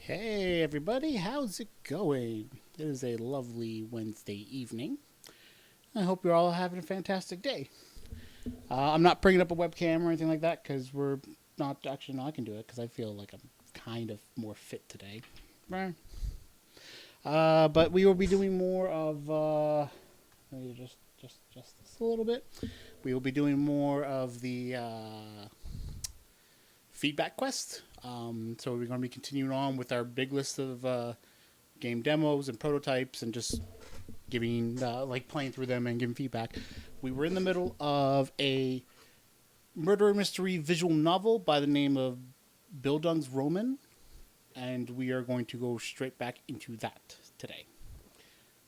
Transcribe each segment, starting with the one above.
Hey everybody, how's it going? It is a lovely Wednesday evening. I hope you're all having a fantastic day. I'm not bringing up a webcam or anything like that because we're not actually. No, I can do it because I feel like I'm kind of more fit today. But we will be doing more of. Maybe just this a little bit. We will be doing more of the feedback quest. So we're going to be continuing on with our big list of game demos and prototypes and just giving playing through them and giving feedback. We were in the middle of a murder mystery visual novel by the name of Bildungsroman, and we are going to go straight back into that today.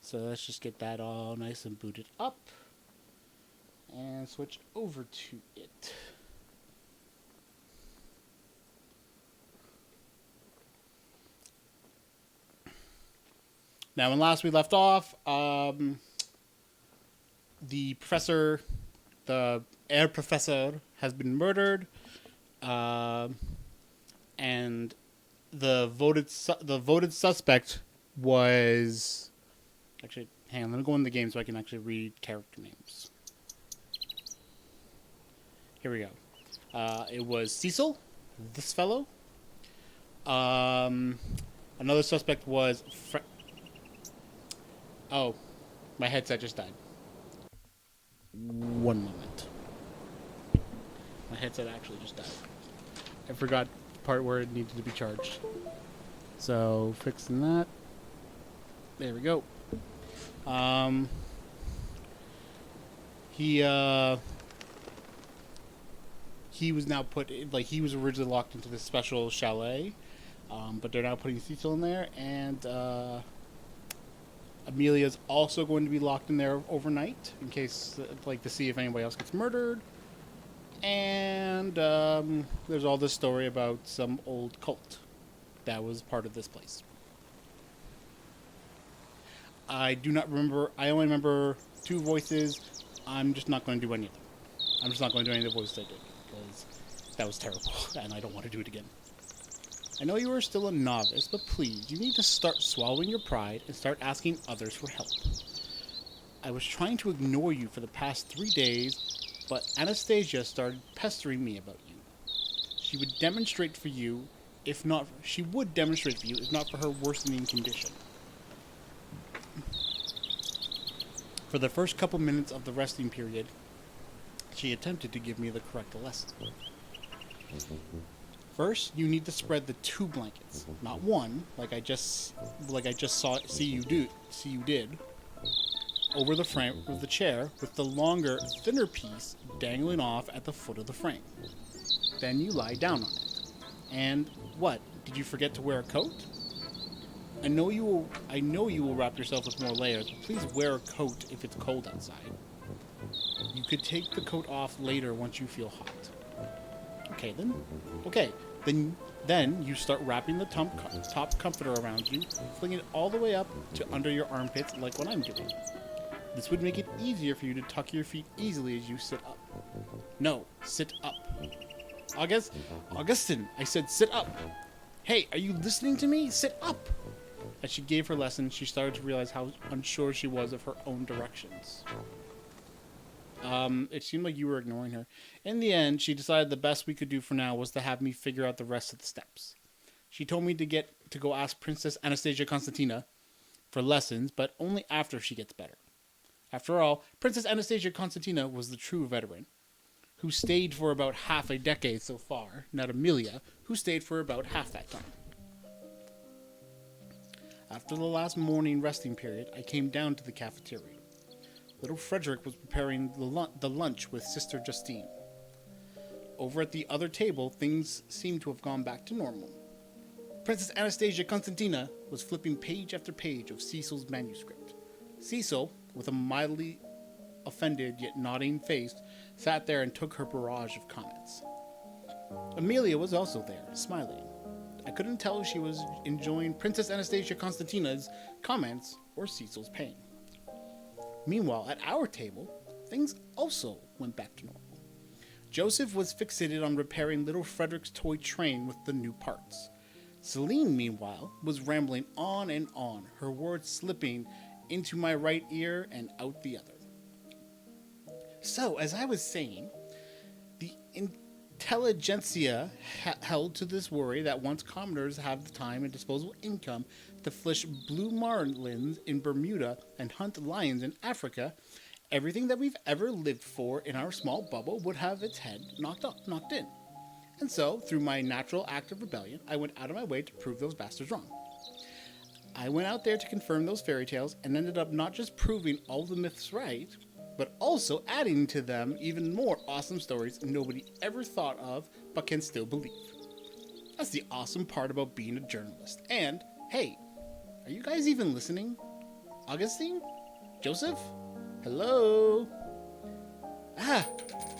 So let's just get that all nice and booted up and switch over to it. Now, when last we left off, the professor, the air professor, has been murdered, and the voted suspect was actually. Hang on, let me go in the game so I can actually read character names. Here we go. It was Cecil, this fellow. Another suspect was. Oh, my headset just died. One moment. My headset actually just died. I forgot the part where it needed to be charged. So, fixing that. There we go. He was now he was originally locked into this special chalet, but they're now putting Cecil in there, and Amelia's also going to be locked in there overnight in case, to see if anybody else gets murdered. And there's all this story about some old cult that was part of this place. I do not remember. I only remember two voices. I'm just not going to do any of them. I'm just not going to do any of the voices I did because that was terrible, and I don't want to do it again. I know you are still a novice, but please, you need to start swallowing your pride and start asking others for help. I was trying to ignore you for the past 3 days, but Anastasia started pestering me about you. She would demonstrate for you, if not for her worsening condition. For the first couple minutes of the resting period, she attempted to give me the correct lesson. First, you need to spread the 2 blankets, not one, like I just see you did, over the frame of the chair with the longer, thinner piece dangling off at the foot of the frame. Then you lie down on it. And what? Did you forget to wear a coat? I know you will wrap yourself with more layers, but please wear a coat if it's cold outside. You could take the coat off later once you feel hot. Okay, then you start wrapping the top comforter around you, flinging it all the way up to under your armpits like what I'm doing. This would make it easier for you to tuck your feet easily as you sit up. No, sit up. Augustine, I said sit up. Hey, are you listening to me? Sit up. As she gave her lesson, she started to realize how unsure she was of her own directions. It seemed like you were ignoring her. In the end, she decided the best we could do for now was to have me figure out the rest of the steps. She told me to go ask Princess Anastasia Constantina for lessons, but only after she gets better. After all, Princess Anastasia Constantina was the true veteran, who stayed for about half a decade so far, not Amelia, who stayed for about half that time. After the last morning resting period, I came down to the cafeteria. Little Frederick was preparing the lunch with Sister Justine. Over at the other table, things seemed to have gone back to normal. Princess Anastasia Constantina was flipping page after page of Cecil's manuscript. Cecil, with a mildly offended yet nodding face, sat there and took her barrage of comments. Amelia was also there, smiling. I couldn't tell if she was enjoying Princess Anastasia Constantina's comments or Cecil's pain. Meanwhile, at our table, things also went back to normal. Joseph was fixated on repairing little Frederick's toy train with the new parts. Celine, meanwhile, was rambling on and on, her words slipping into my right ear and out the other. So, as I was saying, the intelligentsia held to this worry that once commoners have the time and disposable income to fish blue marlins in Bermuda and hunt lions in Africa, everything that we've ever lived for in our small bubble would have its head knocked in. And so, through my natural act of rebellion, I went out of my way to prove those bastards wrong. I went out there to confirm those fairy tales and ended up not just proving all the myths right, but also adding to them even more awesome stories nobody ever thought of but can still believe. That's the awesome part about being a journalist. And, hey, are you guys even listening? Augustine? Joseph? Hello? Ah!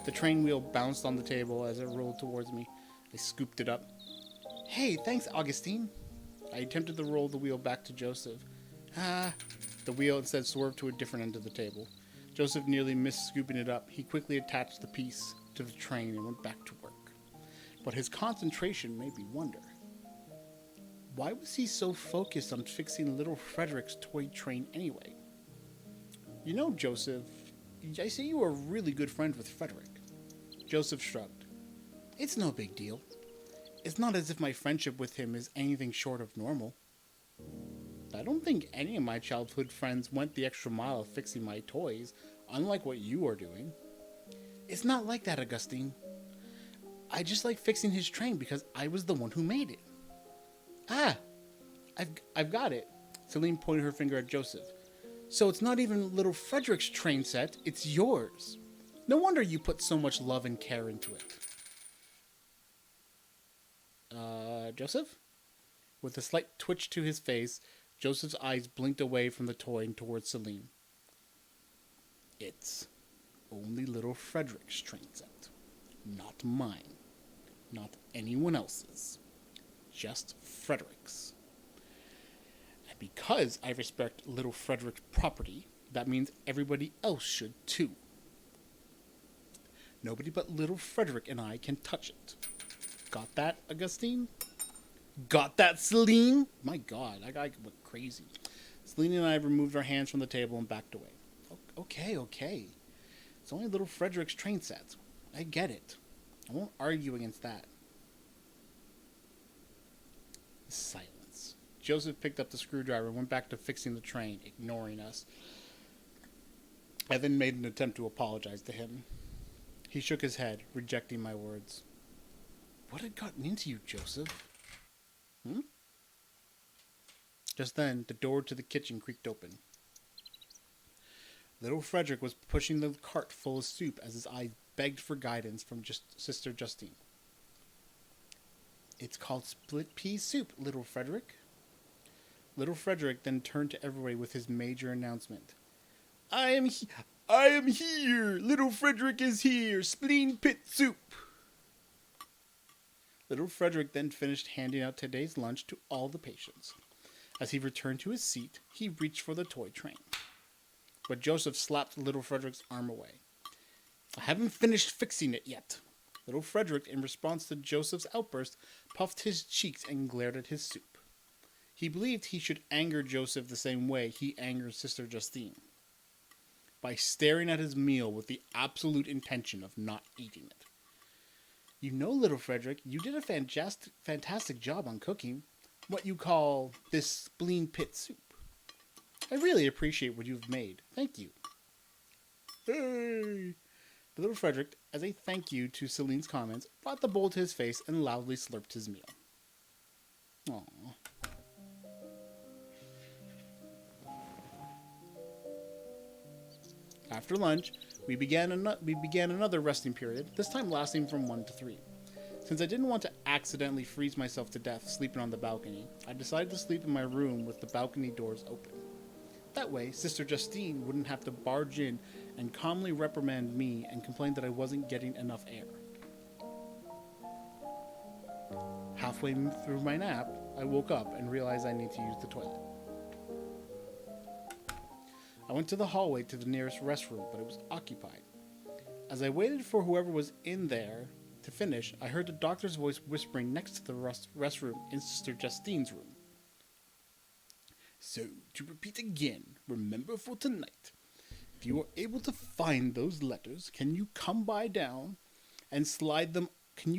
The train wheel bounced on the table as it rolled towards me. I scooped it up. Hey, thanks, Augustine. I attempted to roll the wheel back to Joseph. Ah! The wheel instead swerved to a different end of the table. Joseph nearly missed scooping it up. He quickly attached the piece to the train and went back to work. But his concentration made me wonder. Why was he so focused on fixing little Frederick's toy train anyway? You know, Joseph, I see you were a really good friend with Frederick. Joseph shrugged. It's no big deal. It's not as if my friendship with him is anything short of normal. I don't think any of my childhood friends went the extra mile of fixing my toys, unlike what you are doing. It's not like that, Augustine. I just like fixing his train because I was the one who made it. Ah, I've got it. Celine pointed her finger at Joseph. So it's not even little Frederick's train set, it's yours. No wonder you put so much love and care into it. Joseph? With a slight twitch to his face, Joseph's eyes blinked away from the toy and towards Celine. It's only little Frederick's train set. Not mine. Not anyone else's. Just Frederick's. And because I respect little Frederick's property, that means everybody else should too. Nobody but little Frederick and I can touch it. Got that, Augustine? Got that, Celine? My God, that guy went crazy. Celine and I removed our hands from the table and backed away. Okay. It's only little Frederick's train set. I get it. I won't argue against that. Silence. Joseph picked up the screwdriver and went back to fixing the train, ignoring us. I then made an attempt to apologize to him. He shook his head, rejecting my words. What had gotten into you, Joseph? Just then, the door to the kitchen creaked open. Little Frederick was pushing the cart full of soup as his eyes begged for guidance from Sister Justine. It's called split pea soup, little Frederick. Little Frederick then turned to everybody with his major announcement. I am here! Little Frederick is here! Spleen pit soup! Little Frederick then finished handing out today's lunch to all the patients. As he returned to his seat, he reached for the toy train. But Joseph slapped little Frederick's arm away. I haven't finished fixing it yet. Little Frederick, in response to Joseph's outburst, puffed his cheeks and glared at his soup. He believed he should anger Joseph the same way he angered Sister Justine, by staring at his meal with the absolute intention of not eating it. You know, little Frederick, you did a fantastic job on cooking what you call this spleen pit soup. I really appreciate what you've made. Thank you. Hey! The little Frederick, as a thank you to Celine's comments, brought the bowl to his face and loudly slurped his meal. Aww. After lunch, we began another resting period, this time lasting from 1 to 3. Since I didn't want to accidentally freeze myself to death sleeping on the balcony, I decided to sleep in my room with the balcony doors open. That way, Sister Justine wouldn't have to barge in and calmly reprimand me and complain that I wasn't getting enough air. Halfway through my nap, I woke up and realized I need to use the toilet. I went to the hallway to the nearest restroom, but it was occupied. As I waited for whoever was in there To finish, I heard the doctor's voice whispering next to the restroom in Sister Justine's room. So, to repeat again, remember for tonight, if you are able to find those letters, can you come by down and slide them? Can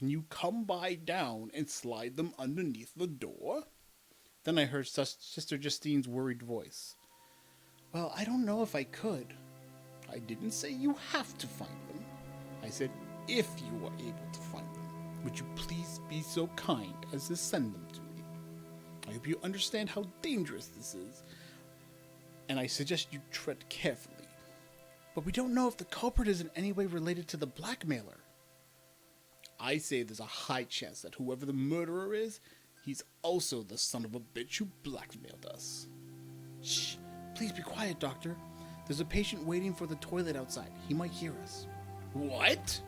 you come by down and slide them underneath the door? Then I heard Sister Justine's worried voice. Well, I don't know if I could. I didn't say you have to find them. I said if you are able to find them. Would you please be so kind as to send them to me? I hope you understand how dangerous this is, and I suggest you tread carefully. But we don't know if the culprit is in any way related to the blackmailer. I say there's a high chance that whoever the murderer is, he's also the son of a bitch who blackmailed us. Shh, please be quiet, Doctor. There's a patient waiting for the toilet outside. He might hear us. What?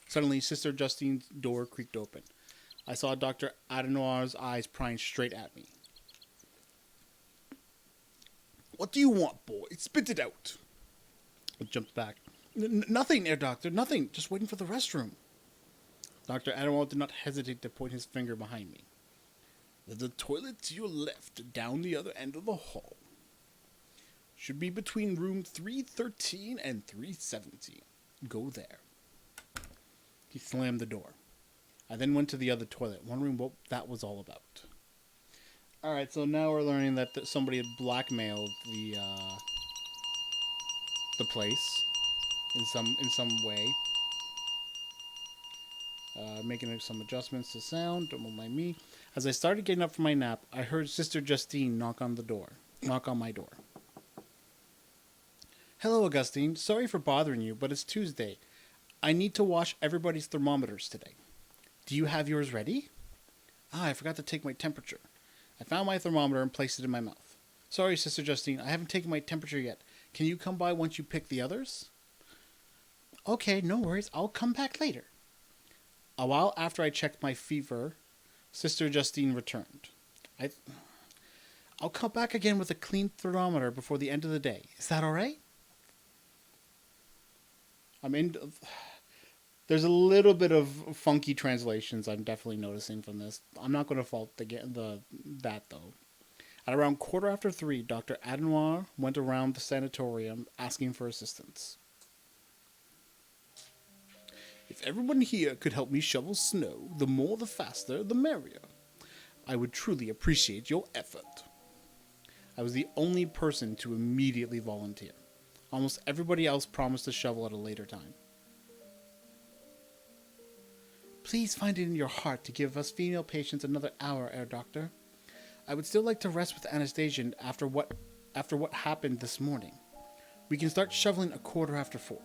Suddenly, Sister Justine's door creaked open. I saw Dr. Adenoir's eyes prying straight at me. What do you want, boy? Spit it out. I jumped back. Nothing, Herr Doctor, nothing. Just waiting for the restroom. Dr. Adenoir did not hesitate to point his finger behind me. There's a toilet to your left, down the other end of the hall. Should be between room 313 and 317. Go there. He slammed the door. I then went to the other toilet, wondering what that was all about. Alright, so now we're learning that somebody had blackmailed the place in some way. Making some adjustments to sound, don't mind me. As I started getting up from my nap, I heard Sister Justine knock on my door. Hello, Augustine. Sorry for bothering you, but it's Tuesday. I need to wash everybody's thermometers today. Do you have yours ready? I forgot to take my temperature. I found my thermometer and placed it in my mouth. Sorry, Sister Justine, I haven't taken my temperature yet. Can you come by once you pick the others? Okay, no worries. I'll come back later. A while after I checked my fever, Sister Justine returned. I'll come back again with a clean thermometer before the end of the day. Is that all right? There's a little bit of funky translations I'm definitely noticing from this. I'm not going to fault that though. At around 3:15, Dr. Adenoir went around the sanatorium asking for assistance. If everyone here could help me shovel snow, the more the faster, the merrier. I would truly appreciate your effort. I was the only person to immediately volunteer. Almost everybody else promised to shovel at a later time. Please find it in your heart to give us female patients another hour, Herr Doctor. I would still like to rest with Anastasia after what happened this morning. We can start shoveling 4:15.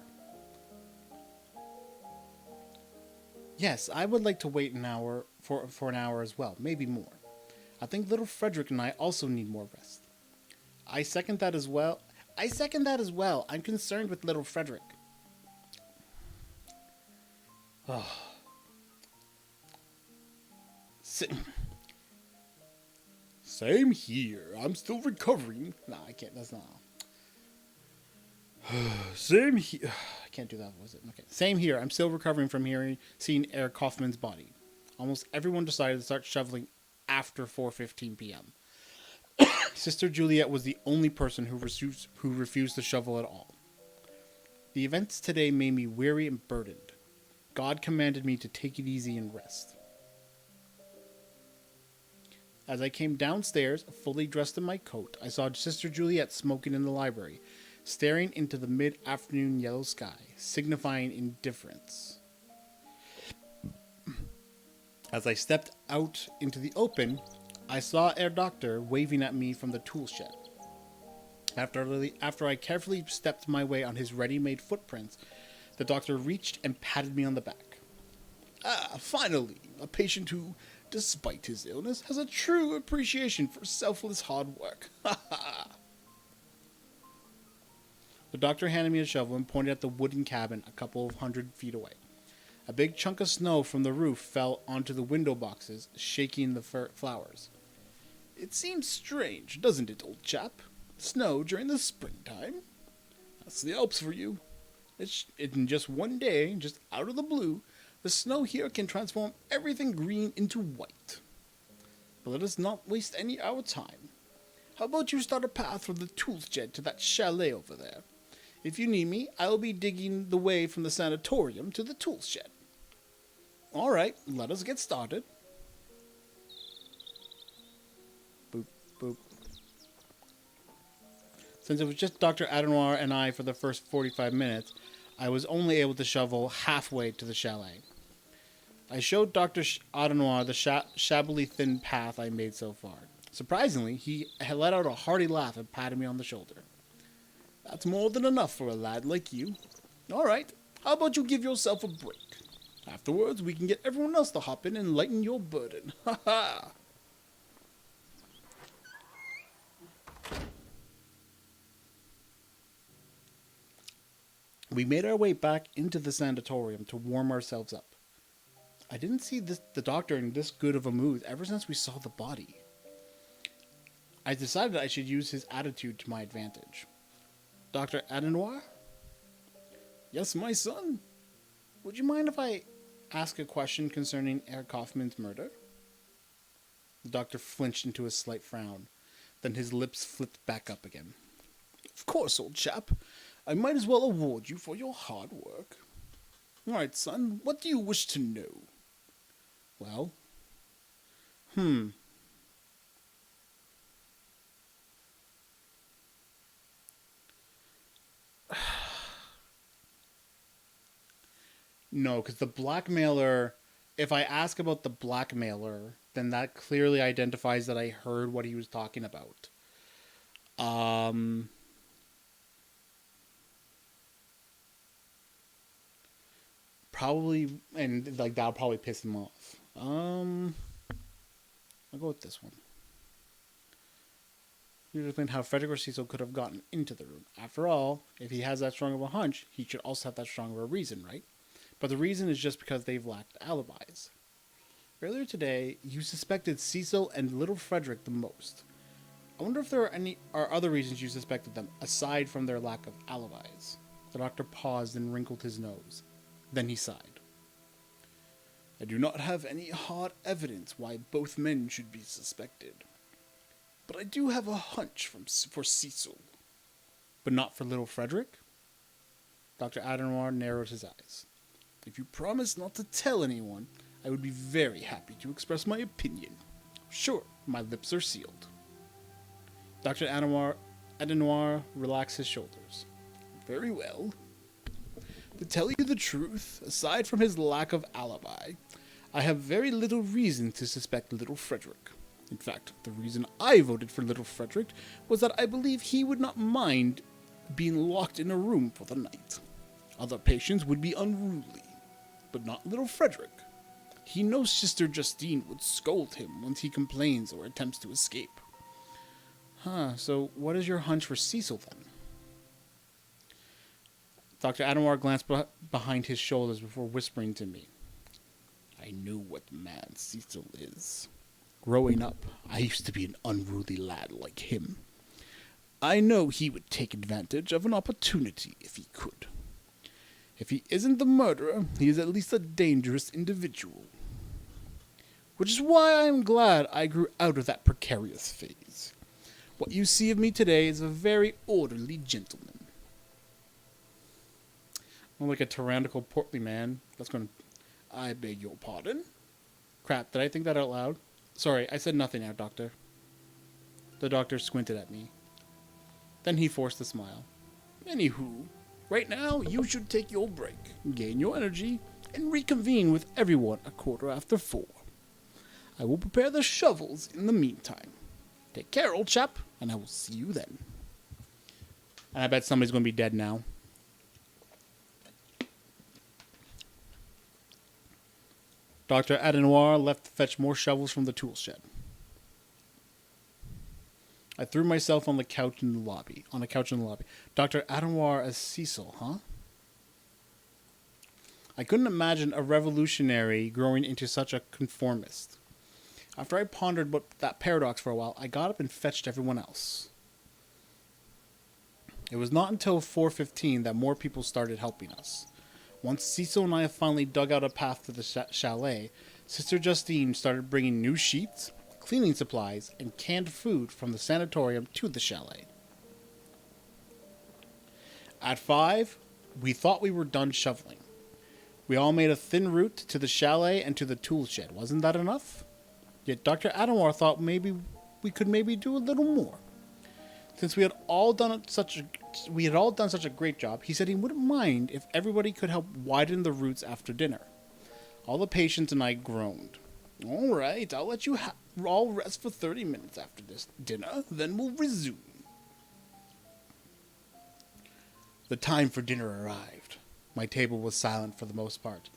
Yes, I would like to wait an hour for an hour as well, maybe more. I think little Frederick and I also need more rest. I second that as well. I'm concerned with little Frederick. Oh. Same here. I'm still recovering. No, I can't. That's not. Same here. I can't do that, was it? Okay. Same here. I'm still recovering from seeing Herr Kaufmann's body. Almost everyone decided to start shoveling after 4:15 p.m. Sister Juliet was the only person who refused to shovel at all. The events today made me weary and burdened. God commanded me to take it easy and rest. As I came downstairs, fully dressed in my coat, I saw Sister Juliet smoking in the library, staring into the mid-afternoon yellow sky, signifying indifference. As I stepped out into the open, I saw Herr Doctor waving at me from the tool shed. After I carefully stepped my way on his ready-made footprints, the doctor reached and patted me on the back. Ah, finally, a patient who, despite his illness, has a true appreciation for selfless hard work. Ha ha! The doctor handed me a shovel and pointed at the wooden cabin a couple of 100 feet away. A big chunk of snow from the roof fell onto the window boxes, shaking the flowers. It seems strange, doesn't it, old chap? Snow during the springtime? That's the Alps for you. In just one day, just out of the blue, the snow here can transform everything green into white. But let us not waste any our time. How about you start a path from the tools shed to that chalet over there? If you need me, I'll be digging the way from the sanatorium to the tools shed. All right, let us get started. Boop, boop. Since it was just Dr. Adenoir and I for the first 45 minutes, I was only able to shovel halfway to the chalet. I showed Dr. Adenoir the shabbily thin path I made so far. Surprisingly, he had let out a hearty laugh and patted me on the shoulder. That's more than enough for a lad like you. All right, how about you give yourself a break? Afterwards, we can get everyone else to hop in and lighten your burden. Ha ha! We made our way back into the sanatorium to warm ourselves up. I didn't see the doctor in this good of a mood ever since we saw the body. I decided I should use his attitude to my advantage. Dr. Adenoir? Yes, my son? Would you mind if I ask a question concerning Herr Kaufmann's murder? The doctor flinched into a slight frown. Then his lips flipped back up again. Of course, old chap. I might as well award you for your hard work. All right, son, what do you wish to know? Well, No, because the blackmailer, if I ask about the blackmailer, then that clearly identifies that I heard what he was talking about. Probably, and like that'll probably piss him off. I'll go with this one. You explain how Frederick or Cecil could have gotten into the room. After all, if he has that strong of a hunch, he should also have that strong of a reason, right? But the reason is just because they've lacked alibis. Earlier today, you suspected Cecil and little Frederick the most. I wonder if there are other reasons you suspected them, aside from their lack of alibis. The doctor paused and wrinkled his nose. Then he sighed. I do not have any hard evidence why both men should be suspected. But I do have a hunch for Cecil. But not for little Frederick? Dr. Adenoir narrowed his eyes. If you promise not to tell anyone, I would be very happy to express my opinion. Sure, my lips are sealed. Dr. Adenoir relaxed his shoulders. Very well. To tell you the truth, aside from his lack of alibi, I have very little reason to suspect little Frederick. In fact, the reason I voted for little Frederick was that I believe he would not mind being locked in a room for the night. Other patients would be unruly, but not little Frederick. He knows Sister Justine would scold him once he complains or attempts to escape. So what is your hunch for Cecil then? Dr. Adenoir glanced behind his shoulders before whispering to me. I know what man Cecil is. Growing up, I used to be an unruly lad like him. I know he would take advantage of an opportunity if he could. If he isn't the murderer, he is at least a dangerous individual. Which is why I am glad I grew out of that precarious phase. What you see of me today is a very orderly gentleman. I'm like a tyrannical portly man. That's going to... I beg your pardon? Crap, did I think that out loud? Sorry, I said nothing now, Doctor. The doctor squinted at me. Then he forced a smile. Anywho, right now you should take your break, gain your energy, and reconvene with everyone 4:15. I will prepare the shovels in the meantime. Take care, old chap, and I will see you then. And I bet somebody's going to be dead now. Dr. Adenoir left to fetch more shovels from the tool shed. I threw myself on a couch in the lobby. Dr. Adenoir as Cecil, huh? I couldn't imagine a revolutionary growing into such a conformist. After I pondered that paradox for a while, I got up and fetched everyone else. It was not until 4:15 that more people started helping us. Once Cecil and I finally dug out a path to the chalet, Sister Justine started bringing new sheets, cleaning supplies, and canned food from the sanatorium to the chalet. At 5, we thought we were done shoveling. We all made a thin route to the chalet and to the tool shed. Wasn't that enough? Yet Dr. Adamar thought maybe we could do a little more. Since we had all done such a great job, he said he wouldn't mind if everybody could help widen the routes after dinner. All the patients and I groaned. All right, I'll let you all rest for 30 minutes after this dinner, then we'll resume. The time for dinner arrived. My table was silent for the most part.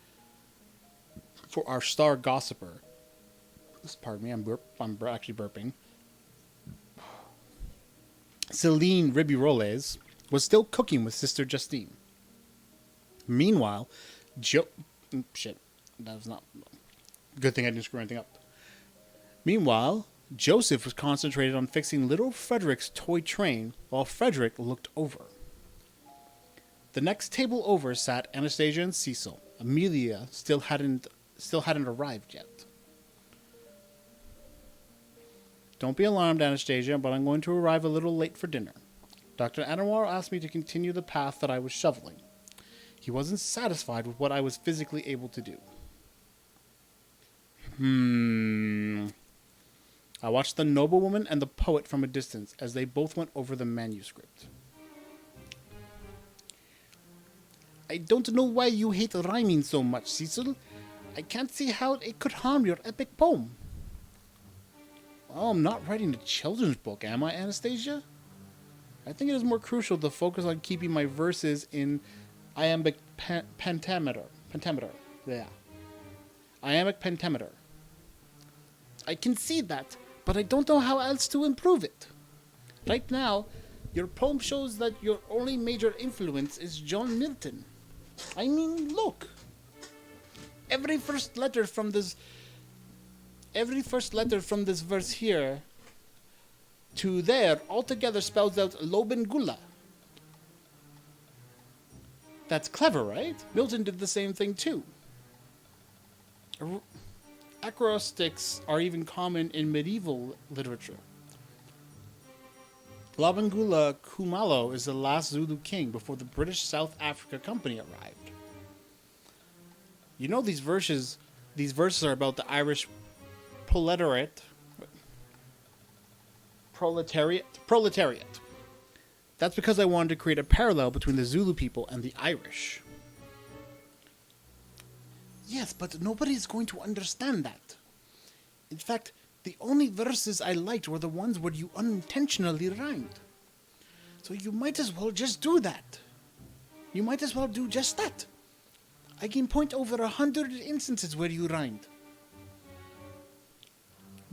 For our star gossiper, pardon me, I'm actually burping. Celine Ribiroles was still cooking with Sister Justine. Meanwhile, that was not... Good thing I didn't screw anything up. Meanwhile, Joseph was concentrated on fixing little Frederick's toy train while Frederick looked over. The next table over sat Anastasia and Cecil. Amelia still hadn't arrived yet. Don't be alarmed, Anastasia, but I'm going to arrive a little late for dinner. Dr. Adamar asked me to continue the path that I was shoveling. He wasn't satisfied with what I was physically able to do. I watched the noblewoman and the poet from a distance as they both went over the manuscript. I don't know why you hate rhyming so much, Cecil. I can't see how it could harm your epic poem. Oh, I'm not writing a children's book, am I, Anastasia? I think it is more crucial to focus on keeping my verses in iambic pentameter. Yeah. Iambic pentameter. I can see that, but I don't know how else to improve it. Right now, your poem shows that your only major influence is John Milton. I mean, look. Every first letter from this verse here to there altogether spells out Lobengula. That's clever, right? Milton did the same thing too. Acrostics are even common in medieval literature. Lobengula Khumalo is the last Zulu king before the British South Africa Company arrived. You know these verses are about the Irish proletariat. That's because I wanted to create a parallel between the Zulu people and the Irish. Yes, but nobody's going to understand that. In fact, the only verses I liked were the ones where you unintentionally rhymed. So you might as well just do that. You might as well do just that. I can point over 100 instances where you rhymed.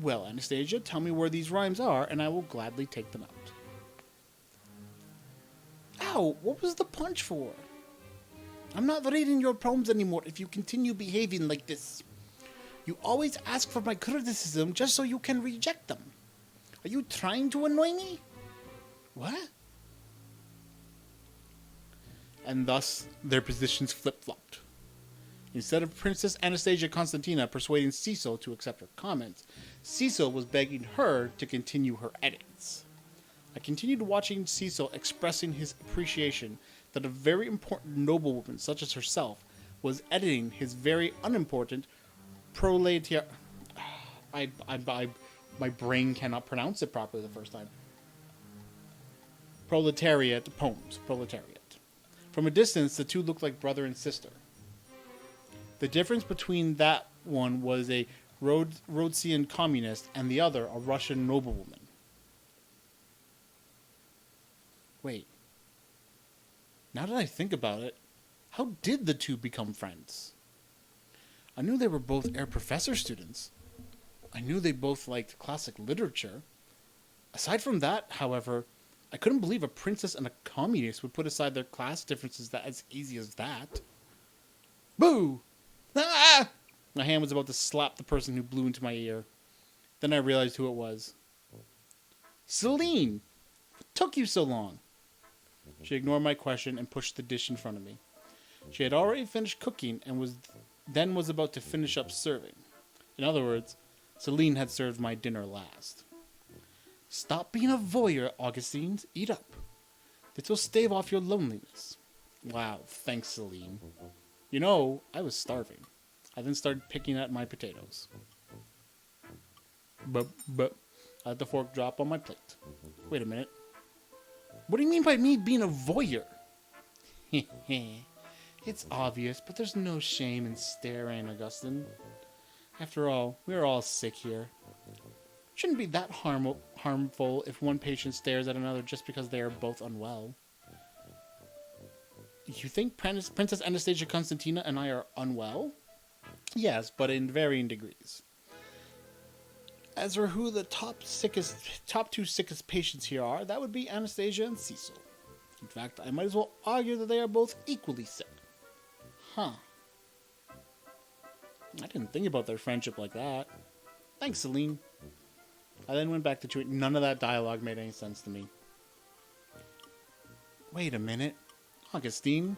Well, Anastasia, tell me where these rhymes are, and I will gladly take them out. Ow, what was the punch for? I'm not reading your poems anymore if you continue behaving like this. You always ask for my criticism just so you can reject them. Are you trying to annoy me? What? And thus, their positions flip-flopped. Instead of Princess Anastasia Constantina persuading Cecil to accept her comments, Cecil was begging her to continue her edits. I continued watching Cecil expressing his appreciation that a very important noblewoman such as herself was editing his very unimportant proletariat. My brain cannot pronounce it properly the first time. Proletariat poems. Proletariat. From a distance, the two looked like brother and sister. The difference between that one was a Rhodesian communist and the other a Russian noblewoman. Wait. Now that I think about it, how did the two become friends? I knew they were both Air Professor students. I knew they both liked classic literature. Aside from that, however, I couldn't believe a princess and a communist would put aside their class differences as easy as that. Boo! Ah! My hand was about to slap the person who blew into my ear. Then I realized who it was. Celine! What took you so long? She ignored my question and pushed the dish in front of me. She had already finished cooking and was about to finish up serving. In other words, Celine had served my dinner last. Stop being a voyeur, Augustine. Eat up. This will stave off your loneliness. Wow, thanks, Celine. You know, I was starving. I then started picking at my potatoes. But, I let the fork drop on my plate. Wait a minute. What do you mean by me being a voyeur? It's obvious, but there's no shame in staring, Augustine. After all, we're all sick here. Shouldn't be that harmful if one patient stares at another just because they are both unwell. You think Princess Anastasia Constantina and I are unwell? Yes, but in varying degrees. As for who the top two sickest patients here are, that would be Anastasia and Cecil. In fact, I might as well argue that they are both equally sick. Huh. I didn't think about their friendship like that. Thanks, Celine. I then went back to chewing. None of that dialogue made any sense to me. Wait a minute. Augustine,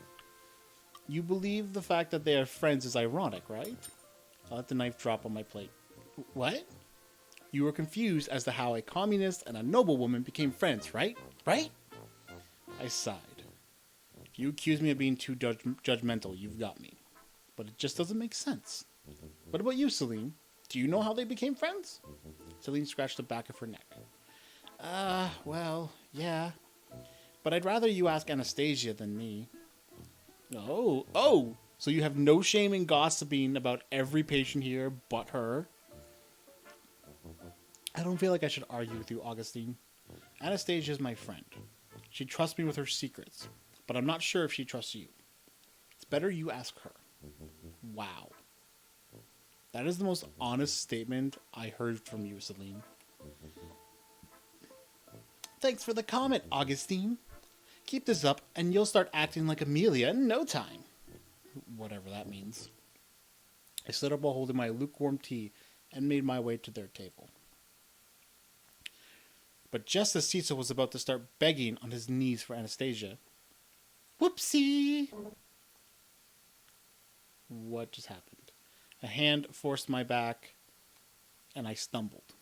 you believe the fact that they are friends is ironic, right? I let the knife drop on my plate. What? You were confused as to how a communist and a noblewoman became friends, right? Right? I sighed. If you accuse me of being too judgmental, you've got me. But it just doesn't make sense. What about you, Celine? Do you know how they became friends? Celine scratched the back of her neck. Well, yeah. But I'd rather you ask Anastasia than me. Oh, so you have no shame in gossiping about every patient here but her? I don't feel like I should argue with you, Augustine. Anastasia is my friend. She trusts me with her secrets, but I'm not sure if she trusts you. It's better you ask her. Wow. That is the most honest statement I heard from you, Celine. Thanks for the comment, Augustine. Keep this up, and you'll start acting like Amelia in no time. Whatever that means. I stood up while holding my lukewarm tea and made my way to their table. But just as Cecil was about to start begging on his knees for Anastasia... Whoopsie! What just happened? A hand forced my back, and I stumbled.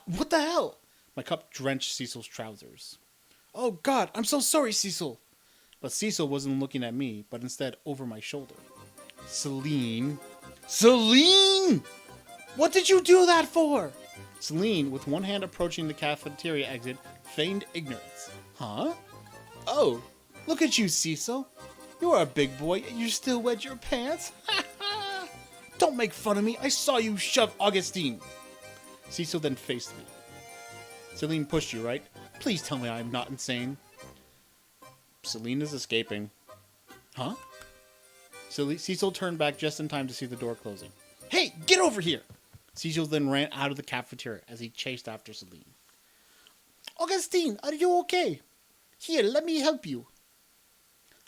What the hell? My cup drenched Cecil's trousers. Oh God, I'm so sorry, Cecil. But Cecil wasn't looking at me, but instead over my shoulder. Celine! What did you do that for? Celine, with one hand approaching the cafeteria exit, feigned ignorance. Huh? Oh, look at you, Cecil. You're a big boy and you still wet your pants? Don't make fun of me. I saw you shove Augustine. Cecil then faced me. Celine pushed you, right? Please tell me I'm not insane. Celine is escaping. Huh? Cecil turned back just in time to see the door closing. Hey, get over here! Cecil then ran out of the cafeteria as he chased after Celine. Augustine, are you okay? Here, let me help you.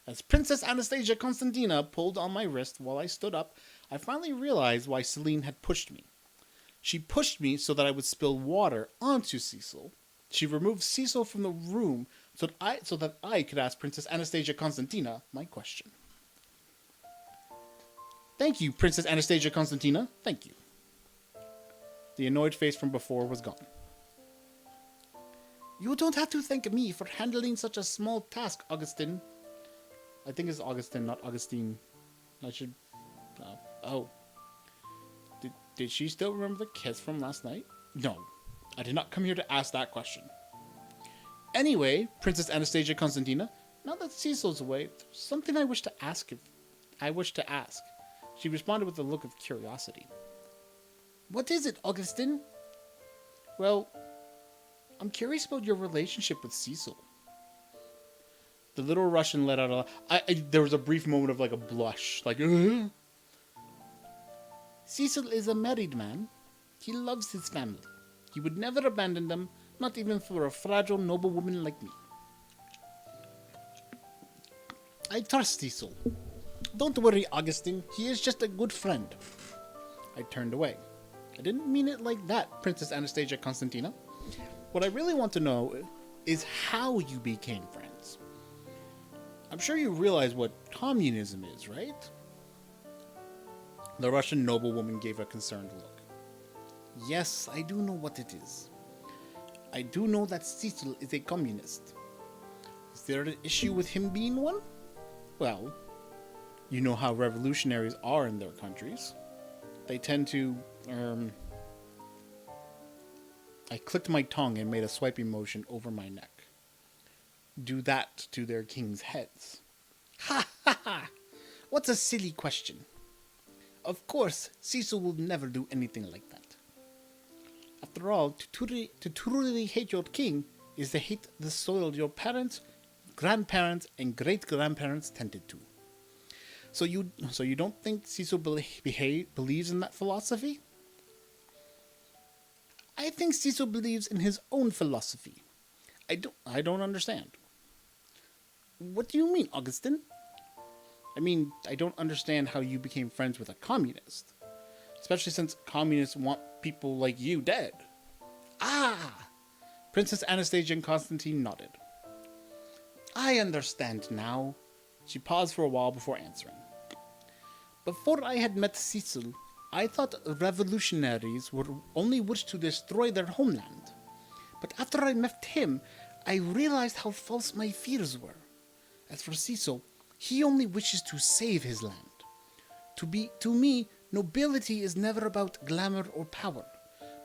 As Princess Anastasia Constantina pulled on my wrist while I stood up, I finally realized why Celine had pushed me. She pushed me so that I would spill water onto Cecil. She removed Cecil from the room so that I could ask Princess Anastasia Constantina my question. Thank you, Princess Anastasia Constantina. Thank you. The annoyed face from before was gone. You don't have to thank me for handling such a small task, Augustine. I think it's Augustine, not Augustine. I should... Oh. Did she still remember the kiss from last night? No. I did not come here to ask that question. Anyway, Princess Anastasia Constantina, now that Cecil's away, there's something I wish to ask. She responded with a look of curiosity. What is it, Augustine? Well, I'm curious about your relationship with Cecil. The little Russian let out there was a brief moment of like a blush. Like, Cecil is a married man. He loves his family. He would never abandon them, not even for a fragile noblewoman like me. I trust Cecil. Don't worry, Augustine. He is just a good friend. I turned away. I didn't mean it like that, Princess Anastasia Constantina. What I really want to know is how you became friends. I'm sure you realize what communism is, right? The Russian noblewoman gave a concerned look. Yes, I do know what it is. I do know that Cecil is a communist. Is there an issue with him being one? Well, you know how revolutionaries are in their countries. They tend to, I clicked my tongue and made a swiping motion over my neck. Do that to their kings' heads. Ha ha ha! What's a silly question? Of course, Cecil will never do anything like that. After all, to truly hate your king is to hate the soil your parents, grandparents, and great-grandparents tended to. So you don't think Cecil believes in that philosophy? I think Cecil believes in his own philosophy. I don't understand. What do you mean, Augustin? I mean, I don't understand how you became friends with a communist. Especially since communists want people like you dead. Ah! Princess Anastasia and Constantine nodded. I understand now. She paused for a while before answering. Before I had met Cecil, I thought revolutionaries would only wish to destroy their homeland. But after I met him, I realized how false my fears were. As for Cecil, he only wishes to save his land. To me, nobility is never about glamour or power.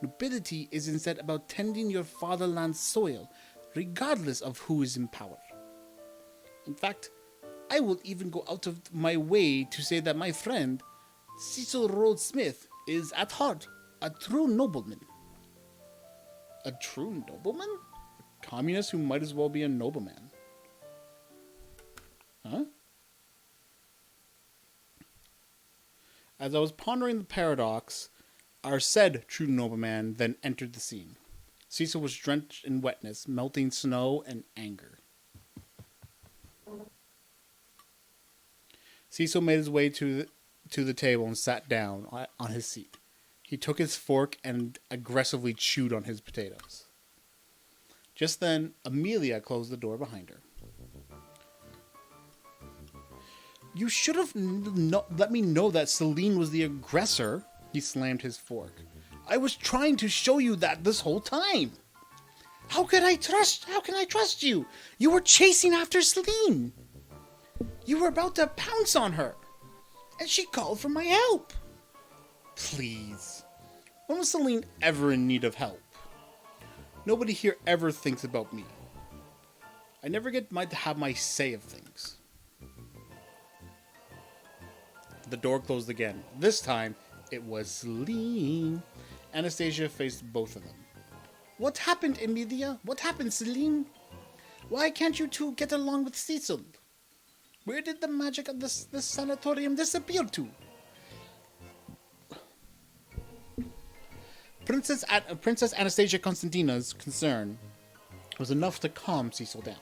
Nobility is instead about tending your fatherland's soil, regardless of who is in power. In fact, I will even go out of my way to say that my friend, Cecil Rhodes Smith, is at heart a true nobleman. A true nobleman? A communist who might as well be a nobleman. Huh? As I was pondering the paradox, our said true nobleman then entered the scene. Cecil was drenched in wetness, melting snow, and anger. Cecil made his way to the table and sat down on his seat. He took his fork and aggressively chewed on his potatoes. Just then, Amelia closed the door behind her. You should have let me know that Celine was the aggressor. He slammed his fork. I was trying to show you that this whole time. How can I trust you? You were chasing after Celine. You were about to pounce on her. And she called for my help. Please. When was Celine ever in need of help? Nobody here ever thinks about me. I never get to have my say of things. The door closed again. This time, it was Celine. Anastasia faced both of them. What happened, Emilia? What happened, Celine? Why can't you two get along with Cecil? Where did the magic of this sanatorium disappear to? Princess Anastasia Constantina's concern was enough to calm Cecil down.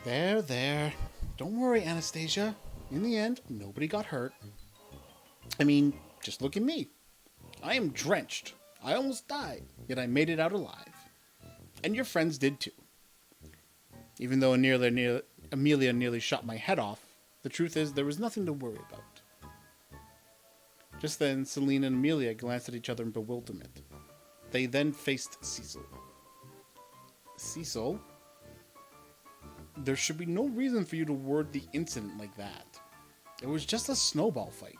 There. Don't worry, Anastasia. In the end, nobody got hurt. I mean, just look at me. I am drenched. I almost died, yet I made it out alive. And your friends did too. Even though Amelia nearly shot my head off, the truth is there was nothing to worry about. Just then, Celine and Amelia glanced at each other in bewilderment. They then faced Cecil. Cecil? There should be no reason for you to word the incident like that. It was just a snowball fight.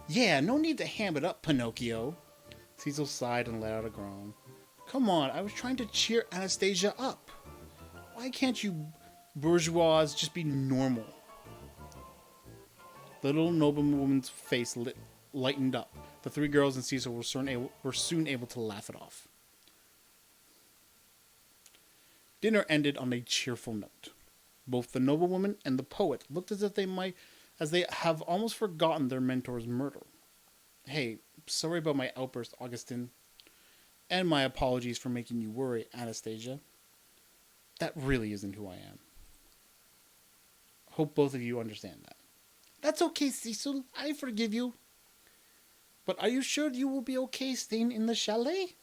Yeah, no need to ham it up, Pinocchio. Cecil sighed and let out a groan. Come on, I was trying to cheer Anastasia up. Why can't you bourgeois just be normal? The little noblewoman's face lightened up. The three girls and Cecil were soon able to laugh it off. Dinner ended on a cheerful note. Both the noblewoman and the poet looked as if they have almost forgotten their mentor's murder. Hey, sorry about my outburst, Augustin. And my apologies for making you worry, Anastasia. That really isn't who I am. Hope both of you understand that. That's okay, Cecil. I forgive you. But are you sure you will be okay staying in the chalet?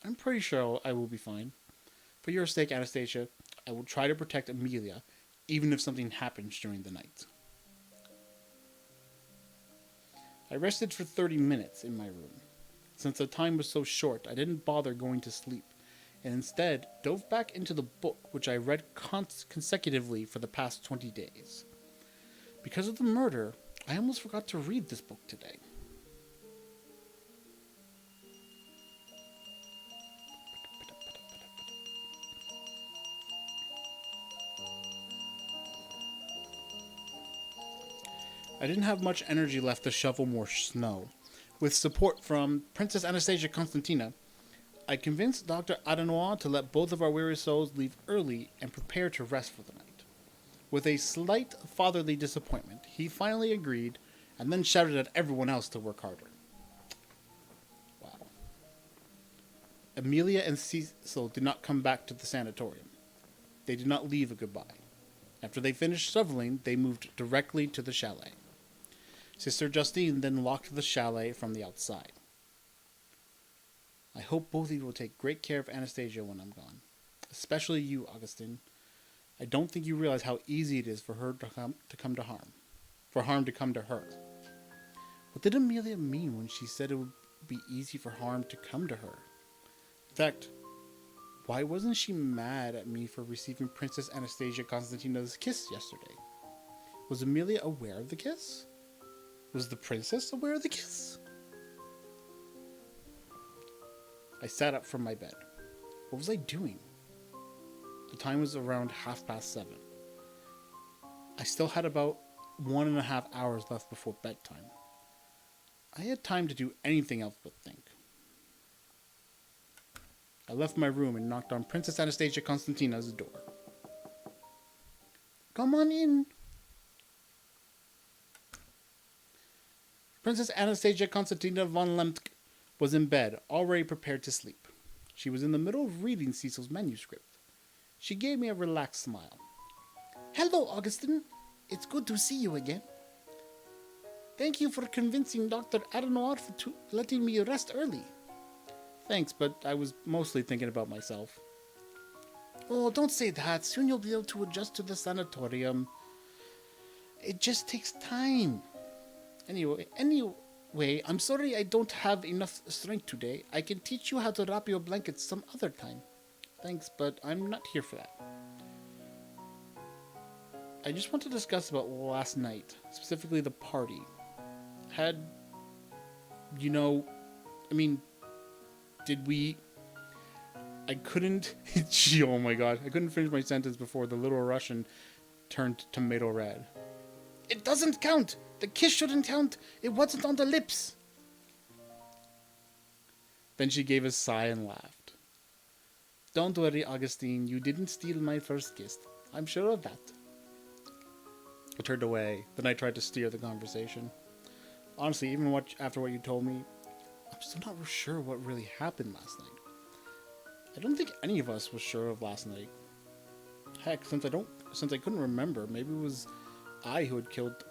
I'm pretty sure I will be fine. For your sake, Anastasia, I will try to protect Amelia, even if something happens during the night. I rested for 30 minutes in my room. Since the time was so short, I didn't bother going to sleep, and instead dove back into the book which I read consecutively for the past 20 days. Because of the murder, I almost forgot to read this book today. I didn't have much energy left to shovel more snow. With support from Princess Anastasia Constantina, I convinced Dr. Adenoir to let both of our weary souls leave early and prepare to rest for the night. With a slight fatherly disappointment, he finally agreed and then shouted at everyone else to work harder. Wow. Amelia and Cecil did not come back to the sanatorium. They did not leave a goodbye. After they finished shoveling, they moved directly to the chalet. Sister Justine then locked the chalet from the outside. I hope both of you will take great care of Anastasia when I'm gone. Especially you, Augustine. I don't think you realize how easy it is for her to come to harm. For harm to come to her. What did Amelia mean when she said it would be easy for harm to come to her? In fact, why wasn't she mad at me for receiving Princess Anastasia Constantina's kiss yesterday? Was Amelia aware of the kiss? Was the princess aware of the kiss? I sat up from my bed. What was I doing? The time was around 7:30. I still had about 1.5 hours left before bedtime. I had time to do anything else but think. I left my room and knocked on Princess Anastasia Constantina's door. Come on in. Princess Anastasia Constantina von Lemke was in bed, already prepared to sleep. She was in the middle of reading Cecil's manuscript. She gave me a relaxed smile. Hello, Augustine. It's good to see you again. Thank you for convincing Dr. Adenoir to letting me rest early. Thanks, but I was mostly thinking about myself. Oh, don't say that. Soon you'll be able to adjust to the sanatorium. It just takes time. Anyway, I'm sorry I don't have enough strength today. I can teach you how to wrap your blankets some other time. Thanks, but I'm not here for that. I just want to discuss about last night, specifically the party. Did we... I couldn't... oh my god, I couldn't finish my sentence before the little Russian turned tomato red. It doesn't count! The kiss shouldn't count! It wasn't on the lips! Then she gave a sigh and laughed. Don't worry, Augustine, you didn't steal my first kiss. I'm sure of that. I turned away. Then I tried to steer the conversation. Honestly, even after what you told me, I'm still not sure what really happened last night. I don't think any of us was sure of last night. Heck, since I couldn't remember, maybe it was I who had killed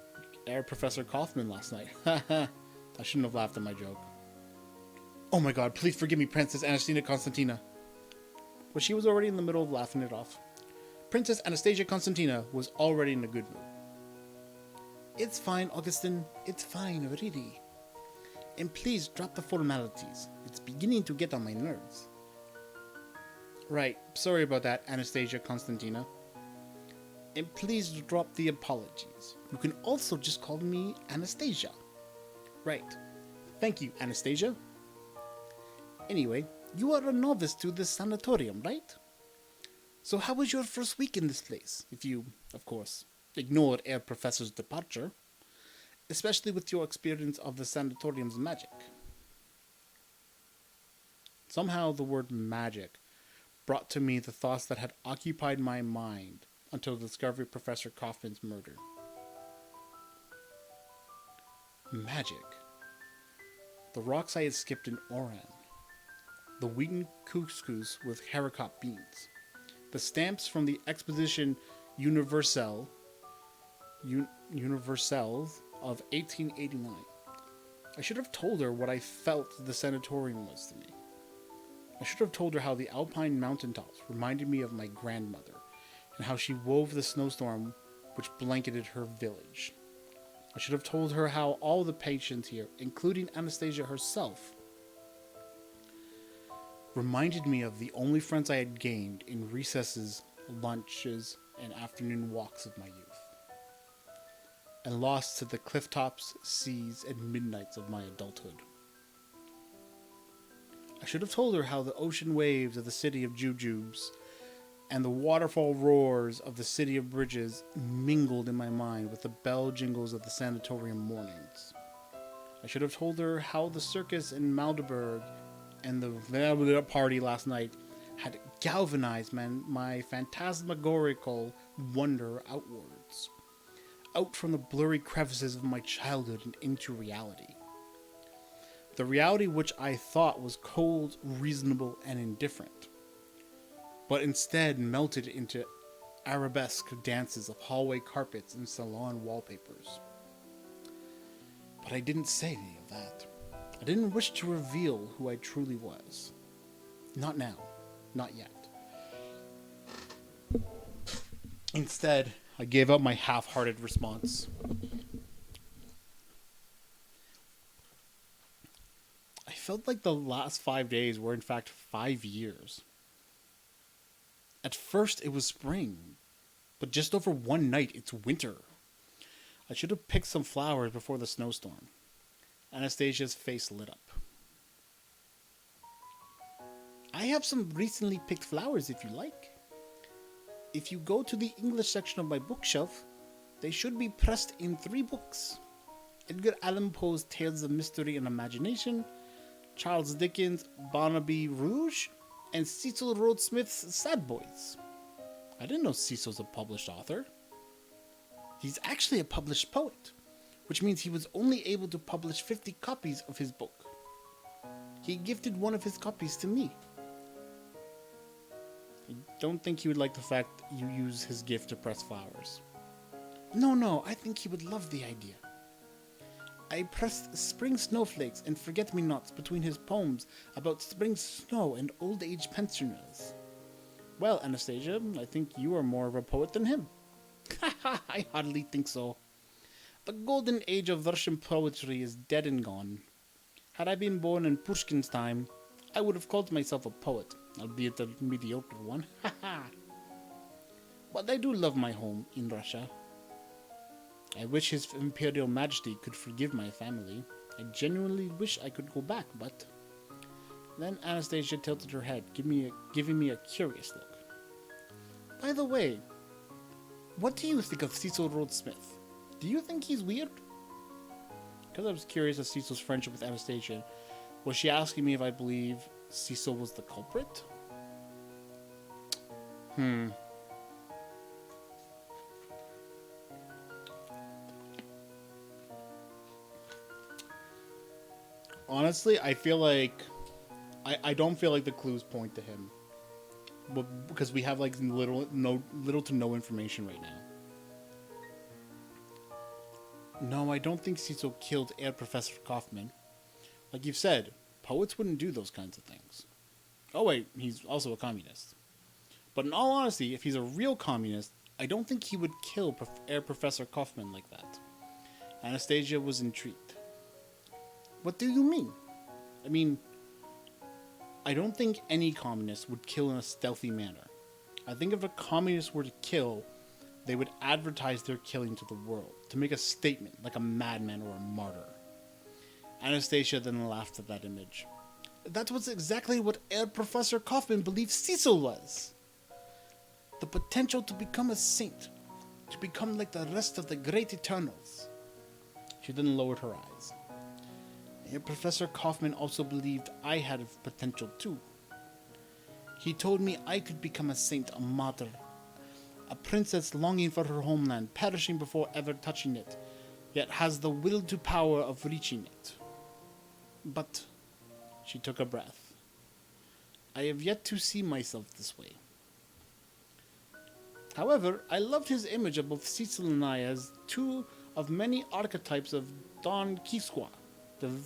Herr Professor Kaufman last night. I shouldn't have laughed at my joke. Oh my god, please forgive me, Princess Anastasia Constantina. But she was already in the middle of laughing it off. Princess Anastasia Constantina was already in a good mood. It's fine, Augustine. It's fine, really. And please drop the formalities. It's beginning to get on my nerves. Right, sorry about that, Anastasia Constantina. And please drop the apologies. You can also just call me Anastasia. Right. Thank you, Anastasia. Anyway, you are a novice to this sanatorium, right? So how was your first week in this place? If you, of course, ignore Herr Professor's departure. Especially with your experience of the sanatorium's magic. Somehow the word magic brought to me the thoughts that had occupied my mind until the discovery of Professor Kaufman's murder. Magic. The rocks I had skipped in Oran. The wheaten couscous with haricot beans. The stamps from the Exposition Universelle of 1889. I should have told her what I felt the sanatorium was to me. I should have told her how the alpine mountaintops reminded me of my grandmother, and how she wove the snowstorm which blanketed her village. I should have told her how all the patients here, including Anastasia herself, reminded me of the only friends I had gained in recesses, lunches, and afternoon walks of my youth, and lost to the cliff tops, seas, and midnights of my adulthood. I should have told her how the ocean waves of the city of Jujubes and the waterfall roars of the city of Bridges mingled in my mind with the bell jingles of the sanatorium mornings. I should have told her how the circus in Magdeburg and the party last night had galvanized my phantasmagorical wonder outwards, out from the blurry crevices of my childhood and into reality. The reality which I thought was cold, reasonable, and indifferent, but instead melted into arabesque dances of hallway carpets and salon wallpapers. But I didn't say any of that. I didn't wish to reveal who I truly was. Not now. Not yet. Instead, I gave up my half-hearted response. I felt like the last 5 days were in fact 5 years. At first it was spring, but just over one night it's winter. I should have picked some flowers before the snowstorm. Anastasia's face lit up. I have some recently picked flowers if you like. If you go to the English section of my bookshelf, they should be pressed in 3 books. Edgar Allan Poe's Tales of Mystery and Imagination, Charles Dickens' Barnaby Rouge, and Cecil Rhodes Smith's Sad Boys. I didn't know Cecil's a published author. He's actually a published poet, which means he was only able to publish 50 copies of his book. He gifted one of his copies to me. I don't think he would like the fact you use his gift to press flowers. No, I think he would love the idea. I pressed spring snowflakes and forget-me-nots between his poems about spring snow and old-age pensioners. Well, Anastasia, I think you are more of a poet than him. I hardly think so. The golden age of Russian poetry is dead and gone. Had I been born in Pushkin's time, I would have called myself a poet, albeit a mediocre one. But I do love my home in Russia. I wish His Imperial Majesty could forgive my family. I genuinely wish I could go back, but... Then Anastasia tilted her head, giving me a curious look. By the way, what do you think of Cecil Rhodes Smith? Do you think he's weird? Because I was curious of Cecil's friendship with Anastasia, was she asking me if I believe Cecil was the culprit? Honestly, I feel like I don't feel like the clues point to him, but because we have like little to no information right now. No, I don't think Cecil killed Herr Professor Kaufman. Like you've said, poets wouldn't do those kinds of things. Oh wait, he's also a communist. But in all honesty, if he's a real communist, I don't think he would kill Herr Professor Kaufman like that. Anastasia was intrigued. What do you mean? I mean, I don't think any communist would kill in a stealthy manner. I think if a communist were to kill, they would advertise their killing to the world, to make a statement, like a madman or a martyr. Anastasia then laughed at that image. That was exactly what Herr Professor Kaufman believed Cecil was. The potential to become a saint, to become like the rest of the great Eternals. She then lowered her eyes. Professor Kaufman also believed I had potential too. He told me I could become a saint, a martyr, a princess longing for her homeland, perishing before ever touching it, yet has the will to power of reaching it. But, she took a breath, I have yet to see myself this way. However, I loved his image of both Cecil and I as two of many archetypes of Don Quixote,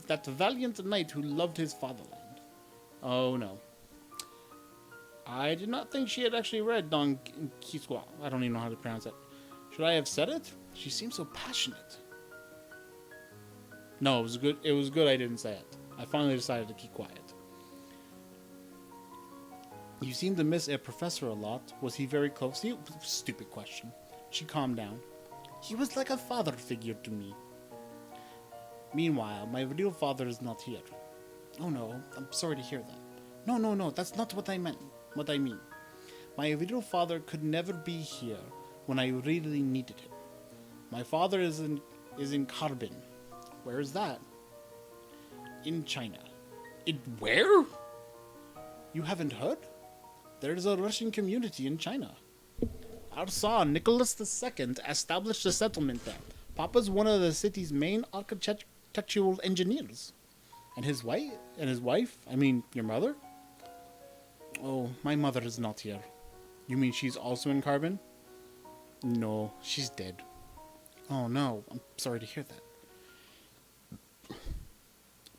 that valiant knight who loved his fatherland. Oh no. I did not think she had actually read Don Quixote. I don't even know how to pronounce it. Should I have said it? She seems so passionate. No, it was good. It was good I didn't say it. I finally decided to keep quiet. You seem to miss a professor a lot. Was he very close to you? Stupid question. She calmed down. He was like a father figure to me. Meanwhile, my real father is not here. Oh no, I'm sorry to hear that. No, that's not what I meant. What I mean. My real father could never be here when I really needed him. My father is in Carbon. Where is that? In China. In where? You haven't heard? There's a Russian community in China. Our son, Nicholas II, established a settlement there. Papa's one of the city's main architectural engineers. And his wife? I mean, your mother? Oh, my mother is not here. You mean she's also in Carbon? No, she's dead. Oh no, I'm sorry to hear that.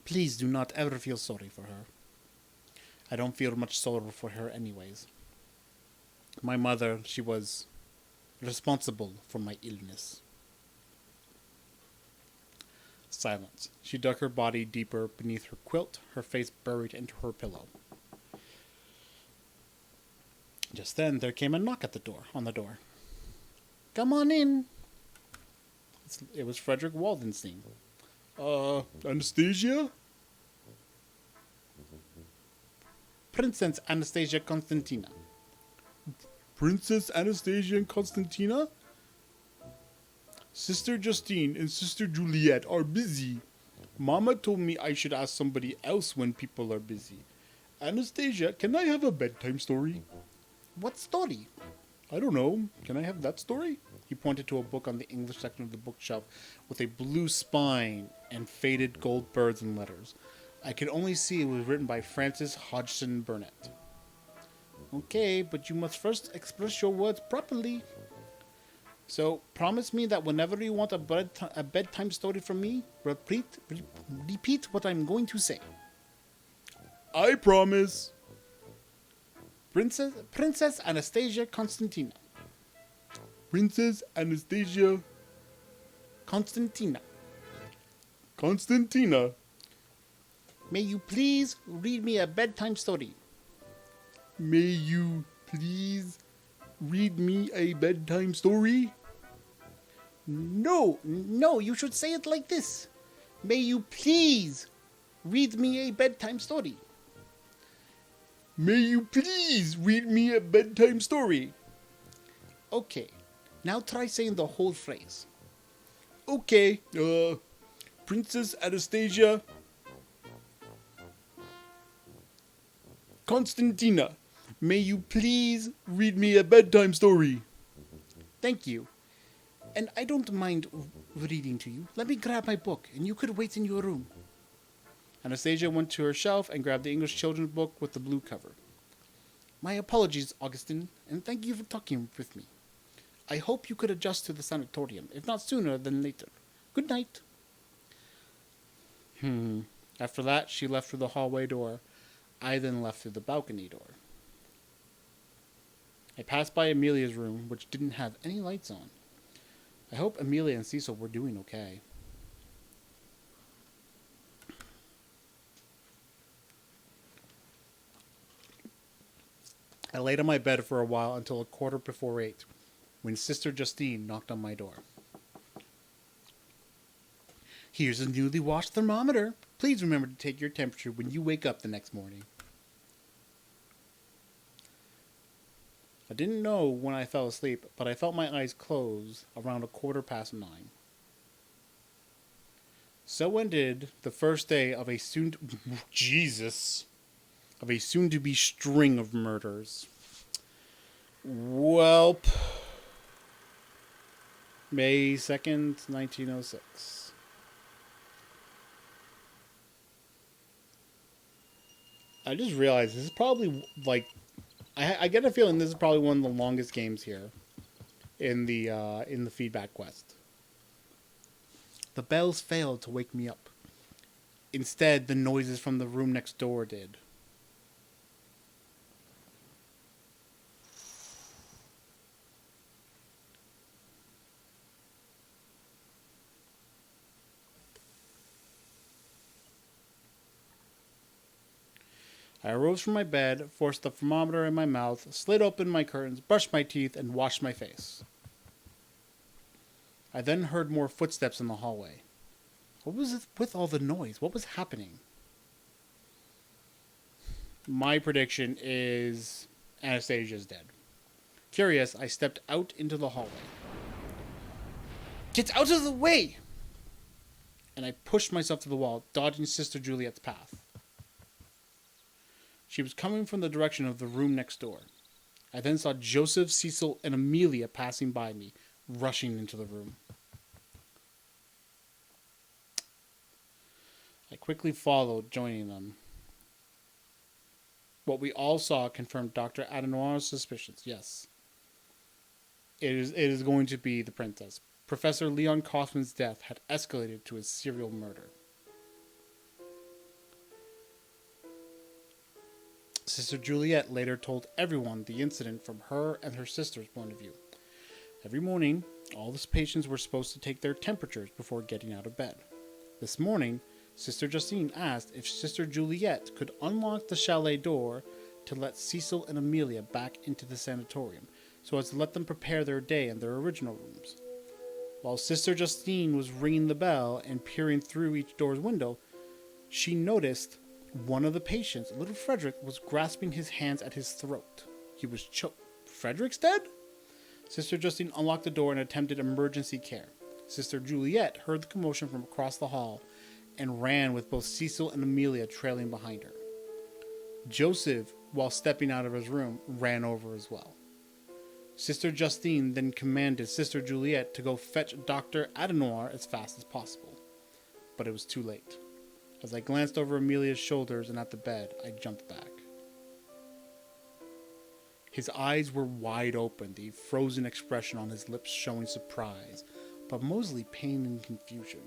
Please do not ever feel sorry for her. I don't feel much sorrow for her anyways. My mother, she was responsible for my illness. Silence. She dug her body deeper beneath her quilt, her face buried into her pillow. Just then, there came a knock at the door. Come on in. It was Frederick Waldenstein. Anastasia? Princess Anastasia Constantina. Princess Anastasia and Constantina? Sister Justine and Sister Juliet are busy. Mama told me I should ask somebody else when people are busy. Anastasia, can I have a bedtime story? What story? I don't know. Can I have that story? He pointed to a book on the English section of the bookshelf with a blue spine and faded gold birds and letters. I could only see it was written by Francis Hodgson Burnett. Okay, but you must first express your words properly. So, promise me that whenever you want a bedtime story from me, repeat what I'm going to say. I promise. Princess Anastasia Constantina. Princess Anastasia Constantina. Constantina. May you please read me a bedtime story? May you please read me a bedtime story? No, you should say it like this. May you please read me a bedtime story? May you please read me a bedtime story? Okay, now try saying the whole phrase. Okay, Princess Anastasia Constantina, may you please read me a bedtime story? Thank you. And I don't mind reading to you. Let me grab my book, and you could wait in your room. Anastasia went to her shelf and grabbed the English children's book with the blue cover. My apologies, Augustine, and thank you for talking with me. I hope you could adjust to the sanatorium, if not sooner than later. Good night. After that, she left through the hallway door. I then left through the balcony door. I passed by Amelia's room, which didn't have any lights on. I hope Amelia and Cecil were doing okay. I laid on my bed for a while until 8:15, when Sister Justine knocked on my door. Here's a newly washed thermometer. Please remember to take your temperature when you wake up the next morning. I didn't know when I fell asleep, but I felt my eyes close around 9:15. So ended the first day of a soon-to-be string of murders. Welp. May 2nd, 1906. I just realized this is probably, like, I get a feeling this is probably one of the longest games here in the feedback quest. The bells failed to wake me up. Instead, the noises from the room next door did. I arose from my bed, forced the thermometer in my mouth, slid open my curtains, brushed my teeth, and washed my face. I then heard more footsteps in the hallway. What was it with all the noise? What was happening? My prediction is Anastasia's dead. Curious, I stepped out into the hallway. Get out of the way! And I pushed myself to the wall, dodging Sister Juliet's path. She was coming from the direction of the room next door. I then saw Joseph, Cecil, and Amelia passing by me, rushing into the room. I quickly followed, joining them. What we all saw confirmed Dr. Adenoir's suspicions. Yes. It is going to be the princess. Professor Leon Kaufman's death had escalated to a serial murder. Sister Juliet later told everyone the incident from her and her sister's point of view. Every morning, all the patients were supposed to take their temperatures before getting out of bed. This morning, Sister Justine asked if Sister Juliet could unlock the chalet door to let Cecil and Amelia back into the sanatorium, so as to let them prepare their day in their original rooms. While Sister Justine was ringing the bell and peering through each door's window, she noticed one of the patients, little Frederick, was grasping his hands at his throat. He was choked. Frederick's dead? Sister Justine unlocked the door and attempted emergency care. Sister Juliet heard the commotion from across the hall and ran with both Cecil and Amelia trailing behind her. Joseph, while stepping out of his room, ran over as well. Sister Justine then commanded Sister Juliet to go fetch Dr. Adenoir as fast as possible. But it was too late. As I glanced over Amelia's shoulders and at the bed, I jumped back. His eyes were wide open, the frozen expression on his lips showing surprise, but mostly pain and confusion.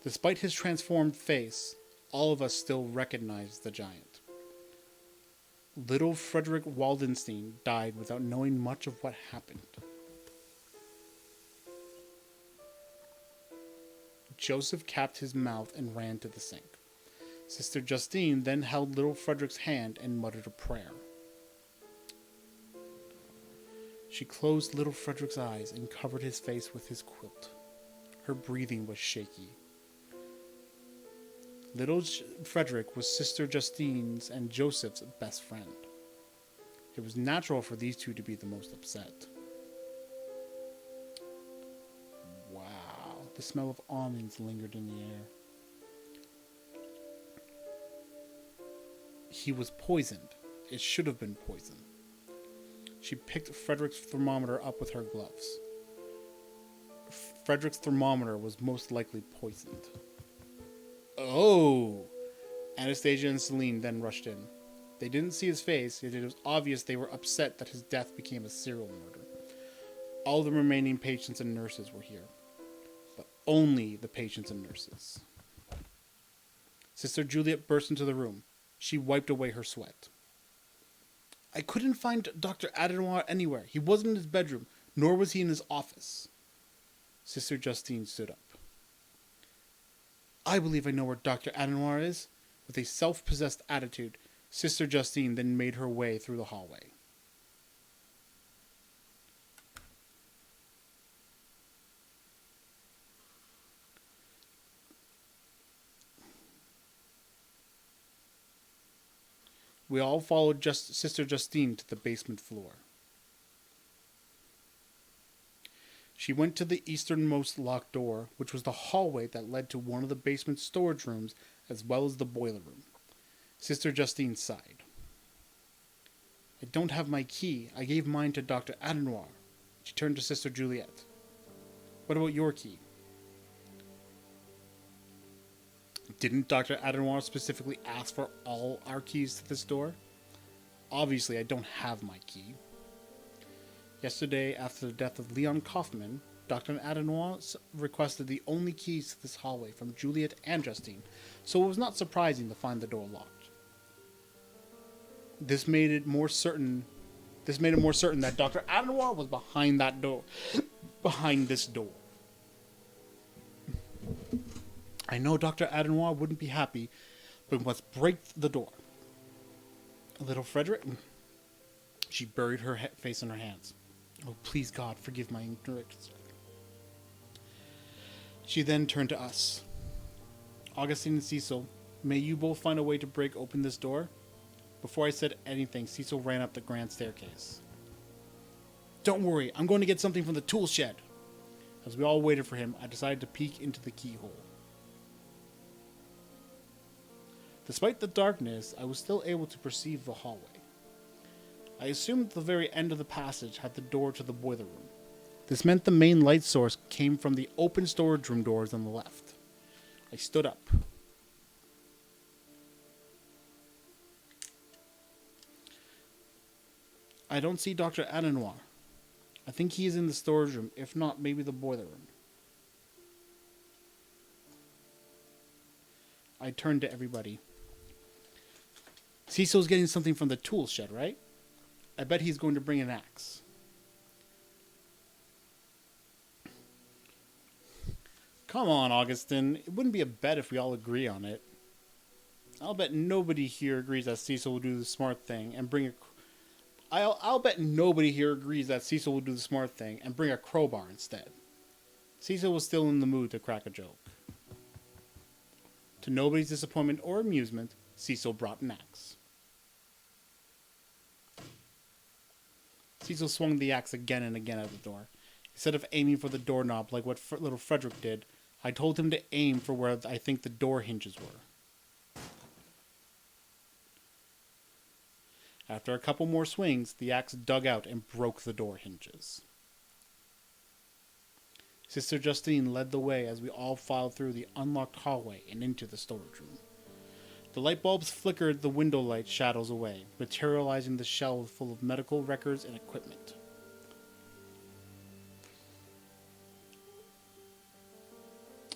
Despite his transformed face, all of us still recognized the giant. Little Frederick Waldenstein died without knowing much of what happened. Joseph capped his mouth and ran to the sink. Sister Justine then held little Frederick's hand and muttered a prayer. She closed little Frederick's eyes and covered his face with his quilt. Her breathing was shaky. Little Frederick was Sister Justine's and Joseph's best friend. It was natural for these two to be the most upset. Wow, the smell of almonds lingered in the air. He was poisoned. It should have been poison. She picked Frederick's thermometer up with her gloves. Frederick's thermometer was most likely poisoned. Oh! Anastasia and Celine then rushed in. They didn't see his face, yet it was obvious they were upset that his death became a serial murder. All the remaining patients and nurses were here. But only the patients and nurses. Sister Juliet burst into the room. She wiped away her sweat. I couldn't find Dr. Adenoir anywhere. He wasn't in his bedroom, nor was he in his office. Sister Justine stood up. I believe I know where Dr. Adenoir is. With a self-possessed attitude, Sister Justine then made her way through the hallway. We all followed Sister Justine to the basement floor. She went to the easternmost locked door, which was the hallway that led to one of the basement storage rooms as well as the boiler room. Sister Justine sighed. I don't have my key. I gave mine to Dr. Adenoir. She turned to Sister Juliet. What about your key? Didn't Dr. Adenoir specifically ask for all our keys to this door? Obviously, I don't have my key. Yesterday, after the death of Leon Kaufman, Dr. Adenoir requested the only keys to this hallway from Juliet and Justine, so it was not surprising to find the door locked. This made it more certain that Dr. Adenoir was behind that door, behind this door. I know Dr. Adenoir wouldn't be happy, but we must break the door. Little Frederick? She buried her face in her hands. Oh, please, God, forgive my ignorance. She then turned to us. Augustine and Cecil, may you both find a way to break open this door? Before I said anything, Cecil ran up the grand staircase. Don't worry, I'm going to get something from the tool shed. As we all waited for him, I decided to peek into the keyhole. Despite the darkness, I was still able to perceive the hallway. I assumed the very end of the passage had the door to the boiler room. This meant the main light source came from the open storage room doors on the left. I stood up. I don't see Dr. Adenoir. I think he is in the storage room, if not, maybe the boiler room. I turned to everybody. Cecil's getting something from the tool shed, right? I bet he's going to bring an axe. Come on, Augustine. It wouldn't be a bet if we all agree on it. I'll bet nobody here agrees that Cecil will do the smart thing and bring a... I'll bet nobody here agrees that Cecil will do the smart thing and bring a crowbar instead. Cecil was still in the mood to crack a joke. To nobody's disappointment or amusement, Cecil brought an axe. Cecil swung the axe again and again at the door. Instead of aiming for the doorknob like what little Frederick did, I told him to aim for where I think the door hinges were. After a couple more swings, the axe dug out and broke the door hinges. Sister Justine led the way as we all filed through the unlocked hallway and into the storage room. The light bulbs flickered the window light shadows away, materializing the shelves full of medical records and equipment.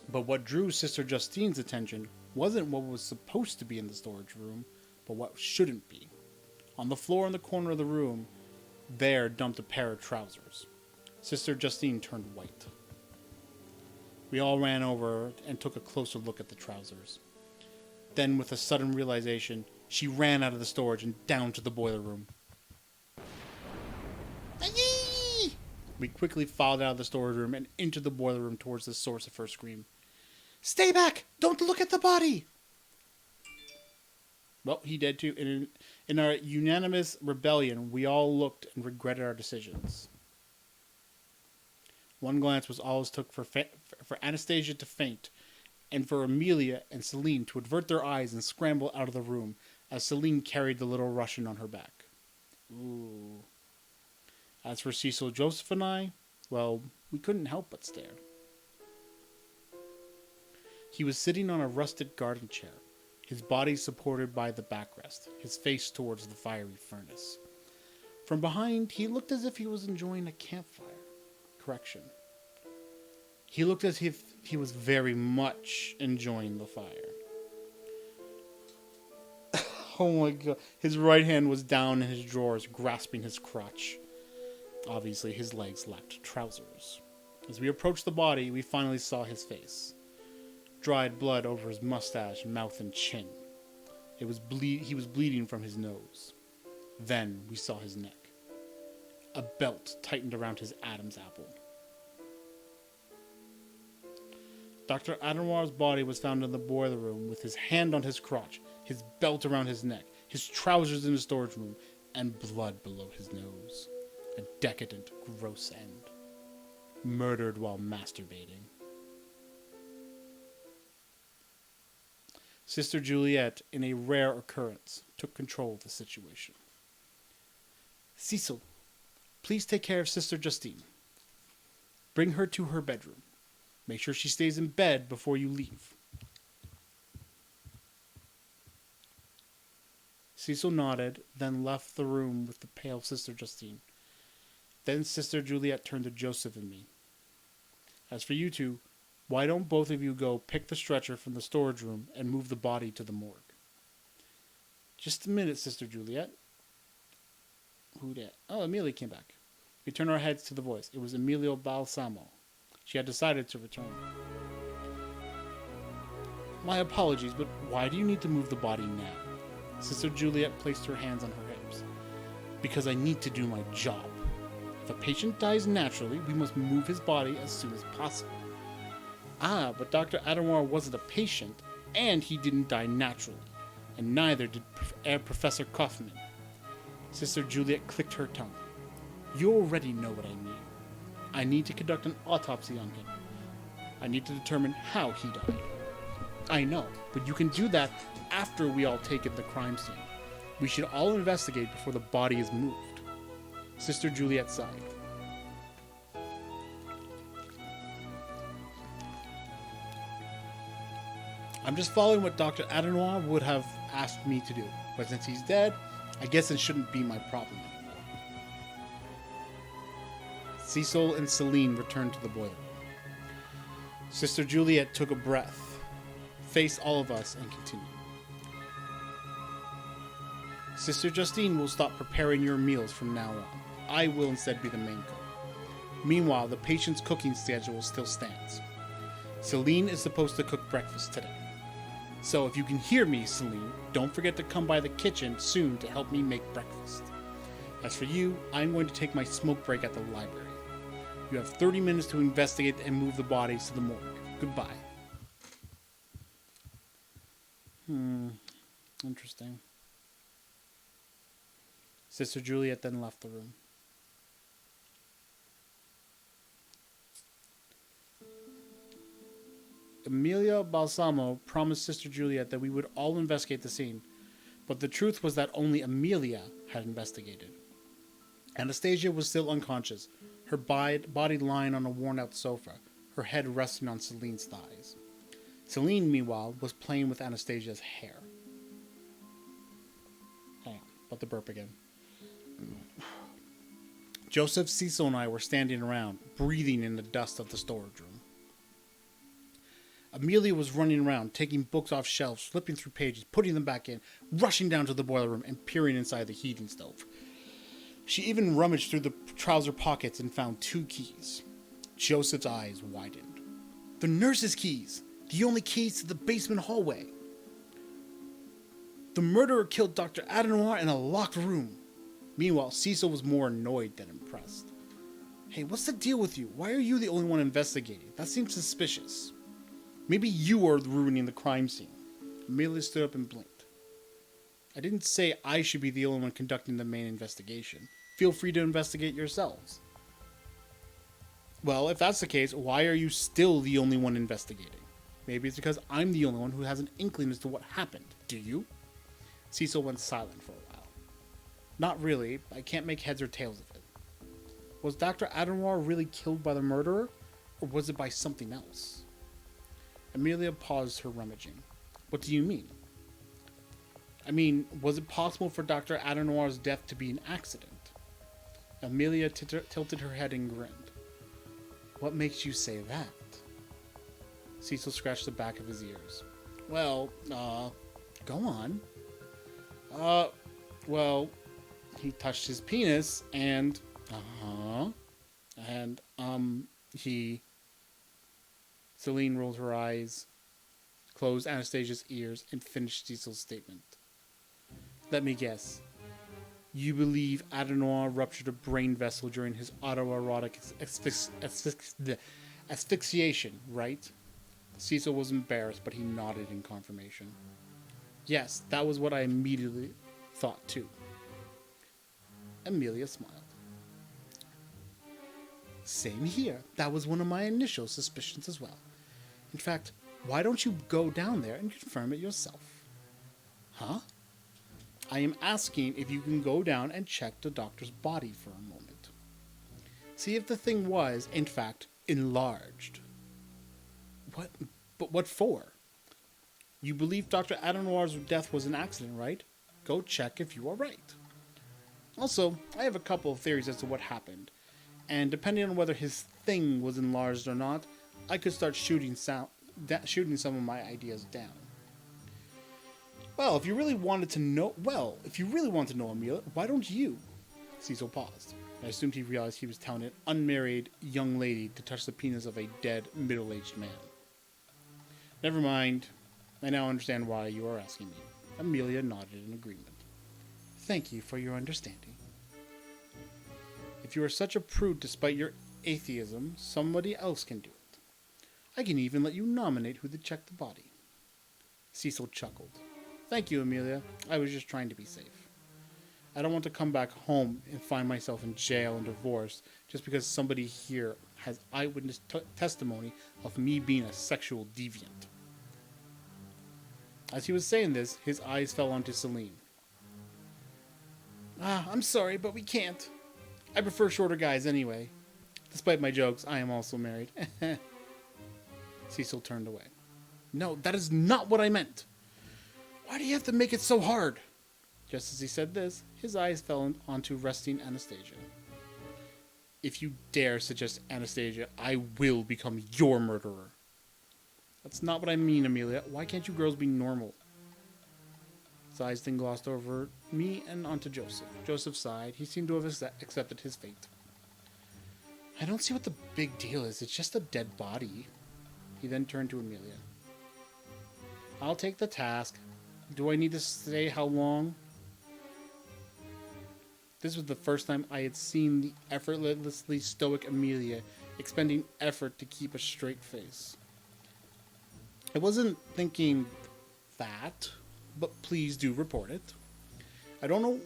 But what drew Sister Justine's attention wasn't what was supposed to be in the storage room, but what shouldn't be. On the floor in the corner of the room, there dumped a pair of trousers. Sister Justine turned white. We all ran over and took a closer look at the trousers. Then, with a sudden realization, she ran out of the storage and down to the boiler room. Aye! We quickly filed out of the storage room and into the boiler room towards the source of her scream. Stay back! Don't look at the body! Well, he did too. In our unanimous rebellion, we all looked and regretted our decisions. One glance was all it took for Anastasia to faint, and for Amelia and Celine to avert their eyes and scramble out of the room as Celine carried the little Russian on her back. Ooh. As for Cecil, Joseph, and I, well, we couldn't help but stare. He was sitting on a rusted garden chair, his body supported by the backrest, his face towards the fiery furnace. From behind, he looked as if he was enjoying a campfire. Correction. He looked as if he was very much enjoying the fire. Oh my god. His right hand was down in his drawers, grasping his crotch. Obviously, his legs lacked trousers. As we approached the body, we finally saw his face. Dried blood over his mustache, mouth, and chin. He was bleeding from his nose. Then we saw his neck. A belt tightened around his Adam's apple. Dr. Adenoir's body was found in the boiler room with his hand on his crotch, his belt around his neck, his trousers in the storage room, and blood below his nose. A decadent, gross end. Murdered while masturbating. Sister Juliet, in a rare occurrence, took control of the situation. Cecil, please take care of Sister Justine. Bring her to her bedroom. Make sure she stays in bed before you leave. Cecil nodded, then left the room with the pale Sister Justine. Then Sister Juliet turned to Joseph and me. As for you two, why don't both of you go pick the stretcher from the storage room and move the body to the morgue? Just a minute, Sister Juliet. Who dat? Oh, Amelia came back. We turned our heads to the voice. It was Emilio Balsamo. She had decided to return. My apologies, but why do you need to move the body now? Sister Juliet placed her hands on her hips. Because I need to do my job. If a patient dies naturally, we must move his body as soon as possible. Ah, but Dr. Adenoir wasn't a patient, and he didn't die naturally. And neither did Professor Kaufman. Sister Juliet clicked her tongue. You already know what I mean. I need to conduct an autopsy on him. I need to determine how he died. I know, but you can do that after we all take in the crime scene. We should all investigate before the body is moved. Sister Juliet sighed. I'm just following what Dr. Adenoir would have asked me to do, but since he's dead, I guess it shouldn't be my problem anymore. Cecil and Celine returned to the boiler room. Sister Juliet took a breath, faced all of us, and continued. Sister Justine will stop preparing your meals from now on. I will instead be the main cook. Meanwhile, the patient's cooking schedule still stands. Celine is supposed to cook breakfast today. So if you can hear me, Celine, don't forget to come by the kitchen soon to help me make breakfast. As for you, I'm going to take my smoke break at the library. You have 30 minutes to investigate and move the bodies to the morgue. Goodbye. Interesting. Sister Juliet then left the room. Emilia Balsamo promised Sister Juliet that we would all investigate the scene, but the truth was that only Emilia had investigated. Anastasia was still unconscious, her body lying on a worn-out sofa, her head resting on Celine's thighs. Celine, meanwhile, was playing with Anastasia's hair. Hang on, about to burp again. Joseph, Cecil, and I were standing around, breathing in the dust of the storage room. Amelia was running around, taking books off shelves, flipping through pages, putting them back in, rushing down to the boiler room, and peering inside the heating stove. She even rummaged through the trouser pockets and found 2 keys. Joseph's eyes widened. The nurse's keys! The only keys to the basement hallway! The murderer killed Dr. Adenoir in a locked room. Meanwhile, Cecil was more annoyed than impressed. Hey, what's the deal with you? Why are you the only one investigating? That seems suspicious. Maybe you are ruining the crime scene. Amelia stood up and blinked. I didn't say I should be the only one conducting the main investigation. Feel free to investigate yourselves. Well, if that's the case, why are you still the only one investigating? Maybe it's because I'm the only one who has an inkling as to what happened. Do you? Cecil went silent for a while. Not really. I can't make heads or tails of it. Was Dr. Adenoir really killed by the murderer? Or was it by something else? Amelia paused her rummaging. What do you mean? I mean, was it possible for Dr. Adenoir's death to be an accident? Amelia tilted her head and grinned. What makes you say that? Cecil scratched the back of his ears. Well, go on. Well, he touched his penis and, he... Celine rolled her eyes, closed Anastasia's ears, and finished Cecil's statement. Let me guess. You believe Adenoir ruptured a brain vessel during his autoerotic asphyxiation, right? Cecil was embarrassed, but he nodded in confirmation. Yes, that was what I immediately thought too. Amelia smiled. Same here. That was one of my initial suspicions as well. In fact, why don't you go down there and confirm it yourself? Huh? I am asking if you can go down and check the doctor's body for a moment. See if the thing was, in fact, enlarged. What? But what for? You believe Dr. Adenoir's death was an accident, right? Go check if you are right. Also, I have a couple of theories as to what happened, and depending on whether his thing was enlarged or not, I could start shooting some of my ideas down. Well, if you really wanted to know, Amelia, why don't you? Cecil paused. I assumed he realized he was telling an unmarried young lady to touch the penis of a dead, middle-aged man. Never mind. I now understand why you are asking me. Amelia nodded in agreement. Thank you for your understanding. If you are such a prude despite your atheism, somebody else can do it. I can even let you nominate who to check the body. Cecil chuckled. Thank you, Amelia. I was just trying to be safe. I don't want to come back home and find myself in jail and divorced just because somebody here has eyewitness testimony of me being a sexual deviant. As he was saying this, his eyes fell onto Celine. I'm sorry, but we can't. I prefer shorter guys anyway. Despite my jokes, I am also married. Cecil turned away. No, that is not what I meant. Why do you have to make it so hard? Just as he said this, his eyes fell onto resting Anastasia. If you dare suggest Anastasia, I will become your murderer. That's not what I mean, Amelia. Why can't you girls be normal? His eyes then glossed over me and onto Joseph. Joseph sighed. He seemed to have accepted his fate. I don't see what the big deal is. It's just a dead body. He then turned to Amelia. I'll take the task. Do I need to say how long? This was the first time I had seen the effortlessly stoic Amelia expending effort to keep a straight face. I wasn't thinking that, but please do report it. I don't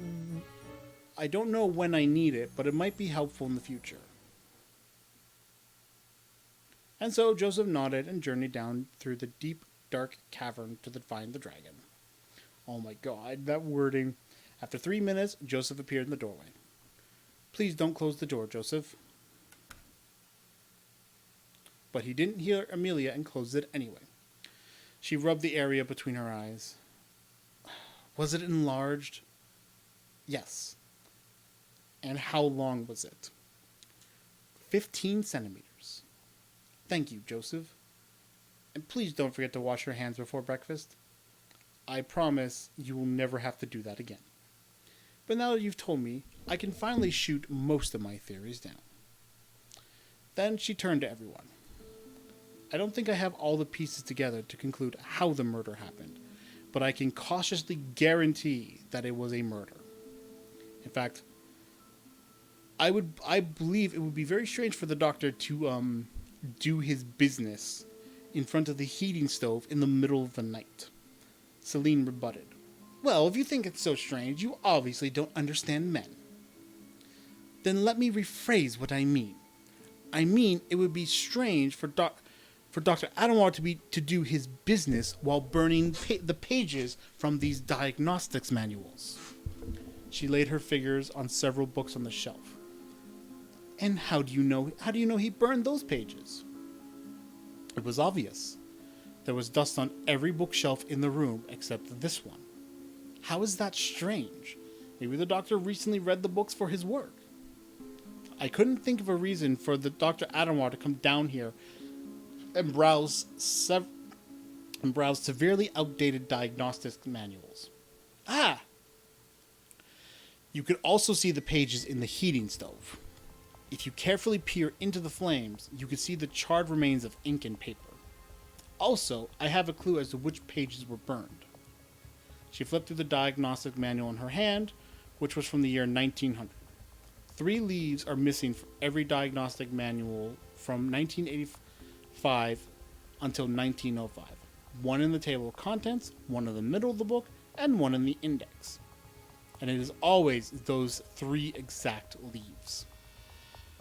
know when I need it, but it might be helpful in the future. And so Joseph nodded and journeyed down through the deep, dark cavern to find the dragon. Oh my god, that wording. After 3 minutes, Joseph appeared in the doorway. Please don't close the door, Joseph. But he didn't hear Amelia and closed it anyway. She rubbed the area between her eyes. Was it enlarged? Yes. And how long was it? 15 centimeters. Thank you, Joseph. And please don't forget to wash your hands before breakfast. I promise you will never have to do that again. But now that you've told me, I can finally shoot most of my theories down. Then she turned to everyone. I don't think I have all the pieces together to conclude how the murder happened, but I can cautiously guarantee that it was a murder. In fact, I believe it would be very strange for the doctor to do his business in front of the heating stove in the middle of the night. Celine rebutted. Well, if you think it's so strange, you obviously don't understand men. Then let me rephrase what I mean. I mean it would be strange for Dr. Adamar to do his business while burning the pages from these diagnostics manuals. She laid her fingers on several books on the shelf. And how do you know he burned those pages? It was obvious. There was dust on every bookshelf in the room except this one. How is that strange? Maybe the doctor recently read the books for his work. I couldn't think of a reason for the Dr. Adamar to come down here and browse severely outdated diagnostic manuals. You could also see the pages in the heating stove. If you carefully peer into the flames, you could see the charred remains of ink and paper. Also, I have a clue as to which pages were burned. She flipped through the diagnostic manual in her hand, which was from the year 1900. 3 leaves are missing from every diagnostic manual from 1985 until 1905. 1 in the table of contents, 1 in the middle of the book, and 1 in the index. And it is always those 3 exact leaves.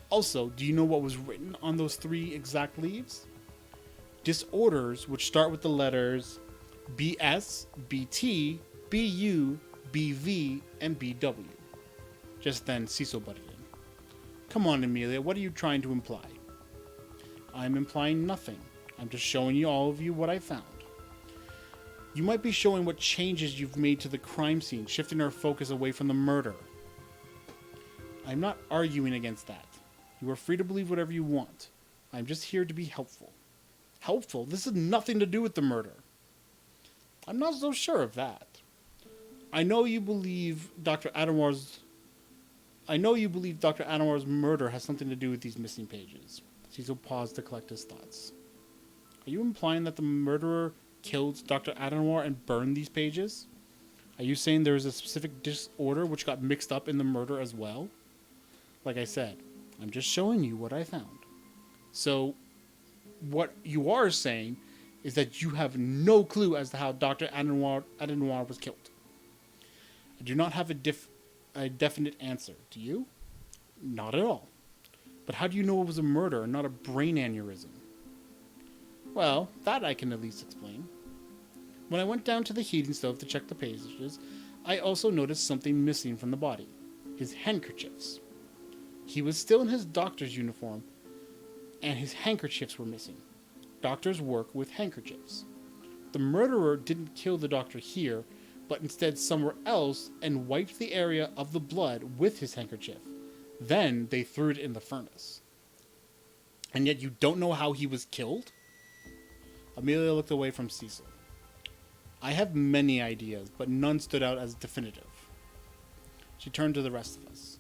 Also, do you know what was written on those 3 exact leaves? Disorders which start with the letters BS, BT, BU, BV, and BW. Just then, Cecil butted in. Come on, Amelia, what are you trying to imply? I'm implying nothing. I'm just showing all of you what I found. You might be showing what changes you've made to the crime scene, shifting our focus away from the murder. I'm not arguing against that. You are free to believe whatever you want. I'm just here to be helpful. Helpful? This has nothing to do with the murder. I'm not so sure of that. I know you believe Dr. Adamar's murder has something to do with these missing pages. Cecil paused to collect his thoughts. Are you implying that the murderer killed Dr. Adamar and burned these pages? Are you saying there was a specific disorder which got mixed up in the murder as well? Like I said, I'm just showing you what I found. So, what you are saying is that you have no clue as to how Dr. Adenoir was killed. I do not have a definite answer. Do you? Not at all. But how do you know it was a murder and not a brain aneurysm? Well, that I can at least explain. When I went down to the heating stove to check the pages, I also noticed something missing from the body. His handkerchiefs. He was still in his doctor's uniform, and his handkerchiefs were missing. Doctors work with handkerchiefs. The murderer didn't kill the doctor here, but instead somewhere else and wiped the area of the blood with his handkerchief. Then they threw it in the furnace. And yet you don't know how he was killed? Amelia looked away from Cecil. I have many ideas, but none stood out as definitive. She turned to the rest of us.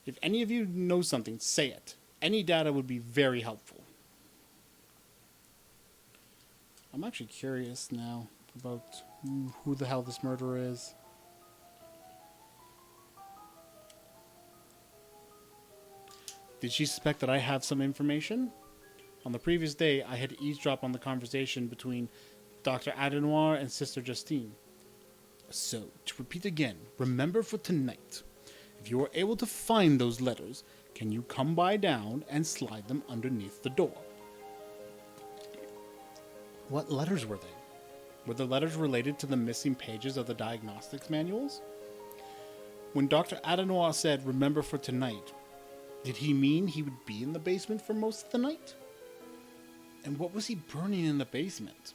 If any of you know something, say it. Any data would be very helpful. I'm actually curious now about who the hell this murderer is. Did she suspect that I have some information? On the previous day, I had eavesdropped on the conversation between Dr. Adenoir and Sister Justine. So, to repeat again, remember for tonight, if you are able to find those letters, can you come by down and slide them underneath the door? What letters were they? Were the letters related to the missing pages of the diagnostics manuals? When Dr. Adenoir said, remember for tonight, did he mean he would be in the basement for most of the night? And what was he burning in the basement?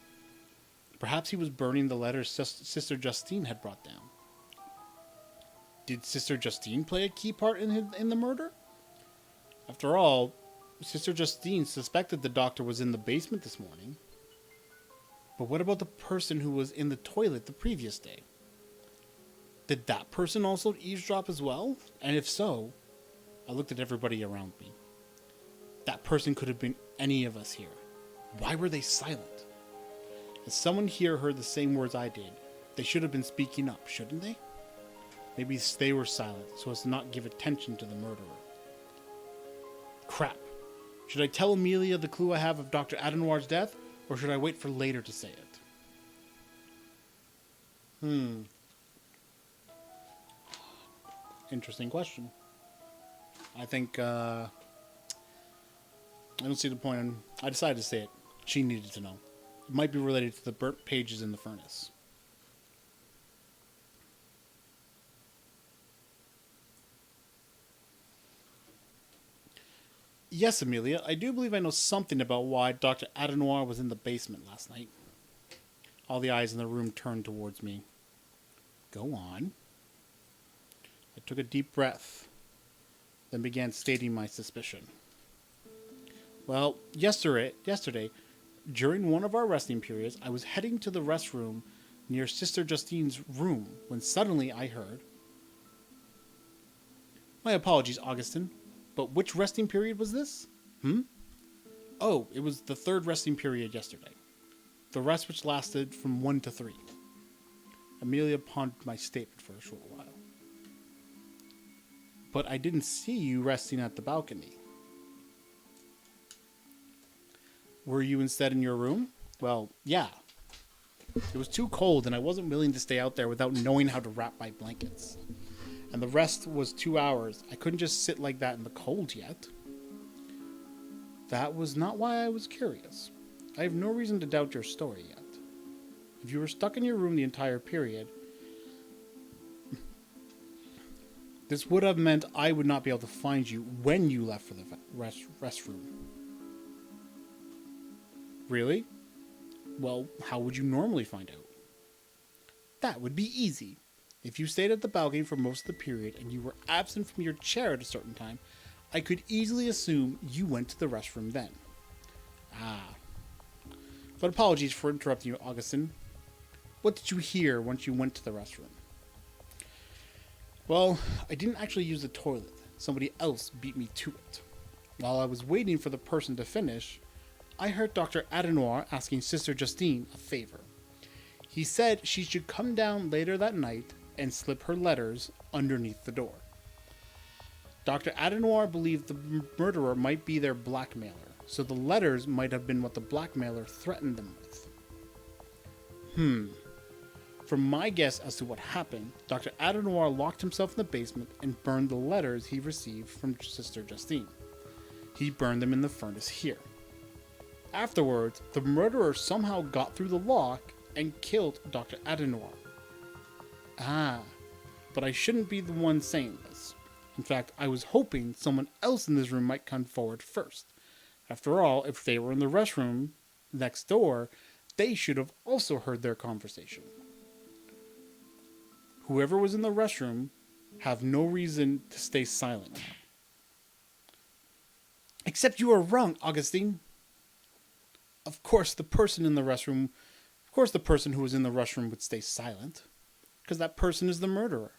Perhaps he was burning the letters Sister Justine had brought down. Did Sister Justine play a key part in the murder? After all, Sister Justine suspected the doctor was in the basement this morning. But what about the person who was in the toilet the previous day? Did that person also eavesdrop as well? And if so, I looked at everybody around me. That person could have been any of us here. Why were they silent? If someone here heard the same words I did, they should have been speaking up, shouldn't they? Maybe they were silent so as to not give attention to the murderer. Crap. Should I tell Amelia the clue I have of Dr. Adenoir's death, or should I wait for later to say it? Interesting question. I think, I don't see the point in... I decided to say it. She needed to know. It might be related to the burnt pages in the furnace. Yes, Amelia, I do believe I know something about why Dr. Adenoir was in the basement last night. All the eyes in the room turned towards me. Go on. I took a deep breath, then began stating my suspicion. Well, yesterday, during one of our resting periods, I was heading to the restroom near Sister Justine's room when suddenly I heard... My apologies, Augustin, but which resting period was this? Oh, it was the third resting period yesterday. The rest which lasted from 1 to 3. Amelia pondered my statement for a short while. But I didn't see you resting at the balcony. Were you instead in your room? Well, yeah. It was too cold and I wasn't willing to stay out there without knowing how to wrap my blankets. And the rest was 2 hours. I couldn't just sit like that in the cold yet. That was not why I was curious. I have no reason to doubt your story yet. If you were stuck in your room the entire period, this would have meant I would not be able to find you when you left for the restroom. Really? Well, how would you normally find out? That would be easy. If you stayed at the balcony for most of the period and you were absent from your chair at a certain time, I could easily assume you went to the restroom then. But apologies for interrupting you, Augustin. What did you hear once you went to the restroom? Well, I didn't actually use the toilet. Somebody else beat me to it. While I was waiting for the person to finish, I heard Dr. Adenoir asking Sister Justine a favor. He said she should come down later that night and slip her letters underneath the door. Dr. Adenauer believed the murderer might be their blackmailer, so the letters might have been what the blackmailer threatened them with. From my guess as to what happened, Dr. Adenauer locked himself in the basement and burned the letters he received from Sister Justine. He burned them in the furnace here. Afterwards, the murderer somehow got through the lock and killed Dr. Adenauer. But I shouldn't be the one saying this. In fact, I was hoping someone else in this room might come forward first. After all, if they were in the restroom next door, they should have also heard their conversation. Whoever was in the restroom have no reason to stay silent now. Except you are wrong, Augustine. Of course, the person who was in the restroom would stay silent. Because that person is the murderer.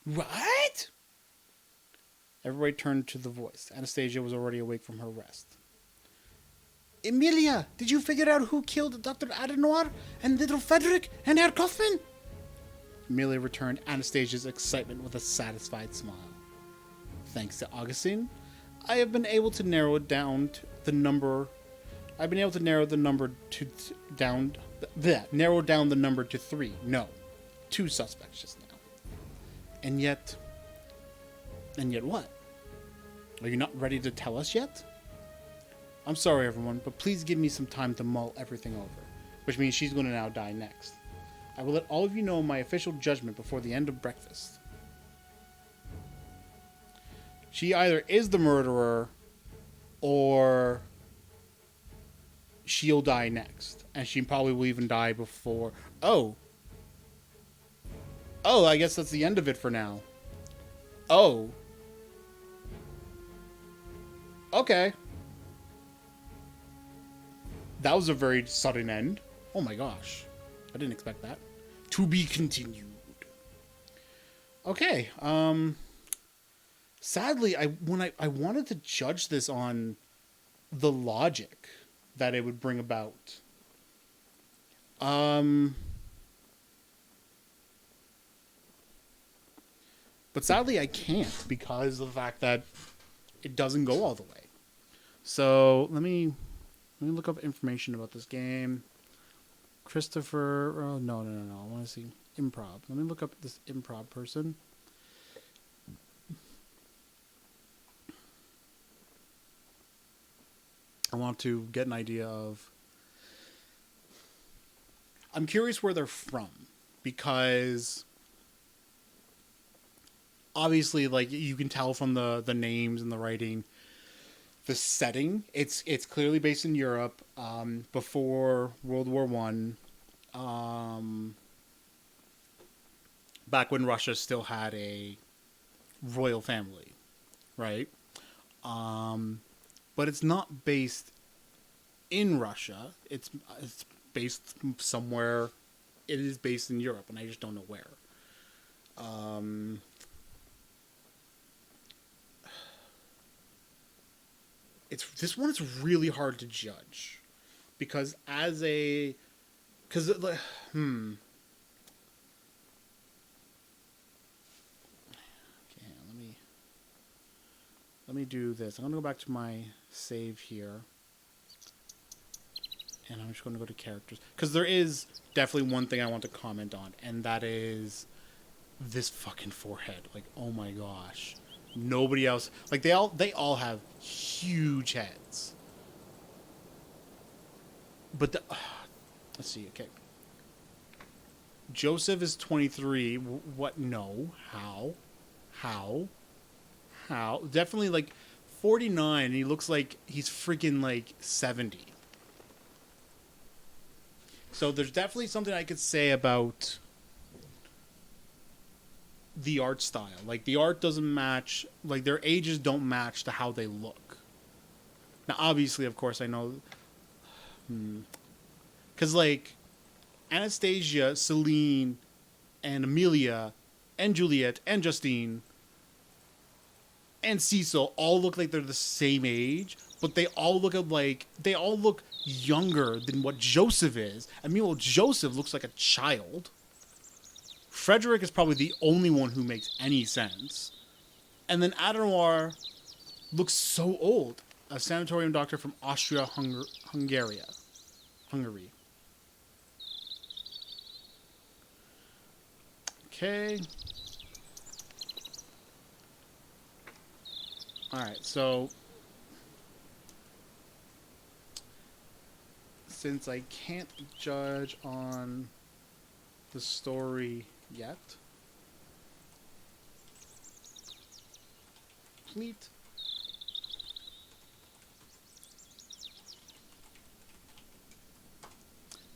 What? Everybody turned to the voice. Anastasia was already awake from her rest. Emilia, did you figure out who killed Dr. Adenauer and little Frederick and Herr Kaufmann? Emilia returned Anastasia's excitement with a satisfied smile. Thanks to Augustine, I have been able to narrow down the number to 3. No, 2 suspects just now. And yet what? Are you not ready to tell us yet? I'm sorry, everyone, but please give me some time to mull everything over, which means she's going to now die next. I will let all of you know my official judgment before the end of breakfast. She either is the murderer, or she'll die next. And she probably will even die before... Oh, I guess that's the end of it for now. Oh. Okay. That was a very sudden end. Oh my gosh. I didn't expect that. To be continued. Okay. Sadly, I wanted to judge this on the logic that it would bring about. But sadly, I can't because of the fact that it doesn't go all the way. So let me look up information about this game. Christopher. Oh, no. I want to see improv. Let me look up this improv person. I want to get an idea of... I'm curious where they're from, because obviously, like, you can tell from the names and the writing, the setting. It's clearly based in Europe, before World War I, back when Russia still had a royal family, right? But it's not based in Russia. It's based somewhere. It is based in Europe, and I just don't know where. This one is really hard to judge because okay, let me do this. I'm going to go back to my save here. And I'm just going to go to characters. Because there is definitely one thing I want to comment on. And that is this fucking forehead. Like, oh my gosh. Nobody else... Like, they all have huge heads. But let's see, okay. Joseph is 23. What? No. How? Definitely, like, 49, and he looks like he's freaking, like, 70. So there's definitely something I could say about the art style. Like, the art doesn't match... Like, their ages don't match to how they look. Now, obviously, of course, I know... Because, like, Anastasia, Celine, and Amelia, and Juliet, and Justine... and Cecil all look like they're the same age, but they all look younger than what Joseph is. I mean, well, Joseph looks like a child. Frederick is probably the only one who makes any sense. And then Adenauer looks so old. A sanatorium doctor from Hungary. Okay. Alright, so since I can't judge on the story yet, complete.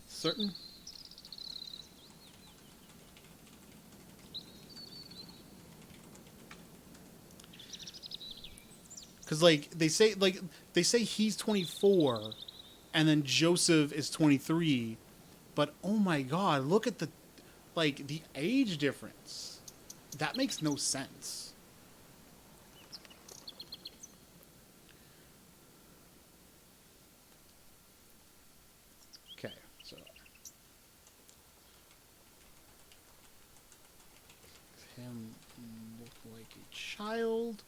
Certain. Because they say he's 24 and then Joseph is 23, but oh my god, look at the age difference. That makes no sense. Okay, so him look like a child.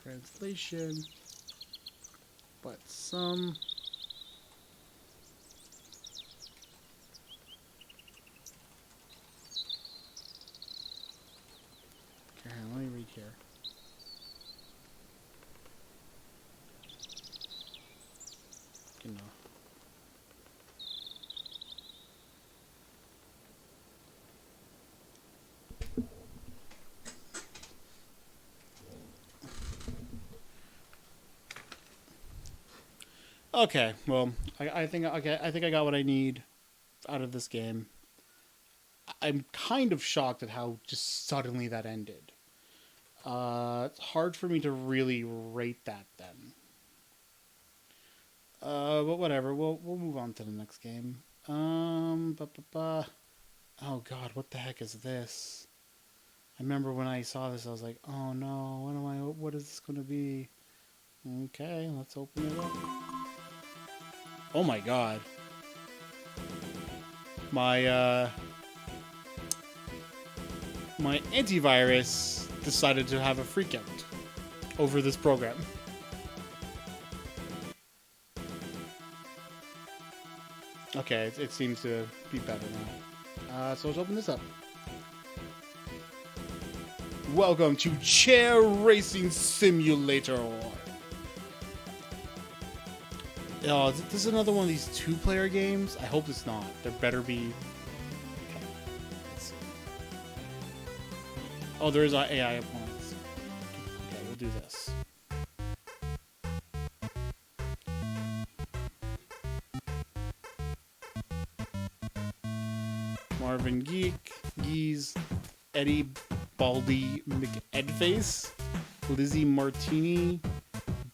Translation, but some. Okay, let me read here. Okay, no. Okay, well, I think I got what I need out of this game. I'm kind of shocked at how just suddenly that ended. It's hard for me to really rate that then. But whatever. We'll move on to the next game. Oh god, what the heck is this? I remember when I saw this, I was like, oh no, what is this gonna be? Okay, let's open it up. Oh my god. My antivirus decided to have a freakout over this program. Okay, it seems to be better now. So let's open this up. Welcome to Chair Racing Simulator. Oh, this is another one of these two-player games? I hope it's not. There better be... Okay. Let's see. Oh, there is AI opponents. Okay, we'll do this. Marvin Geese, Eddie Baldy McEdface, Lizzie Martini,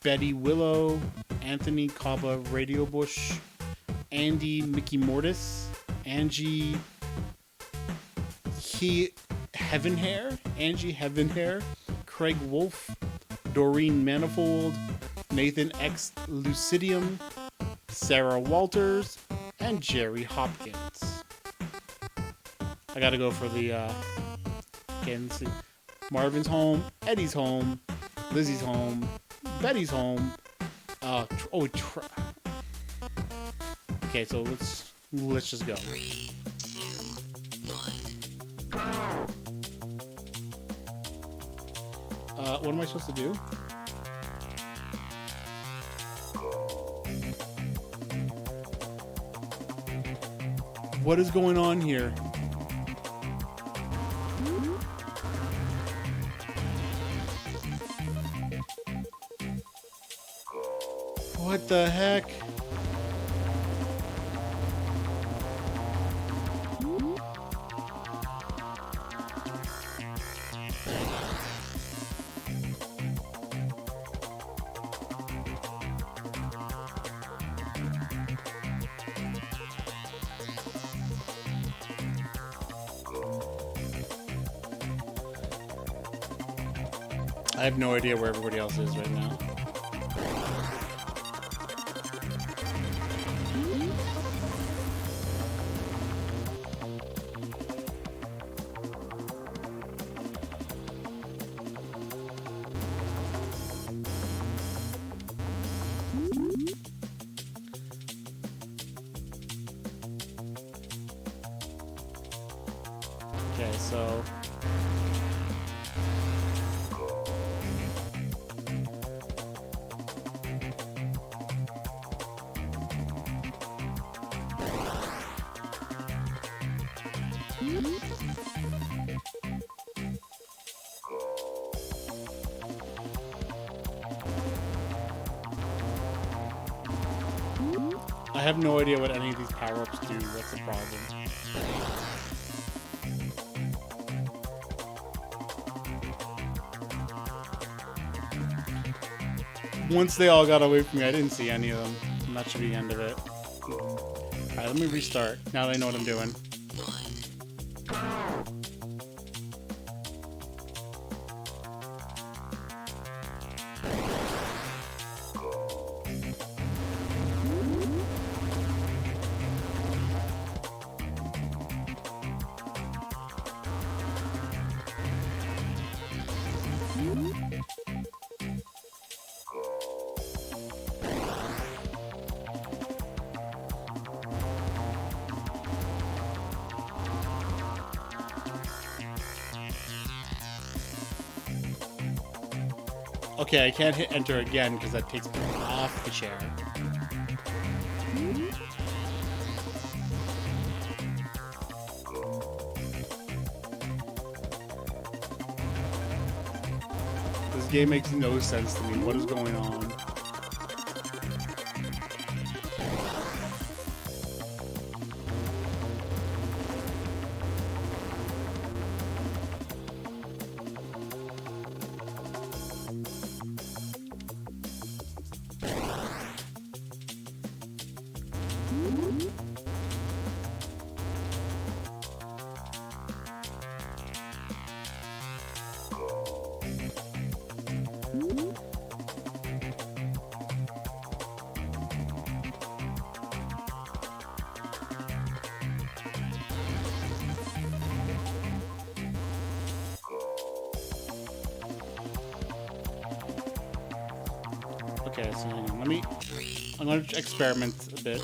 Betty Willow, Anthony Caba Radio Bush, Andy Mickey Mortis, Angie Heavenhair, Craig Wolf, Doreen Manifold, Nathan X Lucidium, Sarah Walters, and Jerry Hopkins. I gotta go for the okay, let's see. Marvin's home, Eddie's home, Lizzie's home, Betty's home. Okay, so let's just go. 3, 2, 1. What am I supposed to do? What is going on here? What the heck? I have no idea where everybody else is right now. Okay, so I have no idea what any of these power-ups do. That's the problem. Once they all got away from me, I didn't see any of them. And that should be the end of it. Alright, let me restart. Now that I know what I'm doing. Okay, I can't hit enter again because that takes me off the chair. This game makes no sense to me. What is going on? Okay, so hang on. I'm gonna experiment a bit.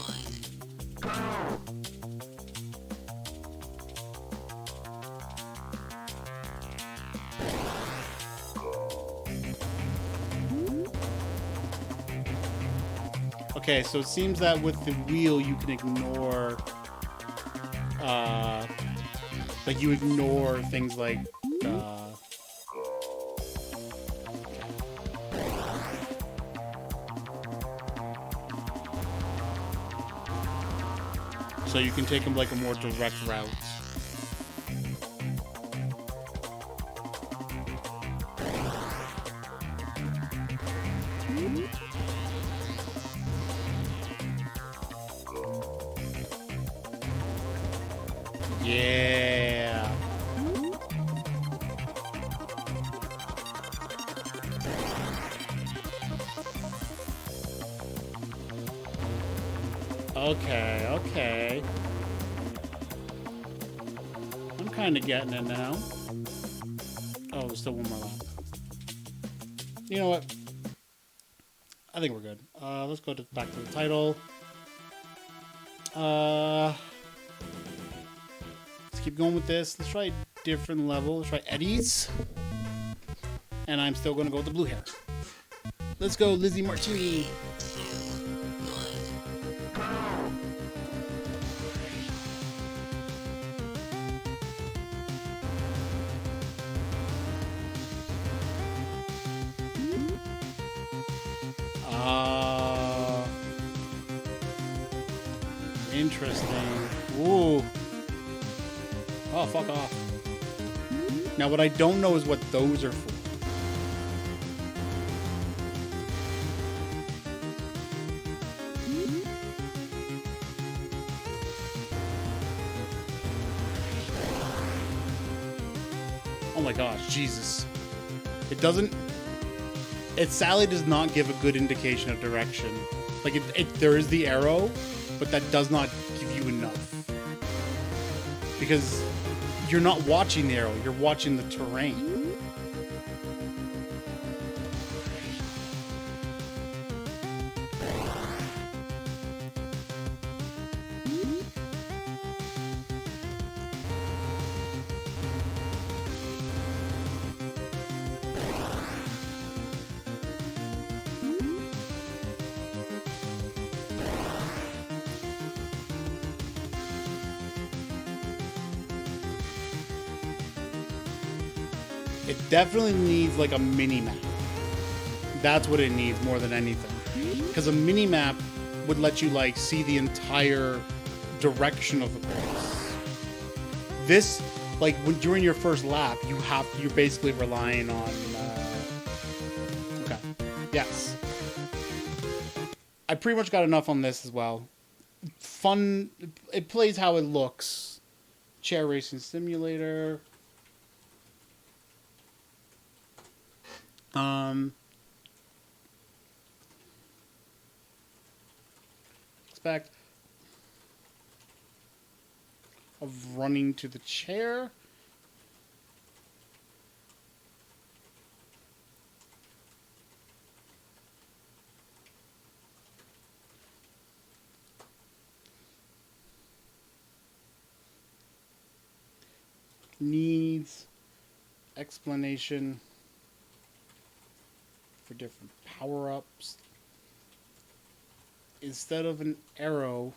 Okay, so it seems that with the wheel you can ignore, like you ignore things like, so you can take them like a more direct route. Yeah. Okay, okay. I'm kind of getting it now. Oh, there's still one more lap. You know what? I think we're good. Let's go back to the title. Let's keep going with this. Let's try a different level. Let's try Eddie's. And I'm still going to go with the blue hair. Let's go, Lizzie Martini. Interesting. Ooh. Oh, fuck off. Now, what I don't know is what those are for. Oh my gosh, Jesus. It doesn't... It sadly does not give a good indication of direction. Like, there is the arrow, but that does not give you enough. Because you're not watching the arrow, you're watching the terrain. It definitely needs like a mini map. That's what it needs more than anything. Because a mini map would let you like see the entire direction of the place. This, like when during your first lap, you're basically relying on. Okay. Yes. I pretty much got enough on this as well. Fun. It plays how it looks. Chair racing simulator. Expect of running to the chair. Needs explanation for different power-ups. Instead of an arrow,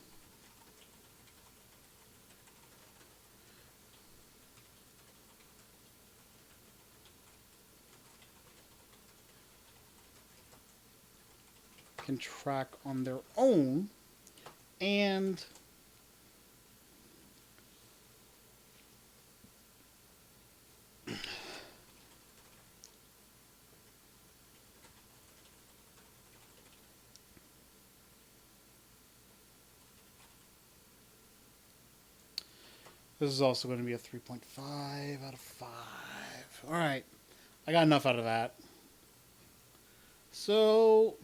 can track on their own, and this is also going to be a 3.5 out of 5. All right. I got enough out of that. So,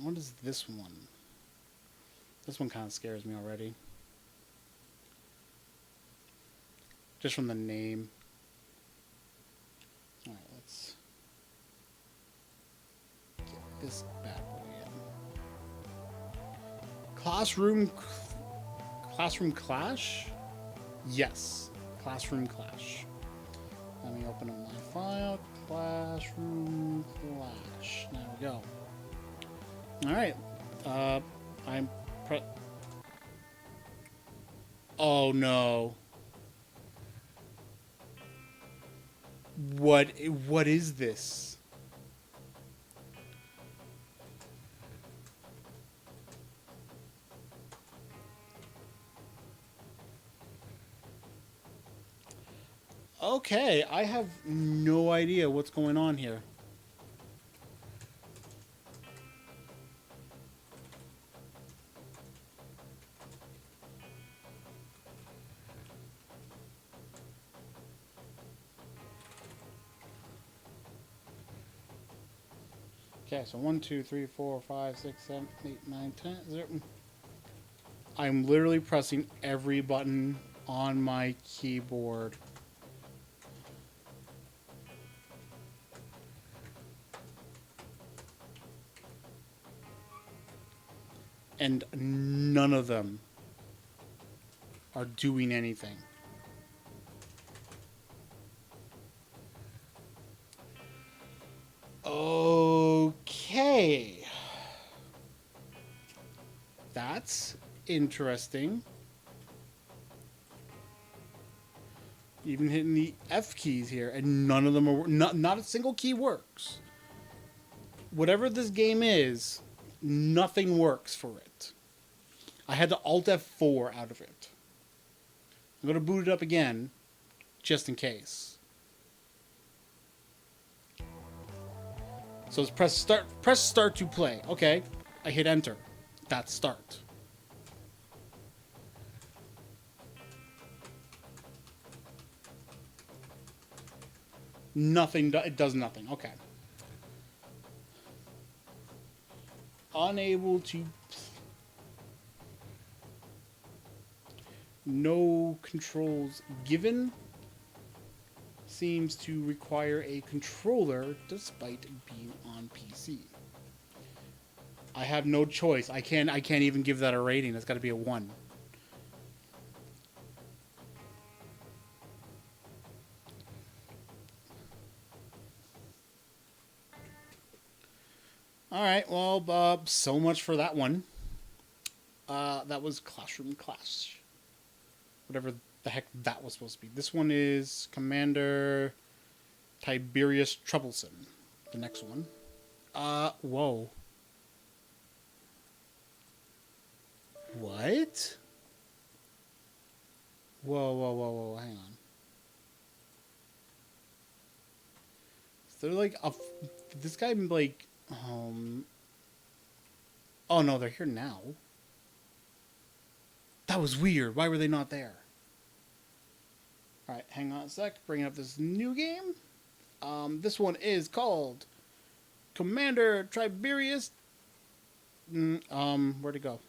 what is this one? This one kind of scares me already. Just from the name. All right, let's get this bad boy in. Classroom Clash? Yes, Classroom Clash. Let me open up my file. Classroom Clash. There we go. All right. Oh no. What is this? Okay, I have no idea what's going on here. Okay, so 1, 2, 3, 4, 5, 6, 7, 8, 9, 10, 0. I'm literally pressing every button on my keyboard. And none of them are doing anything. Okay. That's interesting. Even hitting the F keys here, and none of them are... Not a single key works. Whatever this game is, nothing works for it. I had to Alt F4 out of it. I'm going to boot it up again, just in case. So let's press start. Press start to play. Okay, I hit enter. That's start. Nothing. It does nothing. Okay. Unable to. No controls given. Seems to require a controller despite being on PC. I have no choice. I can't even give that a rating. It's got to be a 1. All right. Well, so much for that one. That was Classroom Clash. Whatever the heck that was supposed to be. This one is Commander Tiberius Troubleson. The next one. Whoa. What? Whoa, hang on. Is there like a... Did this guy like... Oh no, they're here now. That was weird. Why were they not there? Alright, hang on a sec. Bringing up this new game. This one is called Commander Tiberius. Where'd it go?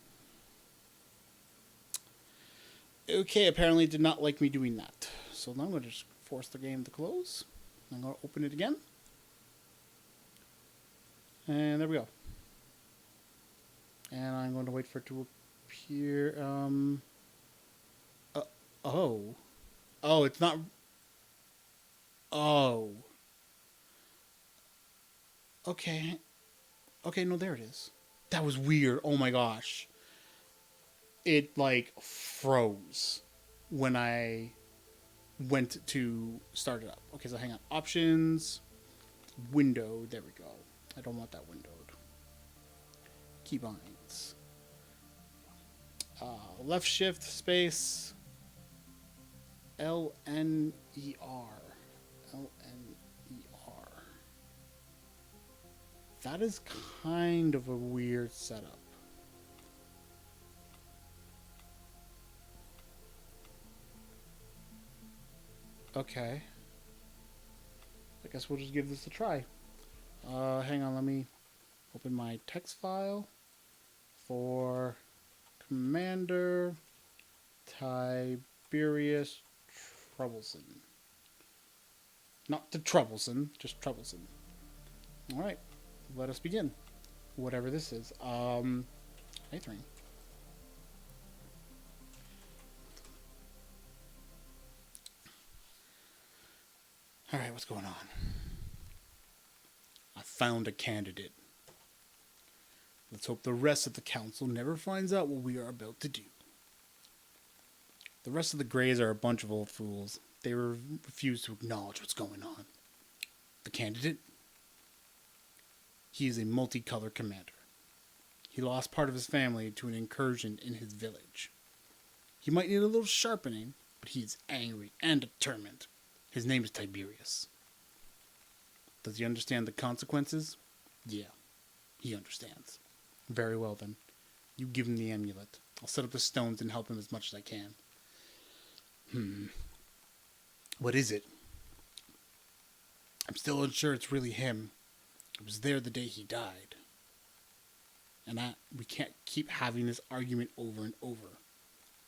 Okay, apparently it did not like me doing that. So now I'm going to just force the game to close. I'm going to open it again. And there we go. And I'm going to wait for it to appear. Oh, it's not. Oh. Okay. Okay, no, there it is. That was weird. Oh my gosh. It, like, froze when I went to start it up. Okay, so hang on. Options. Window. There we go. I don't want that windowed. Keybinds. Left shift space. LNER. LNER. That is kind of a weird setup. Okay. I guess we'll just give this a try. Hang on, let me open my text file for Commander Tiberius Troubleson. Not the Troubleson, just Troubleson. Alright, let us begin. Whatever this is. A3. Alright, what's going on? I found a candidate. Let's hope the rest of the council never finds out what we are about to do. The rest of the Greys are a bunch of old fools. They refuse to acknowledge what's going on. The candidate? He is a multicolored commander. He lost part of his family to an incursion in his village. He might need a little sharpening, but he is angry and determined. His name is Tiberius. Does he understand the consequences? Yeah, he understands. Very well then. You give him the amulet. I'll set up the stones and help him as much as I can. What is it? I'm still unsure it's really him. I was there the day he died. And we can't keep having this argument over and over.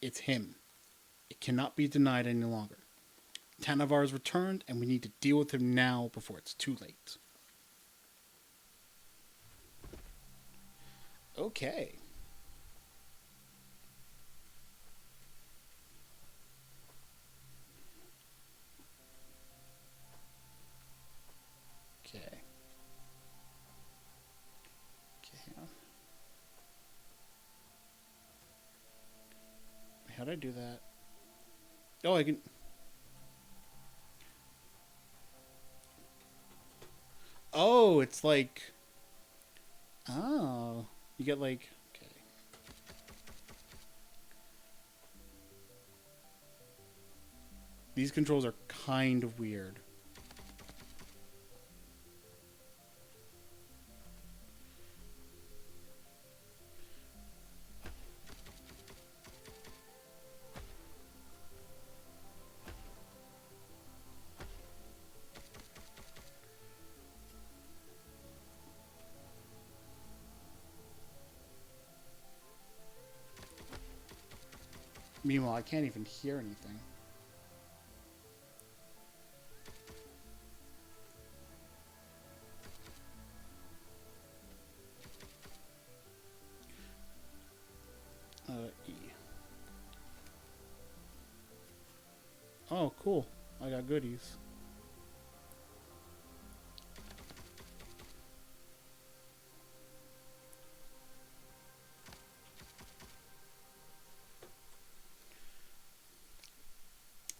It's him. It cannot be denied any longer. Tanavar has returned, and we need to deal with him now before it's too late. Okay. Okay. Okay, hang on. How'd I do that? Oh, I can... Oh, it's like... Oh. You get like... Okay. These controls are kind of weird. Meanwhile, I can't even hear anything. E. Oh, cool. I got goodies.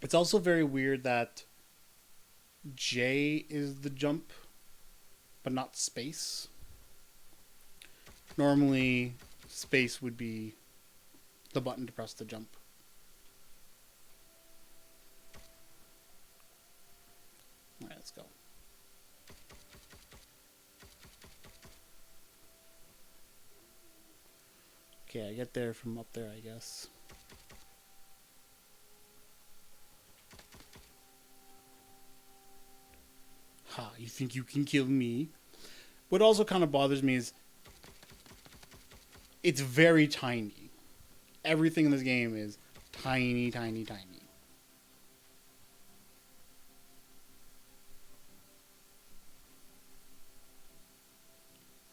It's also very weird that J is the jump, but not space. Normally, space would be the button to press the jump. Alright, let's go. Okay, I get there from up there, I guess. Ha, you think you can kill me? What also kind of bothers me is it's very tiny. Everything in this game is tiny, tiny, tiny.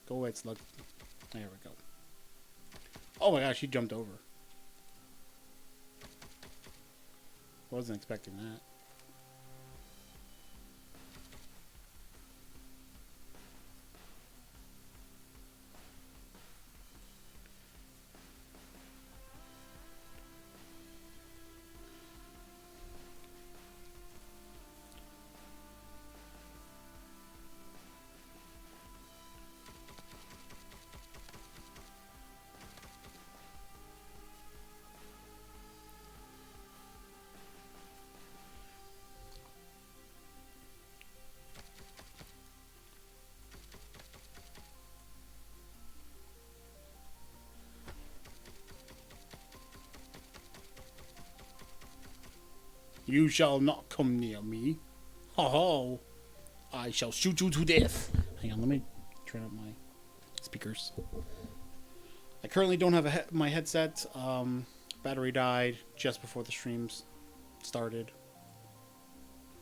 Go away, slug. There we go. Oh my gosh, he jumped over. Wasn't expecting that. You shall not come near me. Ho ho! I shall shoot you to death. Hang on, let me turn up my speakers. I currently don't have my headset. Battery died just before the streams started.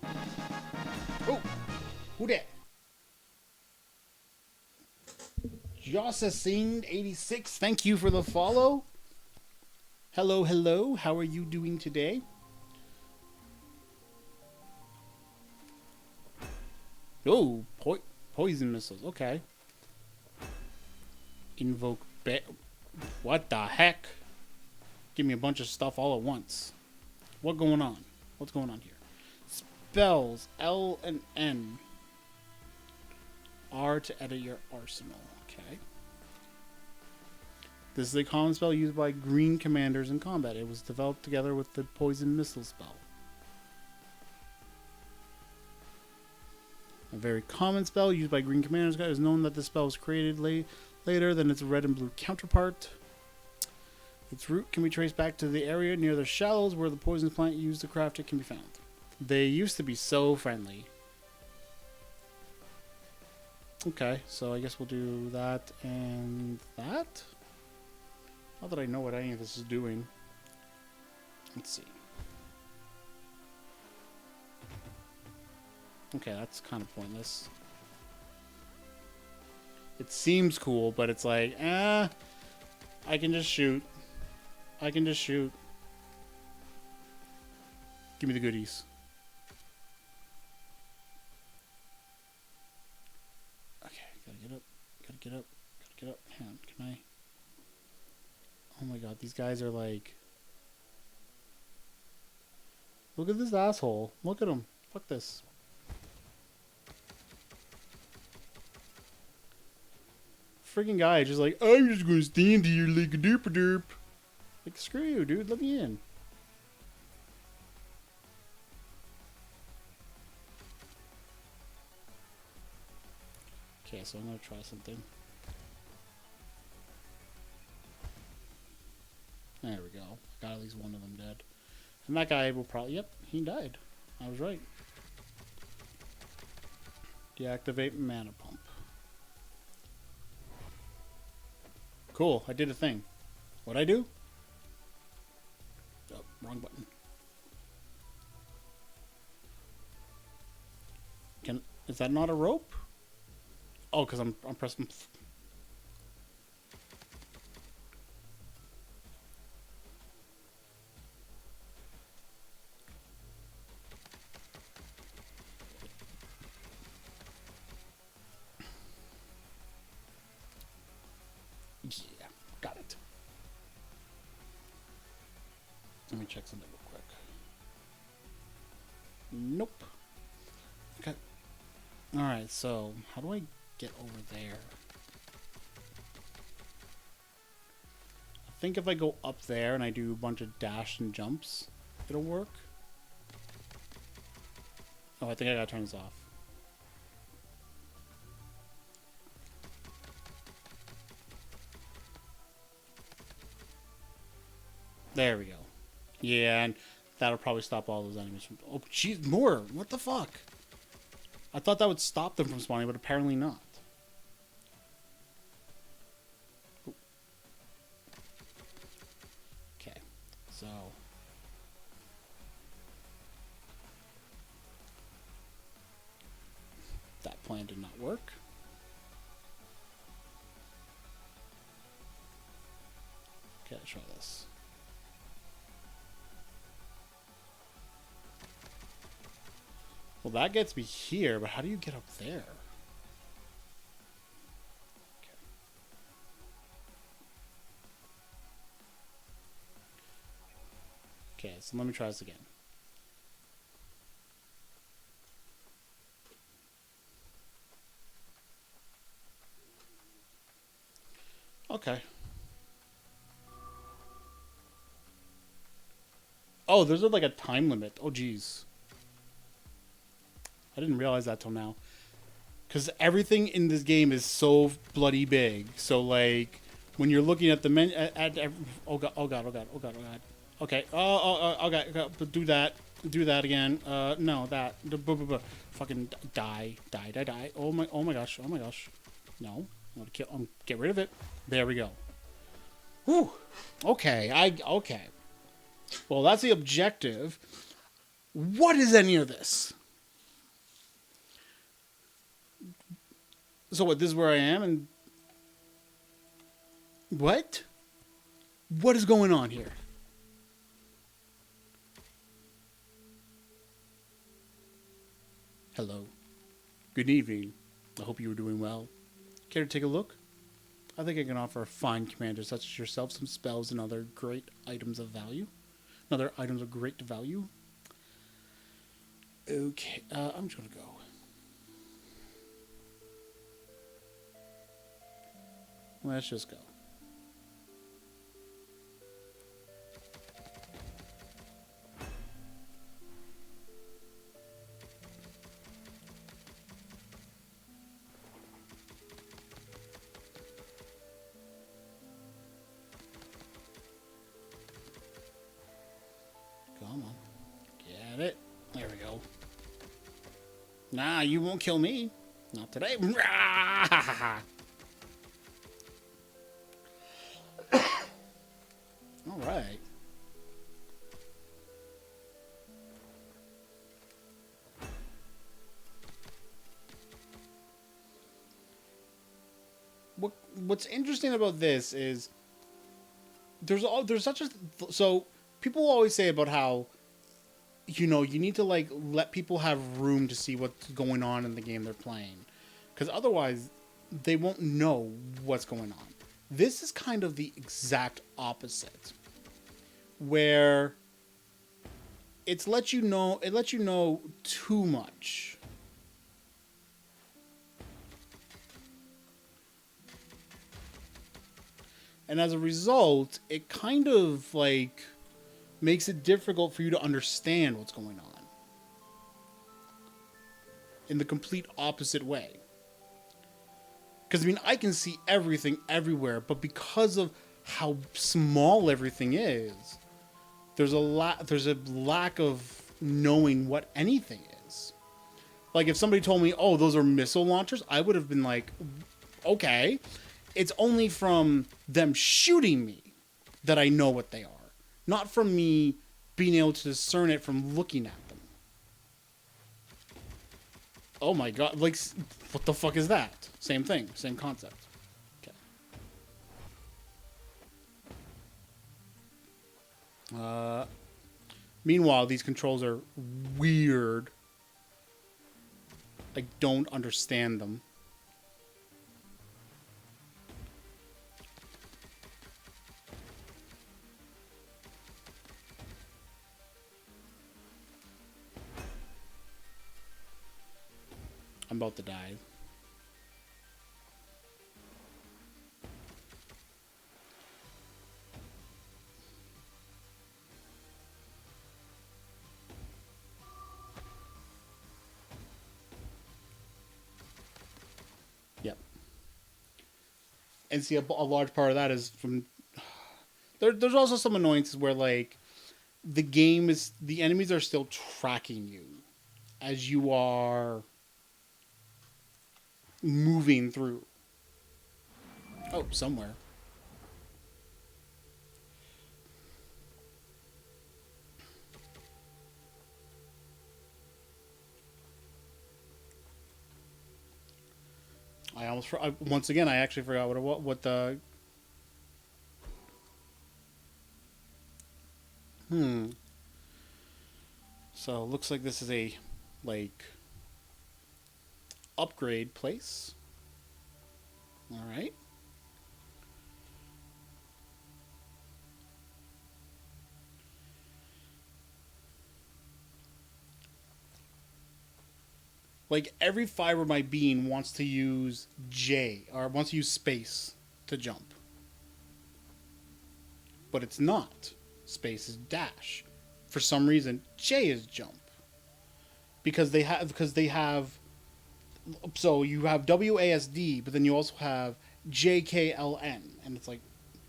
Oh! Who that? Jossasine86, thank you for the follow. Hello, hello. How are you doing today? Oh, poison missiles. Okay. Invoke what the heck? Give me a bunch of stuff all at once. What's going on? What's going on here? Spells. L and N. R to edit your arsenal. Okay. This is a common spell used by green commanders in combat. It was developed together with the poison missile spell. A very common spell used by green commanders. It is known that this spell was created later than its red and blue counterpart. Its root can be traced back to the area near the shallows where the poison plant used to craft it can be found. They used to be so friendly. Okay, so I guess we'll do that and that. Not that I know what any of this is doing. Let's see. Okay, that's kind of pointless. It seems cool, but it's like, I can just shoot. I can just shoot. Give me the goodies. Okay, gotta get up. Gotta get up. Gotta get up. Hang on, can I? Oh my god, these guys are like... Look at this asshole. Look at him. Fuck this. freaking guy just like, I'm just gonna stand here like a derp derp. Like, screw you, dude. Let me in. Okay, so I'm gonna try something. There we go. Got at least one of them dead. And that guy will probably... Yep, he died. I was right. Deactivate mana pump. Cool, I did a thing. What'd I do? Oh, wrong button. Is that not a rope? Oh, because I'm pressing... Yeah, got it. Let me check something real quick. Nope. Okay. Alright, so how do I get over there? I think if I go up there and I do a bunch of dash and jumps, it'll work. Oh, I think I gotta turn this off. There we go. Yeah, and that'll probably stop all those enemies from... Oh, jeez, more! What the fuck? I thought that would stop them from spawning, but apparently not. Okay, so... That plan did not work. Okay, let's try this. Well, that gets me here, but how do you get up there? Okay, so let me try this again. Okay. Oh, there's like a time limit. Oh, geez. I didn't realize that till now. Because everything in this game is so bloody big. So, like, when you're looking at the menu... oh, God, oh, God, oh, God, oh, God, oh, God. Okay. Oh, God. Do that. Do that again. No, that. Fucking die. Die. Oh, my gosh. Oh, my gosh. No. I'm gonna kill... get rid of it. There we go. Whew. Okay. Okay. Well, that's the objective. What is any of this? So what, this is where I am, and... What? What is going on here? Hello. Good evening. I hope you are doing well. Care to take a look? I think I can offer a fine commander such as yourself some spells and other great items of value. Other items of great value. Okay, I'm just gonna go. Let's just go. Come on. Get it. There we go. Nah, you won't kill me. Not today. All right. What's interesting about this is there's such a so people always say about how you need to like let people have room to see what's going on in the game they're playing, because otherwise they won't know what's going on. This is kind of the exact opposite, where it lets you know too much. And as a result, it kind of like makes it difficult for you to understand what's going on in the complete opposite way. Because, I mean, I can see everything everywhere, but because of how small everything is, there's a lack of knowing what anything is. Like, if somebody told me, oh, those are missile launchers, I would have been like, okay. It's only from them shooting me that I know what they are, not from me being able to discern it from looking at them. Oh my god, like, what the fuck is that? Same thing, same concept. Okay. Meanwhile, these controls are weird. I don't understand them. I'm about to die. Yep. And see, a large part of that is from... There's also some annoyances where, like, the enemies are still tracking you as you are moving through. Oh, somewhere. Once again, I actually forgot what the... So, looks like this is a, like, upgrade place. Alright. Like, every fiber of my being wants to use J, or wants to use space to jump. But it's not. Space is dash. For some reason, J is jump. Because they have... So, you have WASD, but then you also have JKLN. And it's like,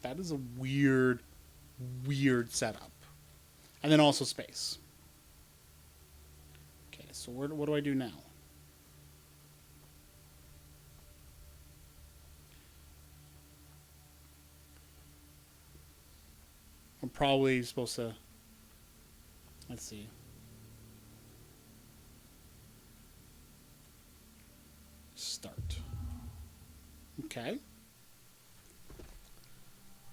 that is a weird setup. And then also space. Okay, so what do I do now? I'm probably supposed to... Let's see. Start. Okay.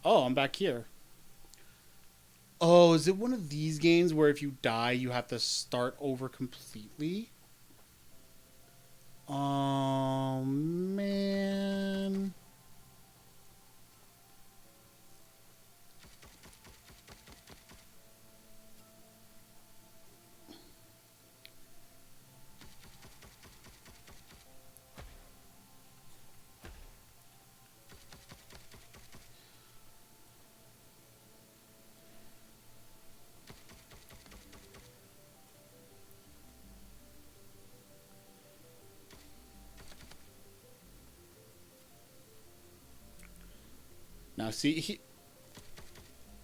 Oh, I'm back here. Oh, is it one of these games where if you die, you have to start over completely? Oh, man. Now, see,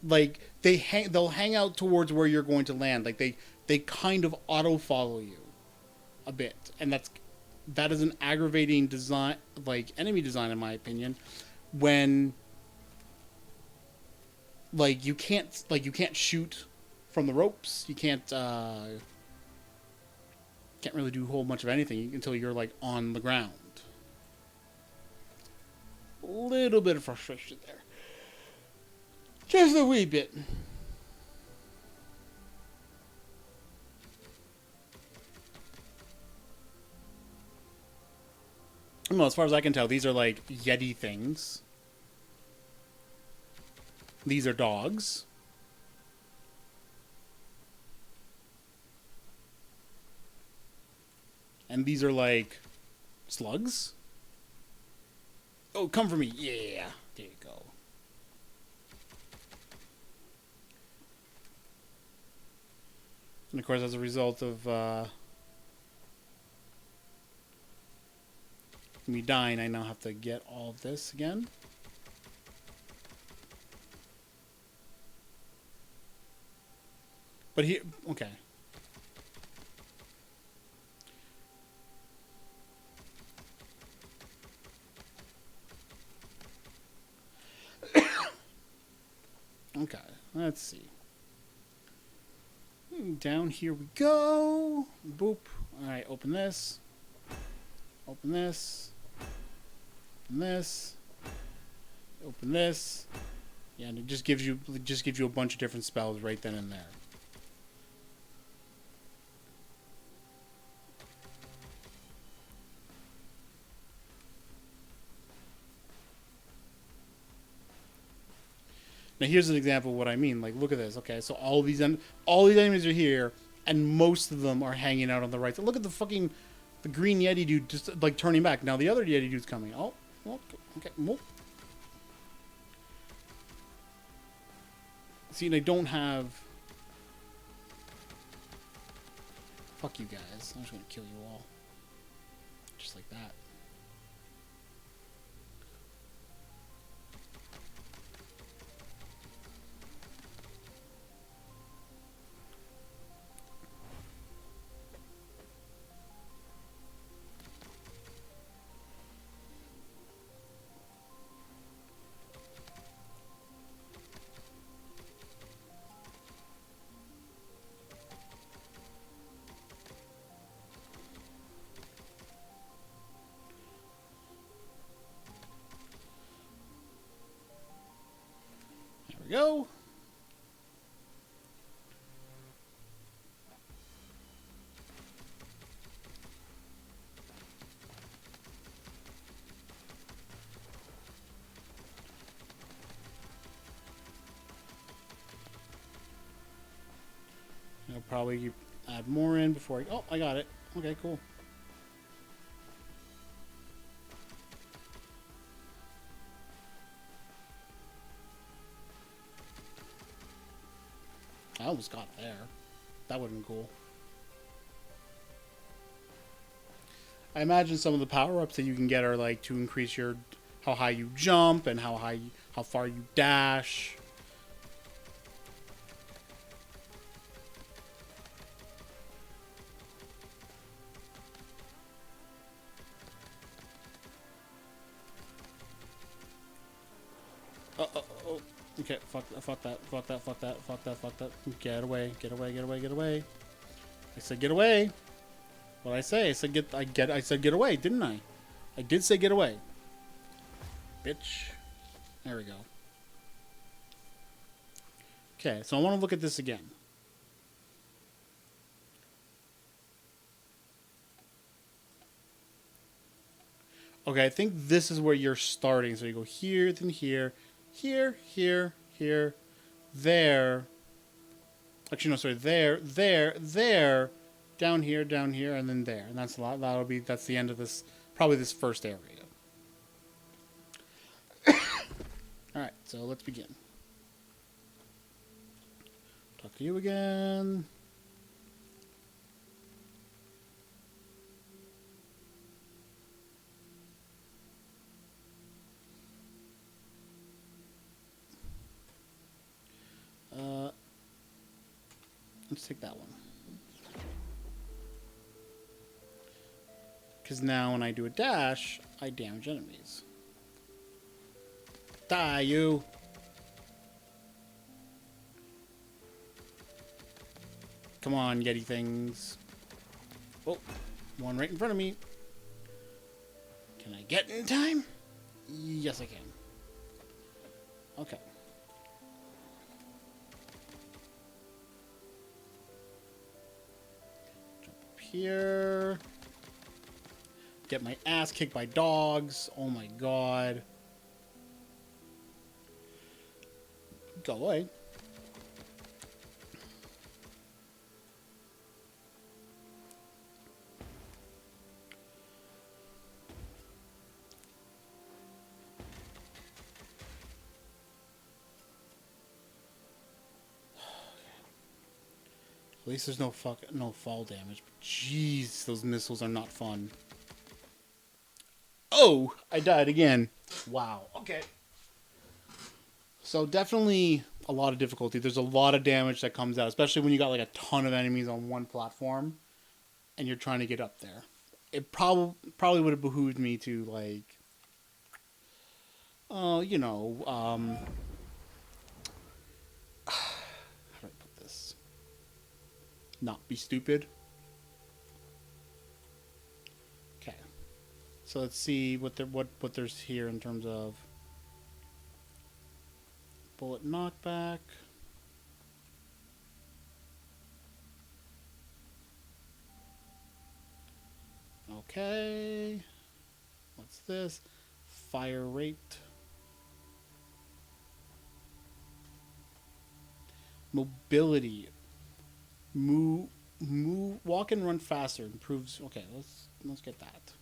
like they'll hang out towards where you're going to land. Like they kind of auto follow you a bit, and that is an aggravating design, like enemy design, in my opinion. When you can't shoot from the ropes, you can't really do a whole bunch of anything until you're like on the ground. A little bit of frustration there. Just a wee bit. Well, as far as I can tell, these are like Yeti things. These are dogs. And these are like slugs. Oh, come for me. Yeah. There you go. And of course, as a result of me dying, I now have to get all of this again. But here, okay. Okay, let's see. Down here we go. Boop. Alright, open this. Open this. Open this. Open this. Yeah, and it just gives you a bunch of different spells right then and there. Now here's an example of what I mean. Like, look at this. Okay, so all these enemies are here, and most of them are hanging out on the right. So look at the green Yeti dude just like turning back. Now the other Yeti dude's coming. Oh, okay. Whoop. See, they don't have. Fuck you guys! I'm just gonna kill you all, just like that. Go. I'll probably add more in before I... Oh, I got it. Okay, cool. I almost got there. That would have been cool. I imagine some of the power-ups that you can get are like to increase your how high you jump and how far you dash. Oh. Okay, fuck that. Get away. I said get away. What I say? I said get away, didn't I? I did say get away. Bitch. There we go. Okay, so I want to look at this again. Okay, I think this is where you're starting. So you go here, then here, here, there. Actually, no, sorry, there, down here, and then there. And that's a lot. That's the end of this, probably this first area. All right, so let's begin. Talk to you again. Let's take that one. Because now when I do a dash, I damage enemies. Die, you! Come on, Yeti things. Oh, one right in front of me. Can I get in time? Yes, I can. Okay. Here. Get my ass kicked by dogs. Oh my god. Go away. least there's no fall damage. But jeez, those missiles are not fun. Oh, I died again. Wow. Okay. So definitely a lot of difficulty. There's a lot of damage that comes out, especially when you got like a ton of enemies on one platform, and you're trying to get up there. It probably would have behooved me to like, you know, how do I put this? Not be stupid. Okay, so let's see what there's here in terms of bullet knockback. Okay, what's this? Fire rate. Mobility. Walk and run faster improves. Okay, let's get that.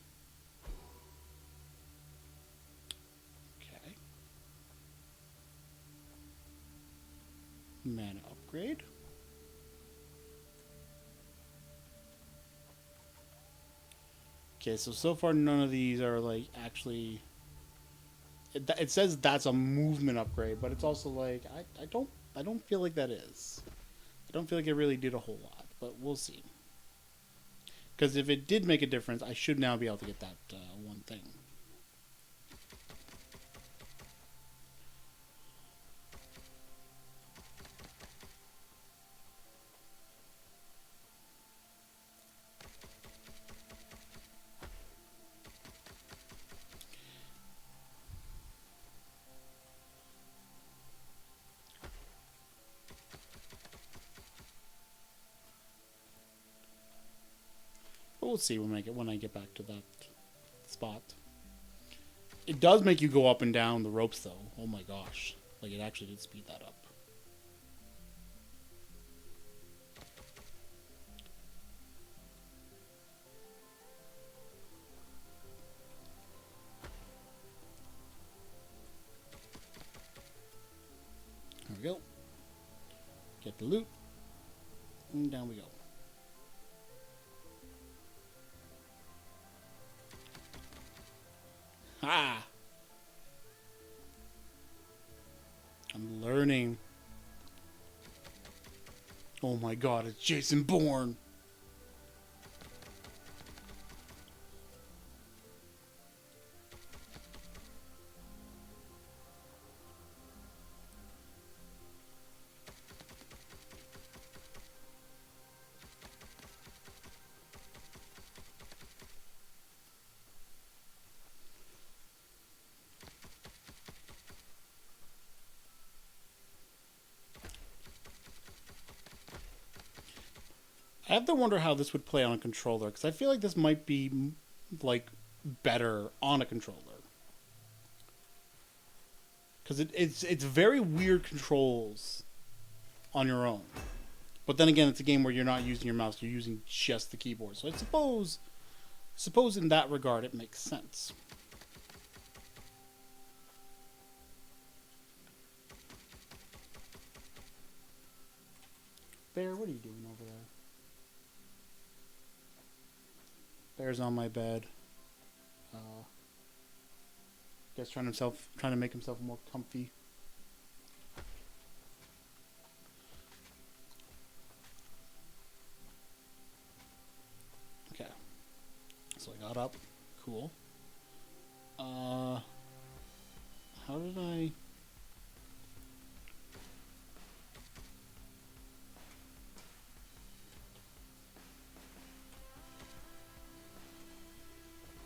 Okay. Mana upgrade. Okay, so far none of these are like actually. It says that's a movement upgrade, but it's also like I don't feel like that is. I don't feel like it really did a whole lot, but we'll see. Because if it did make a difference, I should now be able to get that one thing. But we'll see when I get back to that spot. It does make you go up and down the ropes, though. Oh my gosh! Like it actually did speed that up. There we go. Get the loot, and down we go. Ha! I'm learning. Oh my god, it's Jason Bourne. I have to wonder how this would play on a controller, because I feel like this might be like better on a controller. Because it's very weird controls on your own. But then again, it's a game where you're not using your mouse, you're using just the keyboard. So I suppose in that regard it makes sense. Bear, what are you doing over there? Bear's on my bed. Guess trying to make himself more comfy. Okay. So I got up. Cool. How did I...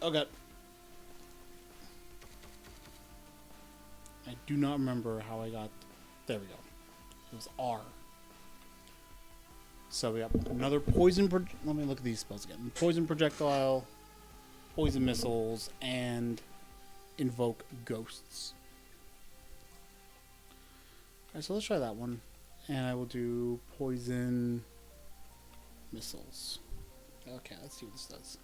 Oh god. I do not remember how I got... There we go. It was R. So we got another poison... Let me look at these spells again. Poison projectile, poison missiles, and invoke ghosts. Alright, so let's try that one. And I will do poison missiles. Okay, let's see what this does.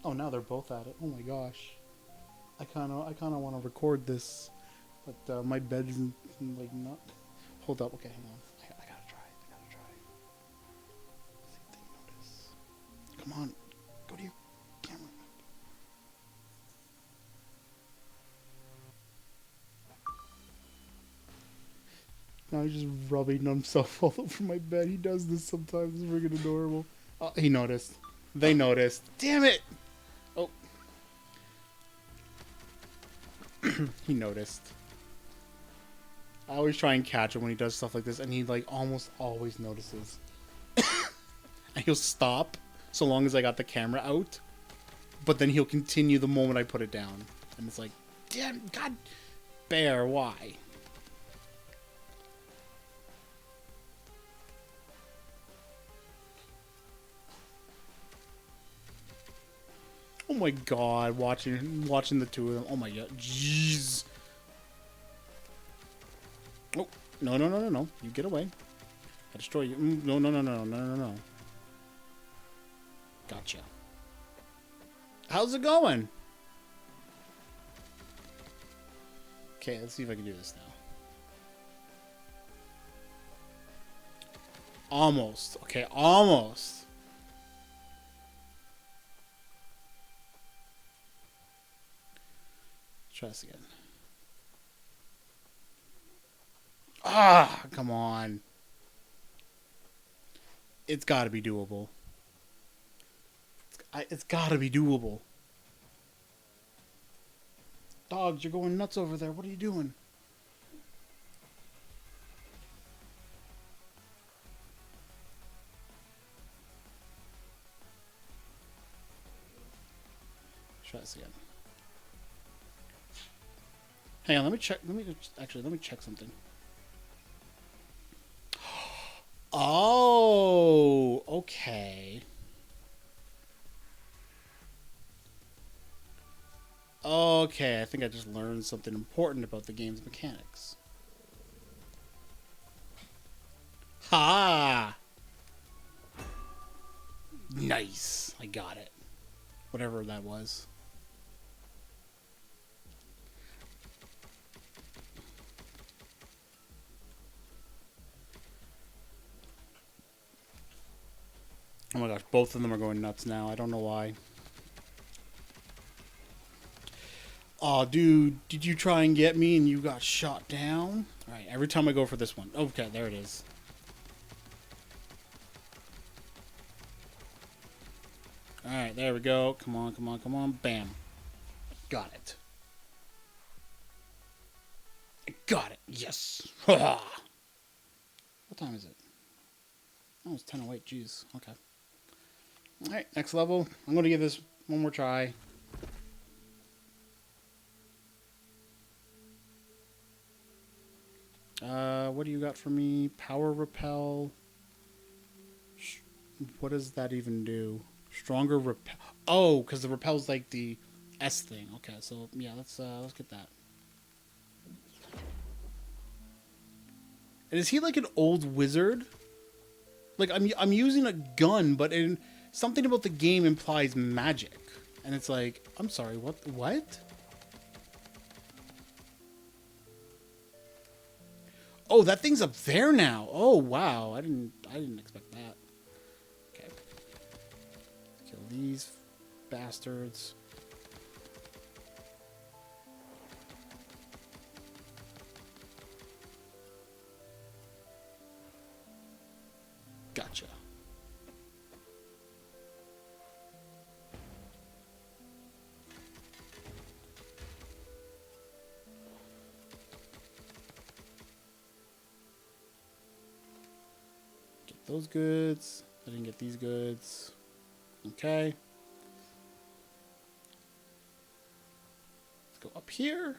Oh Oh, now they're both at it. Oh my gosh. I kind of want to record this, but my bed isn't like not. Hold up. Okay, hang on. I gotta try. See if they notice. Come on, go to your camera. Now he's just rubbing himself all over my bed. He does this sometimes. It's freaking adorable. Oh, he noticed. They noticed. Damn it! Oh. He noticed. I always try and catch him when he does stuff like this, and he like almost always notices. And he'll stop so long as I got the camera out, but then he'll continue the moment I put it down. And it's like, damn, God, Bear, why? Oh my God, watching the two of them. Oh my God, jeez. Oh, no. You get away. I destroy you. No. Gotcha. How's it going? Okay, let's see if I can do this now. Almost. Okay, almost. Try this again. Ah, come on. It's got to be doable. It's got to be doable. Dogs, you're going nuts over there. What are you doing? Try this again. Hang on, let me check. Let me check something. Oh, okay. Okay, I think I just learned something important about the game's mechanics. Ha! Nice. I got it. Whatever that was. Oh my gosh, both of them are going nuts now. I don't know why. Oh, dude, did you try and get me and you got shot down? Alright, every time I go for this one. Okay, there it is. Alright, there we go. Come on. Bam. Got it. I got it. Yes. What time is it? Oh, it's 10:08. Jeez. Okay. Alright, next level. I'm going to give this one more try. What do you got for me? Power repel. What does that even do? Stronger repel. Oh, because the repel's like the S thing. Okay, so yeah, let's get that. And is he like an old wizard? Like I'm using a gun, but something about the game implies magic, and it's like, I'm sorry, what? Oh, that thing's up there now. Oh wow, I didn't expect that. Okay, kill these bastards. Gotcha. Get those goods. I didn't get these goods. Okay. Let's go up here.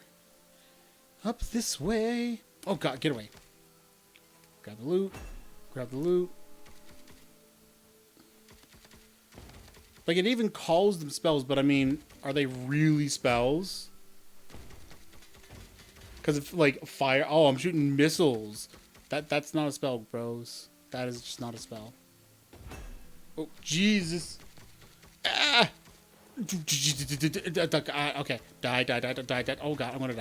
Up this way. Oh god, get away. Grab the loot. Grab the loot. Like, it even calls them spells, but I mean, are they really spells? Because if, like, fire... Oh, I'm shooting missiles. That's not a spell, bros. That is just not a spell. Oh, Jesus. Ah! Okay, die. Oh god, I'm gonna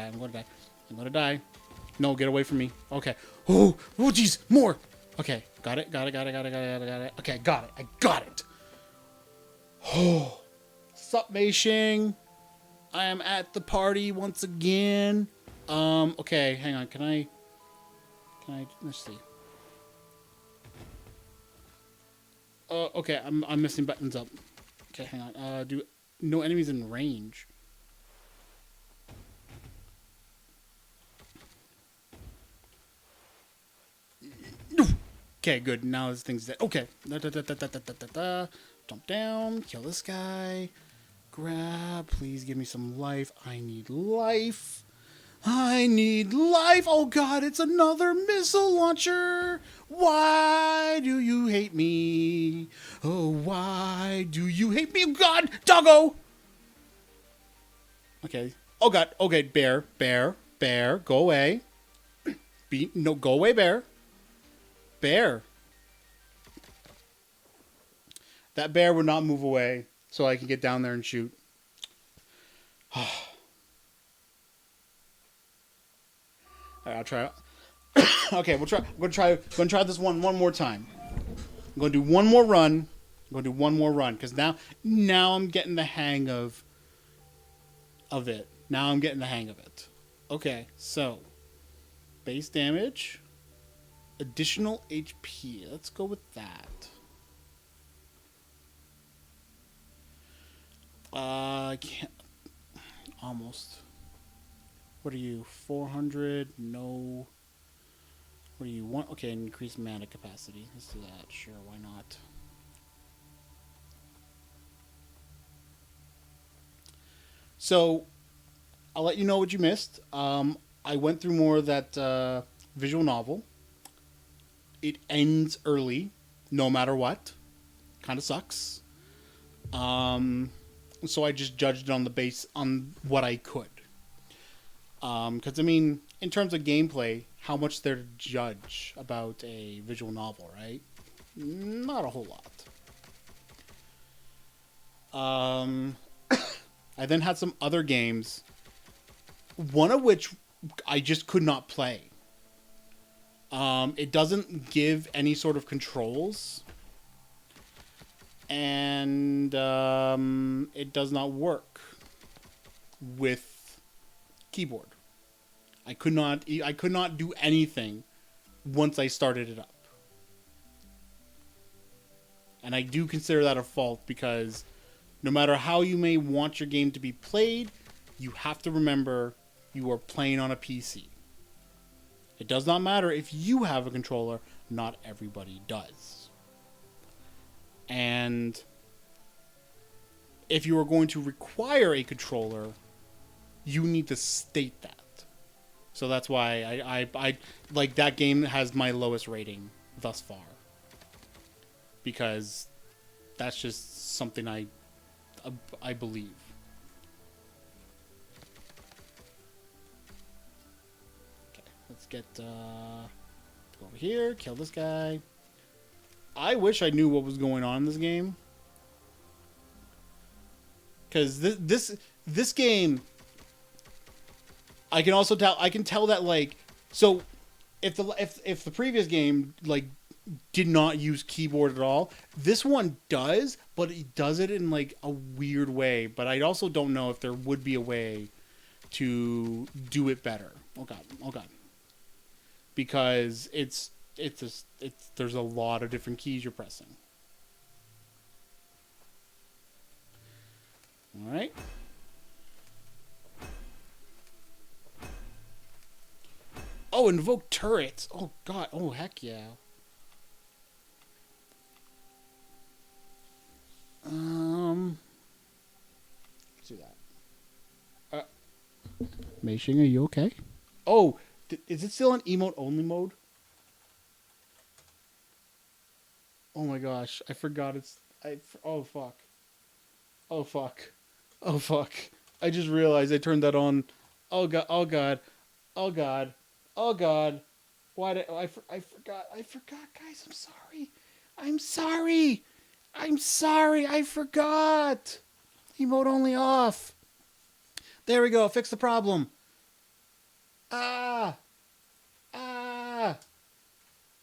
die. No, get away from me. Okay. Oh, jeez, more. Okay, got it. Okay, got it. I got it. Oh, sup, Meishing? I am at the party once again. Okay, hang on. Can I? Let's see. Okay, I'm missing buttons up. Okay, hang on. Do no enemies in range. Okay, good. Now this thing's dead. Okay. Jump down. Kill this guy. Grab. Please give me some life. I need life. Oh god, it's another missile launcher. Why do you hate me? Oh, why do you hate me? Oh god, doggo. Okay. Oh god. Okay, bear. Go away. Go away, bear. Bear. That bear would not move away, so I can get down there and shoot. Alright, I'll try. Okay, we'll try. I'm gonna try this one more time. I'm gonna do one more run. Because now I'm getting the hang of it. Okay, so base damage, additional HP. Let's go with that. I can't. Almost. What are you? 400? No. What do you want? Okay, increase mana capacity. Let's do that. Sure, why not? So, I'll let you know what you missed. I went through more of that visual novel. It ends early, no matter what. Kind of sucks. So I just judged it on what I could. Because, I mean, in terms of gameplay, how much there to judge about a visual novel, right? Not a whole lot. I then had some other games, one of which I just could not play. It doesn't give any sort of controls, and it does not work with keyboard. I could not do anything once I started it up. And I do consider that a fault, because no matter how you may want your game to be played, you have to remember you are playing on a PC. It does not matter if you have a controller, not everybody does. And if you are going to require a controller, you need to state that. So that's why I like that game has my lowest rating thus far. Because that's just something I believe. Okay, let's get go over here, kill this guy. I wish I knew what was going on in this game, because this game, I can tell that, like, so if the previous game, like, did not use keyboard at all, this one does, but it does it in, like, a weird way. But I also don't know if there would be a way to do it better. Oh god, because there's a lot of different keys you're pressing. All right. Oh, invoke turrets. Oh god. Oh heck yeah. Let's do that. Meishing, are you okay? Oh, is it still in emote only mode? Oh my gosh, I forgot oh fuck. Oh fuck. Oh fuck. I just realized I turned that on. Oh god. Oh god. Oh god. Oh god. Why did I forgot. I forgot, guys. I'm sorry. I forgot. Emote only off. There we go. Fix the problem. Ah. Ah.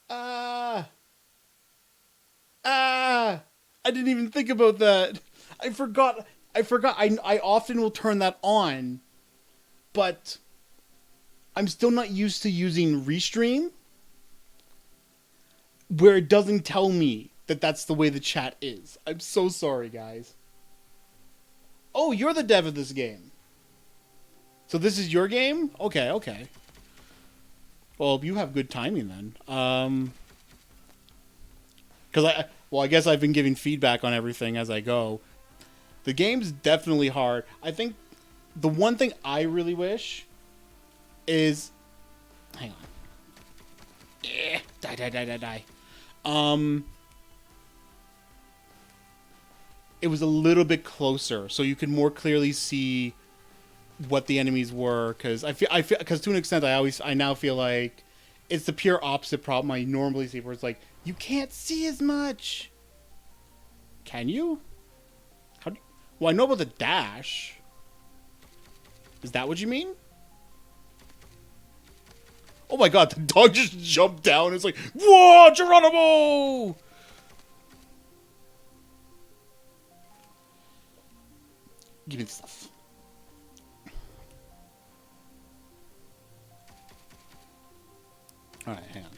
Ah. Ah. I didn't even think about that. I forgot. I often will turn that on, but I'm still not used to using Restream, where it doesn't tell me that that's the way the chat is. I'm so sorry, guys. Oh, you're the dev of this game. So this is your game? Okay, okay. Well, you have good timing then. Because I guess I've been giving feedback on everything as I go. The game's definitely hard. I think the one thing I really wish is, hang on. Die. It was a little bit closer, so you could more clearly see what the enemies were. Because because to an extent, I now feel like it's the pure opposite problem I normally see, where it's like you can't see as much. Can you? Well, I know about the dash. Is that what you mean? Oh my god, the dog just jumped down. It's like, whoa, Geronimo! Give me the stuff. Alright, hang on.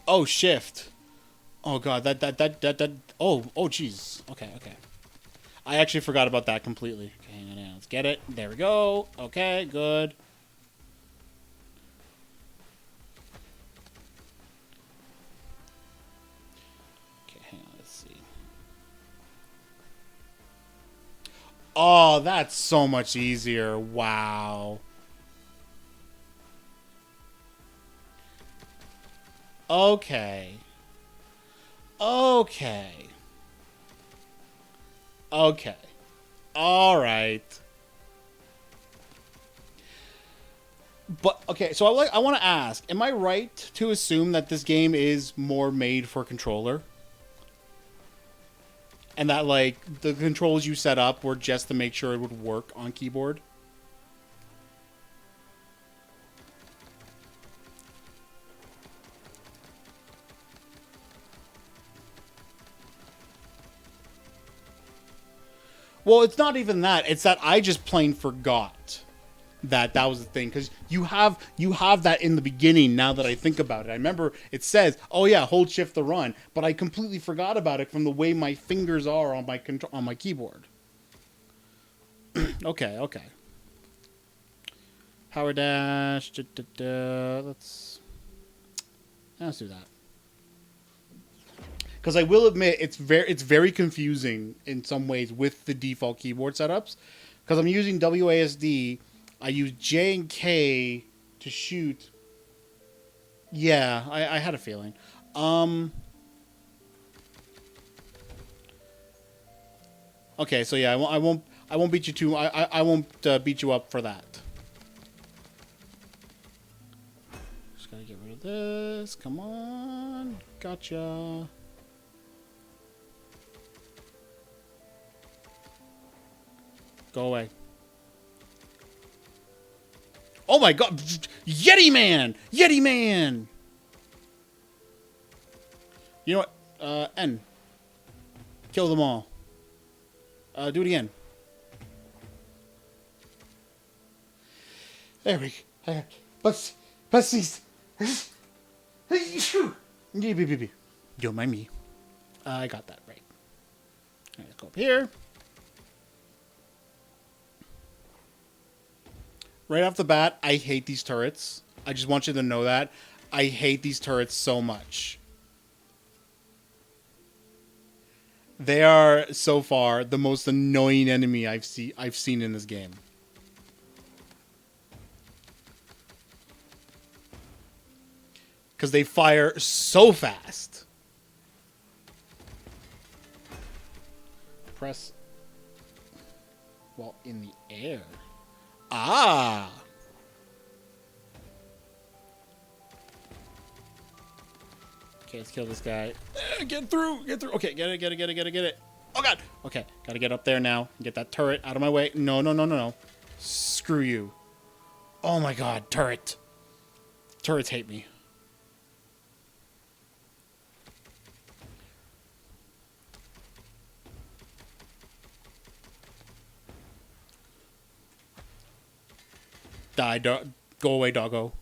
Oh, shift. Oh god, oh, jeez. Okay. I actually forgot about that completely. Okay, hang on, let's get it. There we go. Okay, good. Okay, hang on, let's see. Oh, that's so much easier. Wow. Okay. All right. But okay, so I want to ask, am I right to assume that this game is more made for controller? And that like the controls you set up were just to make sure it would work on keyboard? Well, it's not even that. It's that I just plain forgot that was the thing, because you have that in the beginning. Now that I think about it, I remember it says, "Oh yeah, hold shift to run," but I completely forgot about it from the way my fingers are on my keyboard. Okay. Power dash. Let's do that. Because I will admit, it's very confusing in some ways with the default keyboard setups. Because I'm using WASD, I use J and K to shoot. Yeah, I had a feeling. Okay, so yeah, I won't beat you too. I won't beat you up for that. Just gotta get rid of this. Come on, gotcha. Go away. Oh my god! Yeti Man! Yeti Man! You know what? N. Kill them all. Do it again. There we go. Pussies. Don't mind me. I got that right. Alright, let's go up here. Right off the bat, I hate these turrets. I just want you to know that. I hate these turrets so much. They are, so far, the most annoying enemy I've seen in this game. Because they fire so fast. Press... Well, in the air. Ah! Okay, let's kill this guy. Get through! Okay, get it. Oh god. Okay, gotta get up there now and get that turret out of my way. No, no, no, no, no. Screw you. Oh my god, turret. Turrets hate me. Die, go away, doggo.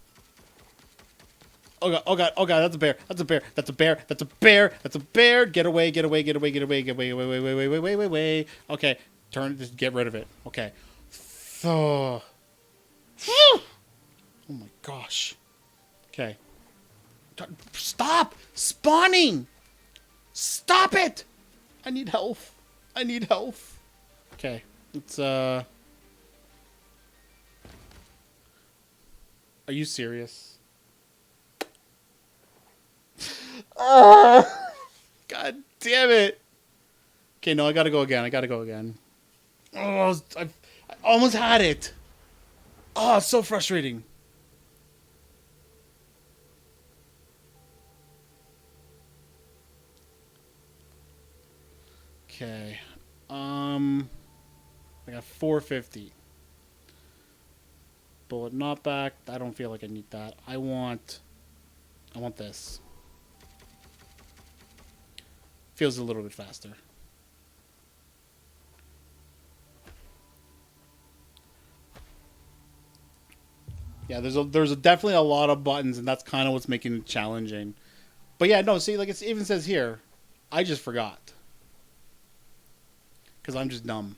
Oh god, oh god, oh god, that's a bear, that's a bear, that's a bear, that's a bear, that's a bear. Get away, get away, get away, get away, get away, away, away, away, away, away, away, away. Okay, just get rid of it. Okay. Oh my gosh. Okay. Stop spawning! Stop it! I need health. I need health. Okay, let's Are you serious? Oh, god damn it. Okay, no, I gotta go again. I gotta go again. Oh, I almost had it. Oh, it's so frustrating. Okay. I got 450. Bullet knockback. I don't feel like I need that. I want this. Feels a little bit faster. Yeah, there's definitely a lot of buttons, and that's kind of what's making it challenging. But yeah, no, see, like it even says here, I just forgot. Because I'm just dumb.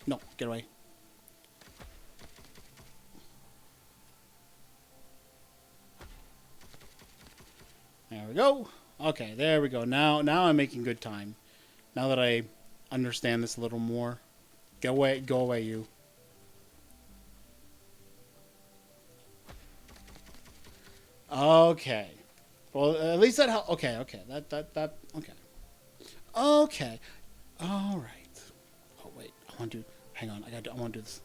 No, get away. There we go. Okay, there we go. Now I'm making good time. Now that I understand this a little more. Go away, you. Okay. Well, at least that helped. Okay. That. Okay. Okay. All right. Oh wait, I want to. Hang on, I want to do this.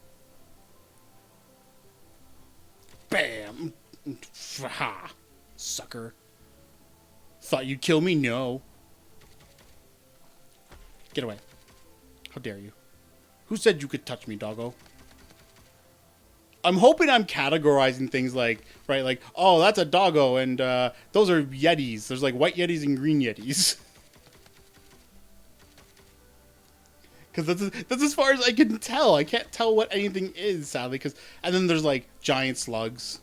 Bam! Ha! Sucker. Thought you'd kill me? No. Get away. How dare you? Who said you could touch me, doggo? I'm hoping I'm categorizing things like, right, like, oh, that's a doggo, and those are yetis. There's like white yetis and green yetis. Because that's as far as I can tell. I can't tell what anything is, sadly. And then there's like giant slugs.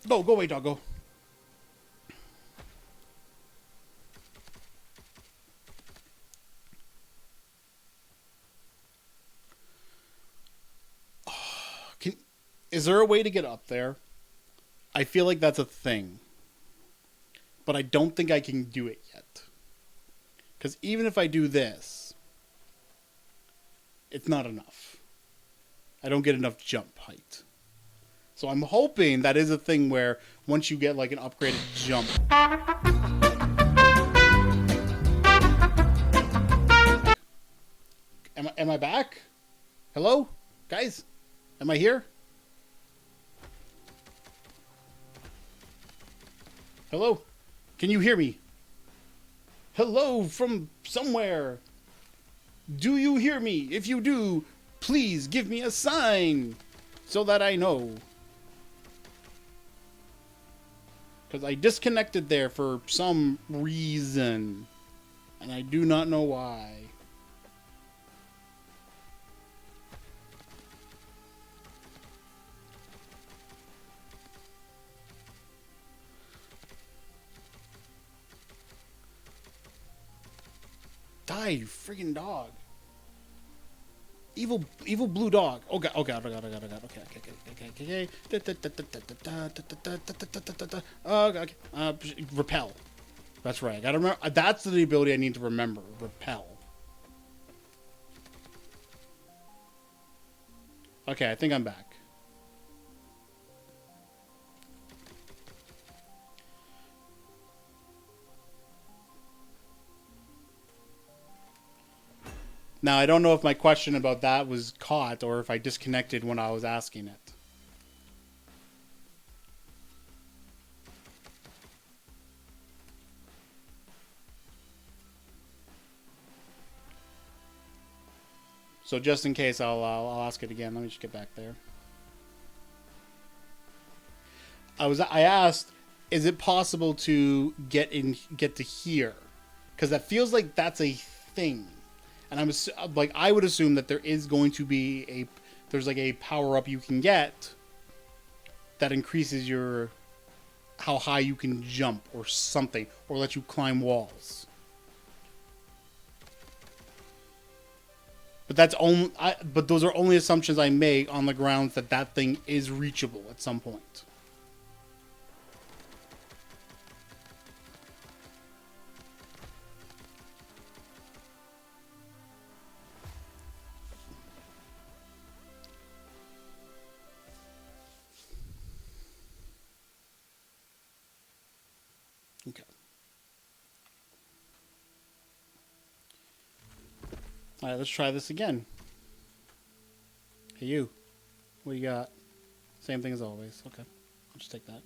Go away, doggo. Is there a way to get up there? I feel like that's a thing. But I don't think I can do it yet. Because even if I do this, it's not enough. I don't get enough jump height. So I'm hoping that is a thing where once you get like an upgraded jump. Am I back? Hello? Guys? Am I here? Hello? Can you hear me? Hello from somewhere. Do you hear me? If you do, please give me a sign so that I know. Because I disconnected there for some reason. And I do not know why. Die, you freaking dog. Evil blue dog. Oh god, oh god, oh god, oh god, oh god. Okay. Oh god, okay. Repel. That's right. I gotta remember. That's the ability I need to remember. Repel. Okay, I think I'm back. Now, I don't know if my question about that was caught or if I disconnected when I was asking it. So just in case, I'll ask it again. Let me just get back there. I asked, is it possible to get to here? Because that feels like that's a thing, and I would assume that there is going to be there's like a power up you can get that increases your how high you can jump or something, or let you climb walls. But but those are only assumptions I make on the grounds that that thing is reachable at some point. Okay. All right, let's try this again. Hey, you. What do you got? Same thing as always. Okay. I'll just take that.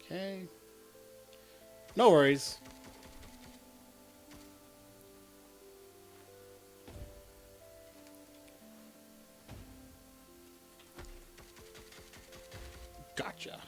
Okay. No worries. Gotcha.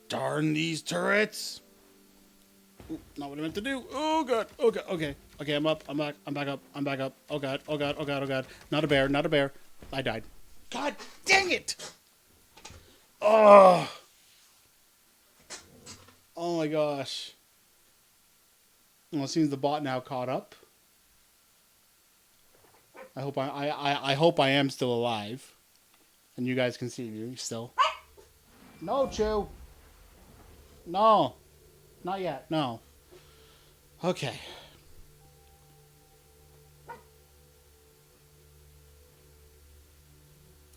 Darn these turrets. Ooh, not what I meant to do. Oh god. Oh god. Okay. Okay, I'm up. I'm back. I'm back up. I'm back up. Oh god. Oh god. Oh god. Oh god. Not a bear. Not a bear. I died. God dang it. Oh. Oh my gosh. Well, it seems the bot now caught up. I hope I hope I am still alive. And you guys can see me still. No, Chew. No. Not yet. No. Okay.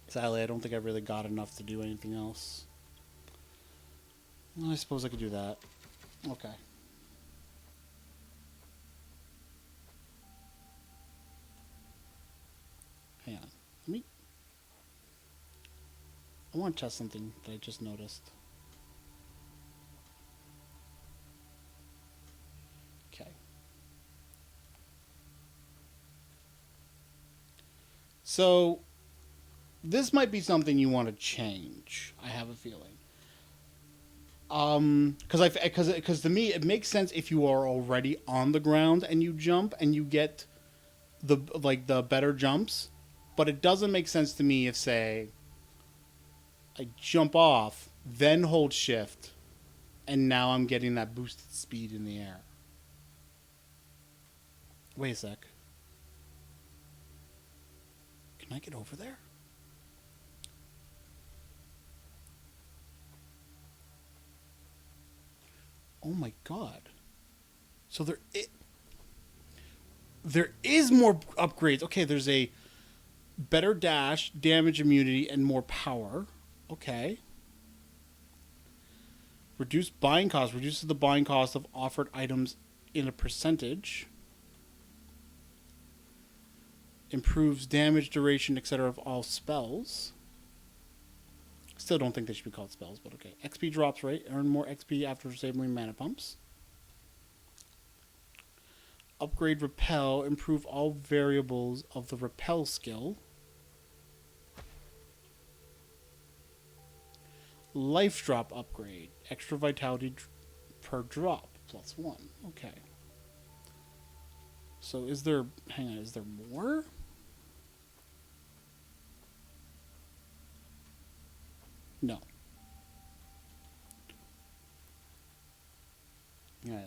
Sadly, I don't think I really got enough to do anything else. Well, I suppose I could do that. Okay. Hang on. I want to test something that I just noticed. Okay. So, this might be something you want to change. I have a feeling. Because to me it makes sense if you are already on the ground and you jump and you get the better jumps, but it doesn't make sense to me if, say, I jump off, then hold shift, and now I'm getting that boosted speed in the air. Wait a sec. Can I get over there? Oh my god. So there is more upgrades. Okay, there's a better dash, damage immunity, and more power. Okay. Reduced buying cost. Reduces the buying cost of offered items in a percentage. Improves damage, duration, etc. of all spells. Still don't think they should be called spells, but okay. XP drops rate. Earn more XP after disabling mana pumps. Upgrade repel. Improve all variables of the repel skill. Life drop upgrade. Extra vitality per drop. +1. Okay. So is there... Hang on. Is there more? No. Yeah,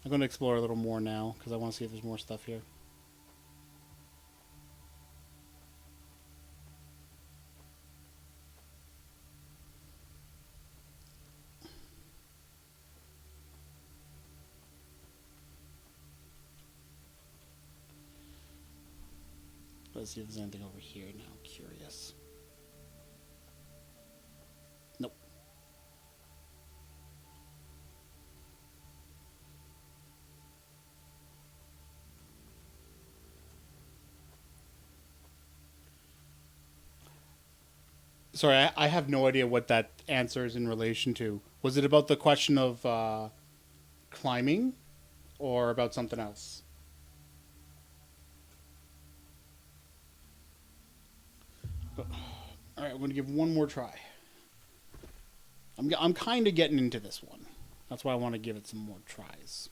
I'm going to explore a little more now because I want to see if there's more stuff here. Let's see if there's anything over here now. I'm curious. Nope. Sorry, I have no idea what that answer is in relation to. Was it about the question of climbing or about something else? All right, I'm going to give one more try. I'm kind of getting into this one. That's why I want to give it some more tries.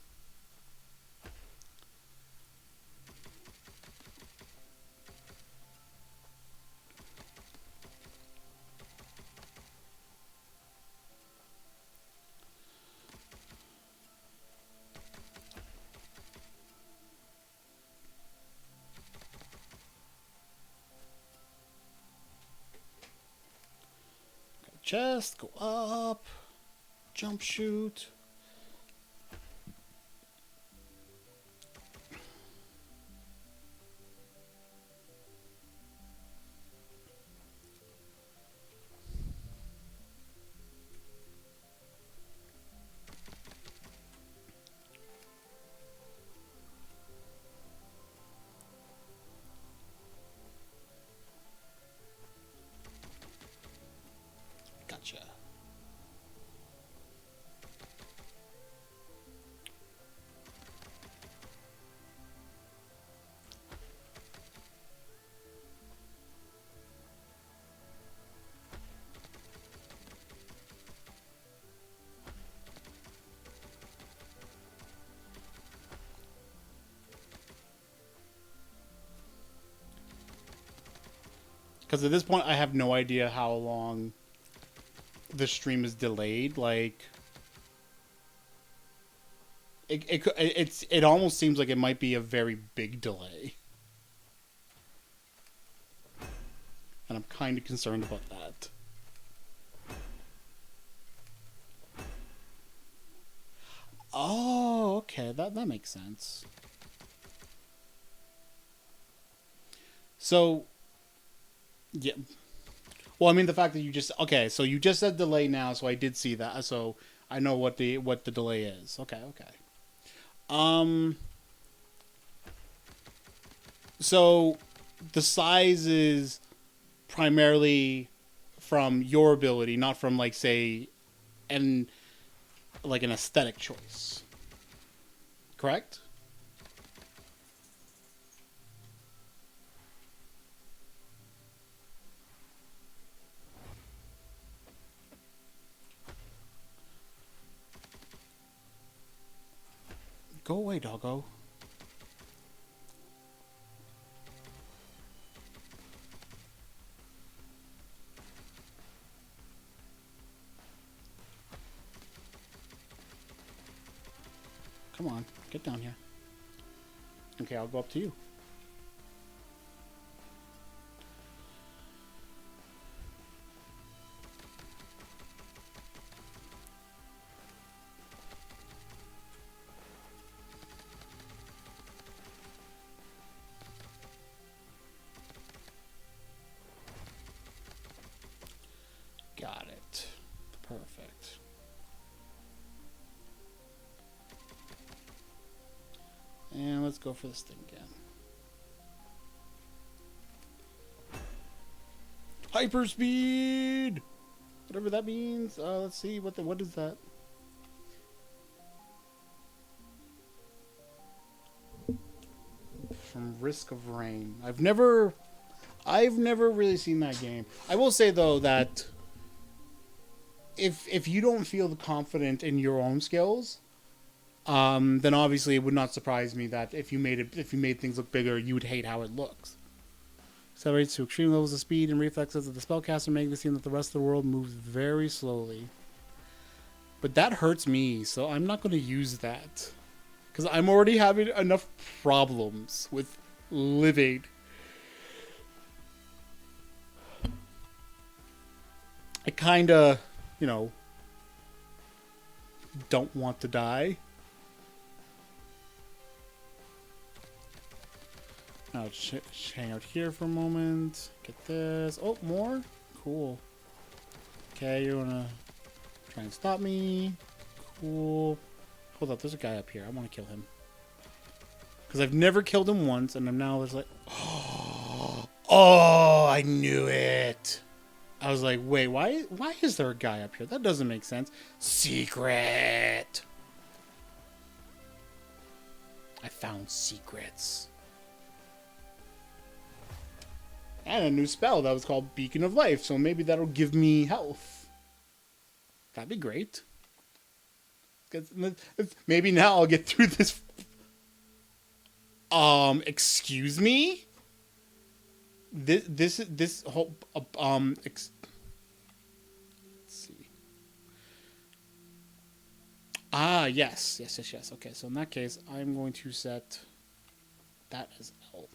Chest, go up, jump shoot. Gotcha. Because at this point, I have no idea how long the stream is delayed. Like, it almost seems like it might be a very big delay, and I'm kind of concerned about that. Oh, okay, that makes sense. So, yeah. Well, I mean, the fact that you just... Okay, so you just said delay now, so I did see that. So I know what the delay is. Okay, okay. So the size is primarily from your ability, not from, like, say, an aesthetic choice. Correct? Go away, doggo. Come on, get down here. Okay, I'll go up to you. Got it. Perfect. And let's go for this thing again. Hyperspeed! Whatever that means. Let's see. What is that? From Risk of Rain. I've never really seen that game. I will say though that if you don't feel confident in your own skills, then obviously it would not surprise me that if you made things look bigger, you would hate how it looks. Accelerates to extreme levels of speed and reflexes of the spellcaster, making it seem that the rest of the world moves very slowly. But that hurts me, so I'm not going to use that. Because I'm already having enough problems with living. I kind of, don't want to die. I'll just hang out here for a moment. Get this. Oh, more? Cool. Okay, you want to try and stop me. Cool. Hold up, there's a guy up here. I want to kill him. Because I've never killed him once, and I'm now just like... Oh, I knew it. I was like, wait, why is there a guy up here? That doesn't make sense. Secret. I found secrets. And a new spell that was called Beacon of Life, so maybe that'll give me health. That'd be great. Maybe now I'll get through this. Excuse me? This whole let's see. Yes. Okay, so in that case, I'm going to set that as L.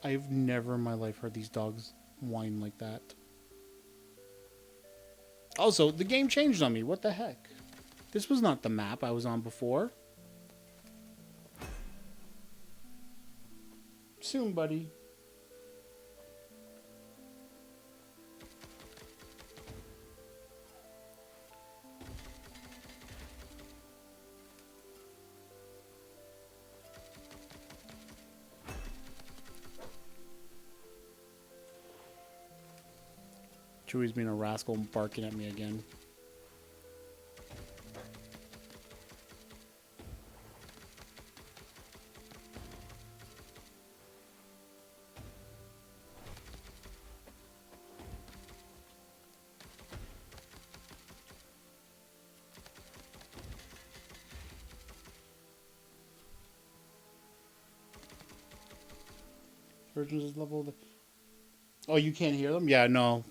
I've never in my life heard these dogs whine like that. Also, the game changed on me. What the heck? This was not the map I was on before. Soon, buddy. Chewie's being a rascal and barking at me again. Virgins is level. Oh, you can't hear them? Yeah, no.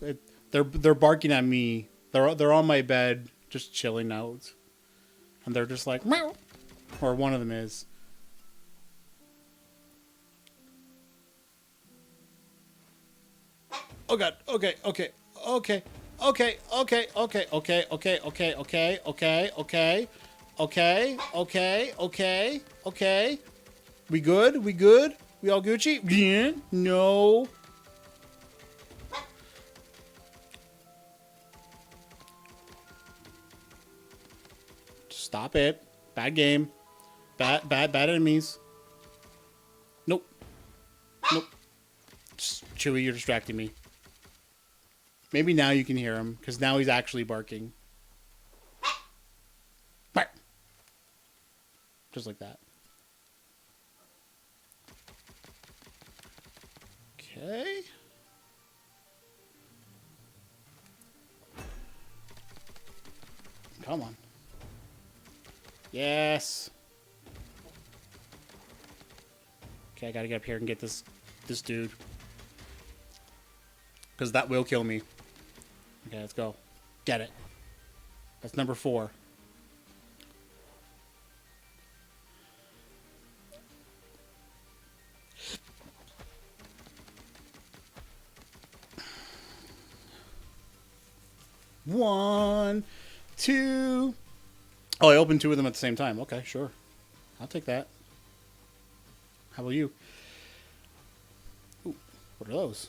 They're barking at me. They're on my bed, just chilling out, and they're just like meow, or one of them is. Oh God. Okay. We good? We all Gucci? Yeah. No. Stop it. Bad game. Bad enemies. Nope. Chewie, you're distracting me. Maybe now you can hear him, because now he's actually barking. Just like that. Okay. Come on. Yes. Okay, I gotta get up here and get this dude. Because that will kill me. Okay, let's go. Get it. That's number 4. One, two. Oh, I opened 2 of them at the same time. Okay, sure. I'll take that. How about you? Ooh, what are those?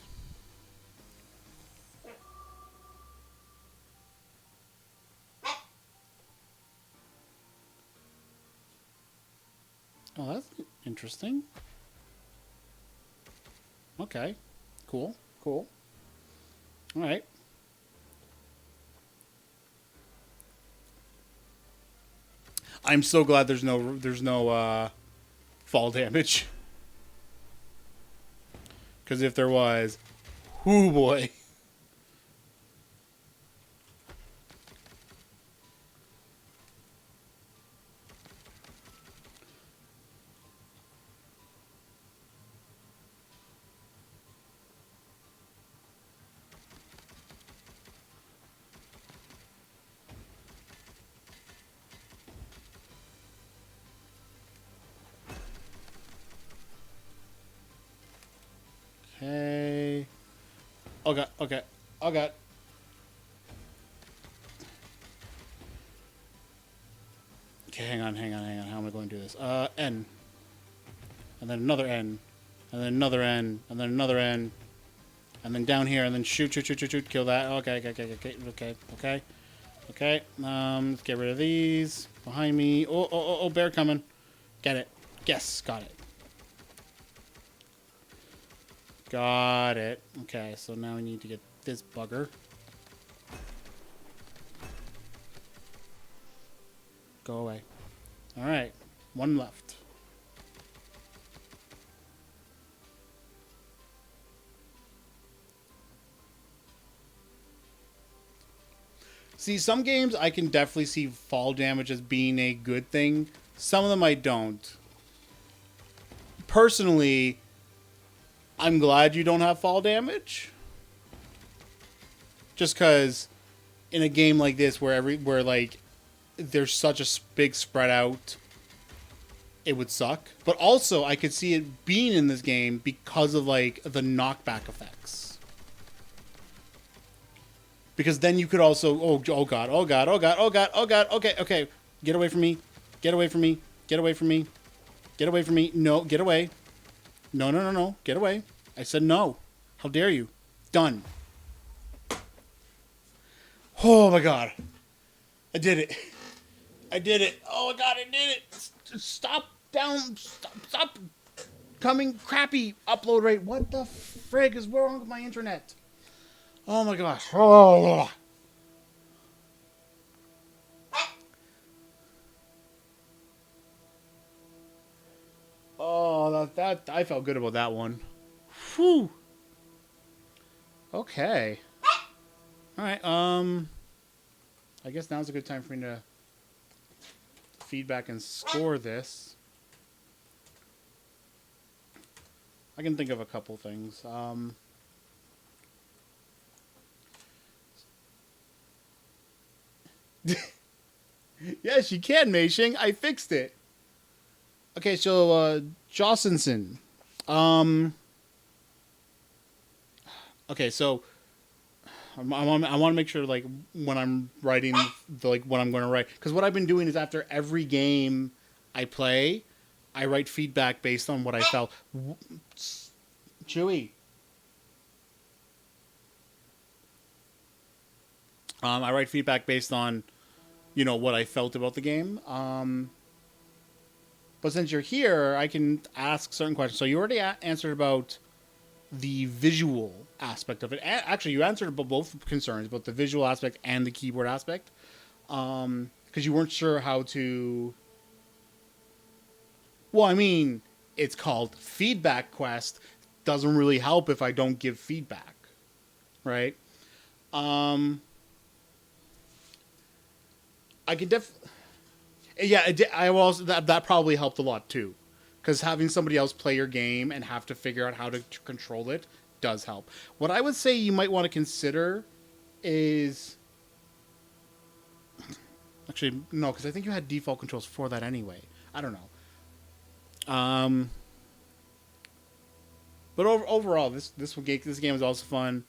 Oh, that's Interesting. Okay. Cool. Cool. All right. I'm so glad there's no fall damage. Because if there was, whoo boy. Okay. Oh god. Okay. Oh god. Okay, hang on. How am I going to do this? N. And then another N. And then another N. And then another N. And then down here, and then shoot. Kill that. Okay. Let's get rid of these. Behind me. Oh, bear coming. Get it. Yes, got it. Got it. Okay, so now we need to get this bugger. Go away. Alright. One left. See, some games I can definitely see fall damage as being a good thing. Some of them I don't. Personally, I'm glad you don't have fall damage. Just because in a game like this where like there's such a big spread out, it would suck. But also I could see it being in this game because of like the knockback effects. Because then you could also oh god. Okay. Get away from me. No, get away. No. Get away. I said no. How dare you? Done. Oh my god. I did it. Oh my god, I did it. Stop coming crappy upload rate. What the frig is wrong with my internet? Oh my gosh. Oh. Oh, that I felt good about that one. Whew. Okay. All right. I guess now's a good time for me to feedback and score this. I can think of a couple things. Yes, you can, Meishing. I fixed it. Okay, so Jossenson. Okay, so I want to make sure like when I'm writing what I'm going to write, because what I've been doing is after every game I play, I write feedback based on what I felt. Chewy. I write feedback based on, what I felt about the game. But since you're here, I can ask certain questions. So you already answered about the visual aspect of it. Actually, you answered about both concerns, both the visual aspect and the keyboard aspect. Because you weren't sure how to... Well, I mean, it's called Feedback Quest. Doesn't really help if I don't give feedback. Right? I could Yeah, I also that probably helped a lot too, because having somebody else play your game and have to figure out how to control it does help. What I would say you might want to consider is actually no, because I think you had default controls for that anyway. I don't know. But overall, this game is also fun.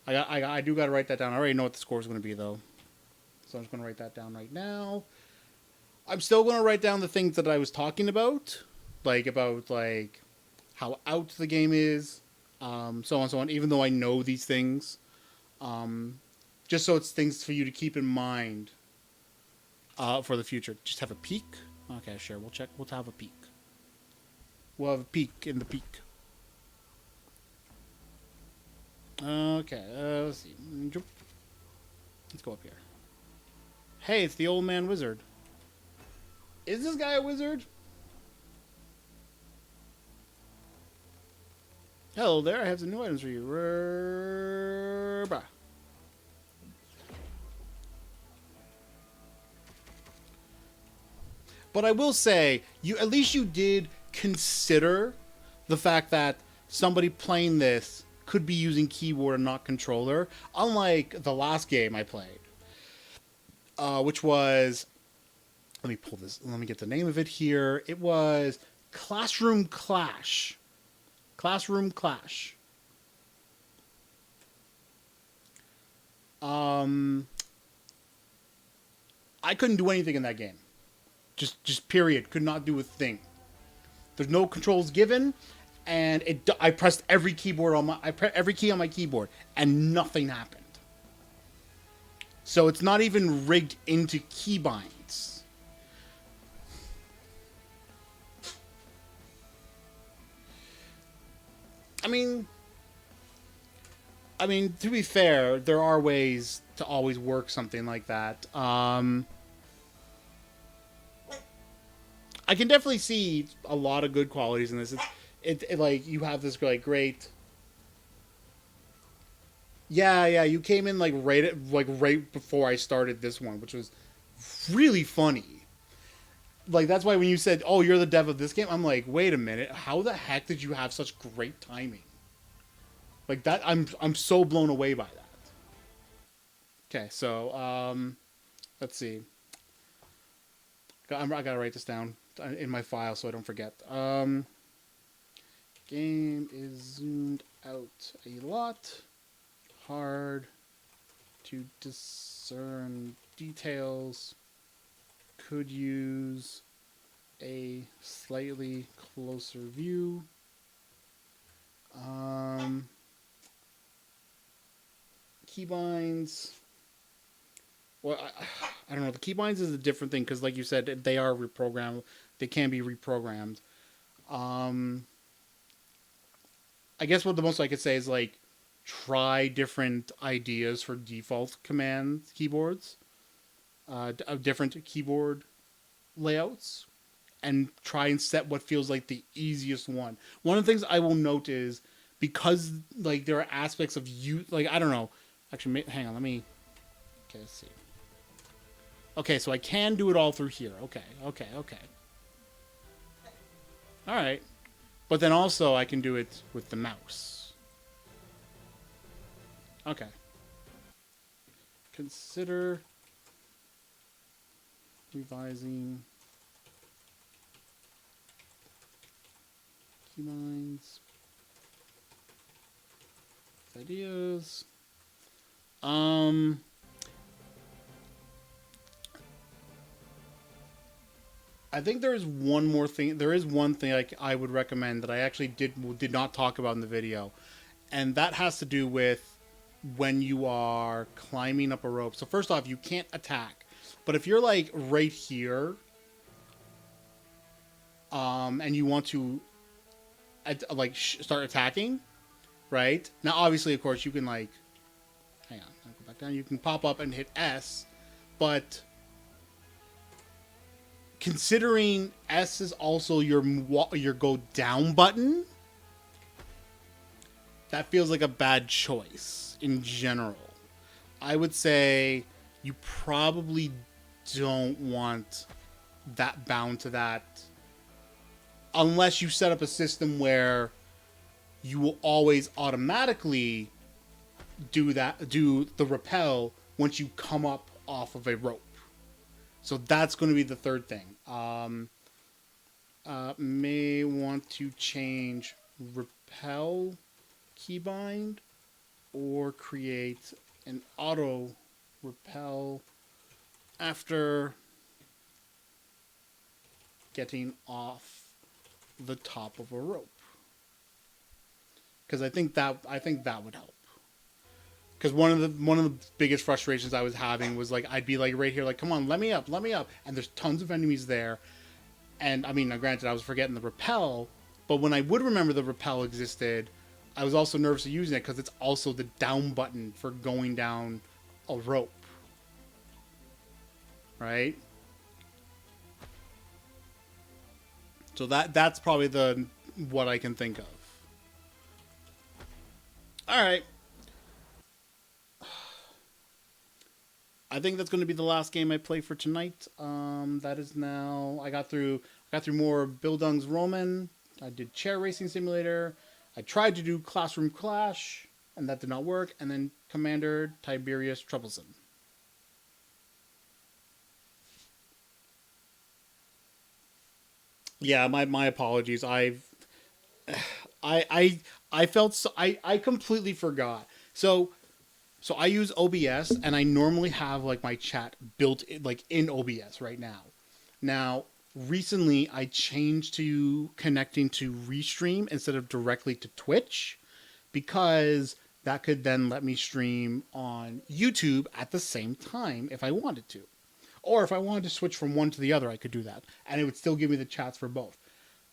I do got to write that down. I already know what the score is going to be though, so I'm just going to write that down right now. I'm still going to write down the things that I was talking about, about how out the game is, so on and so on, even though I know these things. Just so it's things for you to keep in mind for the future. Just have a peek. Okay, sure. We'll check. We'll have a peek. We'll have a peek in the peak. Okay, let's see. Let's go up here. Hey, it's the old man wizard. Is this guy a wizard? Hello there, I have some new items for you. But I will say, at least you did consider the fact that somebody playing this could be using keyboard and not controller, unlike the last game I played, which was, let me pull this, let me get the name of it here. It was Classroom Clash. Classroom Clash. I couldn't do anything in that game. Just period. Could not do a thing. There's no controls given, and I pressed every keyboard on every key on my keyboard, and nothing happened. So it's not even rigged into keybinds. I mean, to be fair, there are ways to always work something like that. I can definitely see a lot of good qualities in this. It like you have this like great. Yeah, you came in right before I started this one, which was really funny. Like that's why when you said, "Oh, you're the dev of this game," I'm like, "Wait a minute, how the heck did you have such great timing?" Like that, I'm so blown away by that. Okay, so let's see. I gotta write this down in my file so I don't forget. Game is zoomed out a lot. Hard to discern details. Could use a slightly closer view. Keybinds. Well, I don't know. The keybinds is a different thing because, like you said, they are reprogrammed. They can be reprogrammed. I guess what the most I could say is like try different ideas for default command keyboards, different keyboard layouts, and try and set what feels like the easiest one. One of the things I will note is because like there are aspects of you like I don't know. Actually, hang on. Let me. Okay, let's see. Okay, so I can do it all through here. Okay. All right. But then also I can do it with the mouse. Okay. Consider revising keybinds. Ideas. I think there is one more thing. There is one thing I would recommend that I actually did not talk about in the video, and that has to do with when you are climbing up a rope. So first off, you can't attack, but if you're like right here, and you want to, start attacking, right? Now, obviously, of course, you can like, hang on, I'll go back down. You can pop up and hit S, but considering S is also your go down button, that feels like a bad choice in general. I would say you probably don't want that bound to that unless you set up a system where you will always automatically do the rappel once you come up off of a rope. So that's going to be the third thing. May want to change repel keybind or create an auto repel after getting off the top of a rope. Because I think that would help. Because one of the biggest frustrations I was having was like I'd be like right here, like come on, let me up, and there's tons of enemies there, and I mean, now granted, I was forgetting the rappel, But when I would remember the rappel existed, I was also nervous of using it because it's also the down button for going down a rope. Right? So that's probably what I can think of. All right. I think that's going to be the last game I play for tonight. That is now. I got through more Bildungsroman. I did Chair Racing Simulator. I tried to do Classroom Clash, and that did not work. And then Commander Tiberius Troubleson. Yeah, my apologies. I felt so, I completely forgot. So I use OBS, and I normally have like my chat built in, like in OBS right now. Now, recently I changed to connecting to Restream instead of directly to Twitch, because that could then let me stream on YouTube at the same time if I wanted to. Or if I wanted to switch from one to the other, I could do that, and it would still give me the chats for both.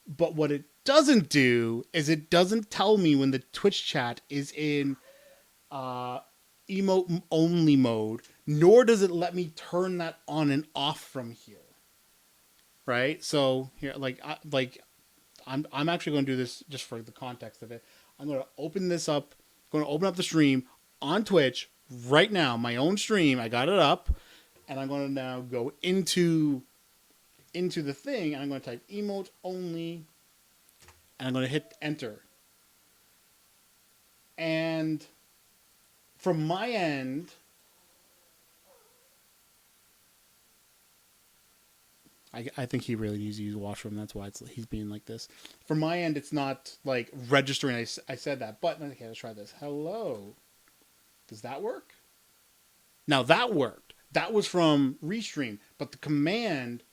But what it doesn't do is it doesn't tell me when the Twitch chat is in emote only mode, nor does it let me turn that on and off from here. Right? So here, I'm actually going to do this just for the context of it. I'm going to open this up. I'm going to open up the stream on Twitch right now. My own stream. I got it up, and I'm going to now go into the thing, and I'm going to type emote only, and I'm going to hit enter. And from my end, I think he really needs to use the washroom. That's why he's being like this. From my end, it's not like registering. I said that, but okay, let's try this. Hello. Does that work? Now that worked. That was from Restream, but the command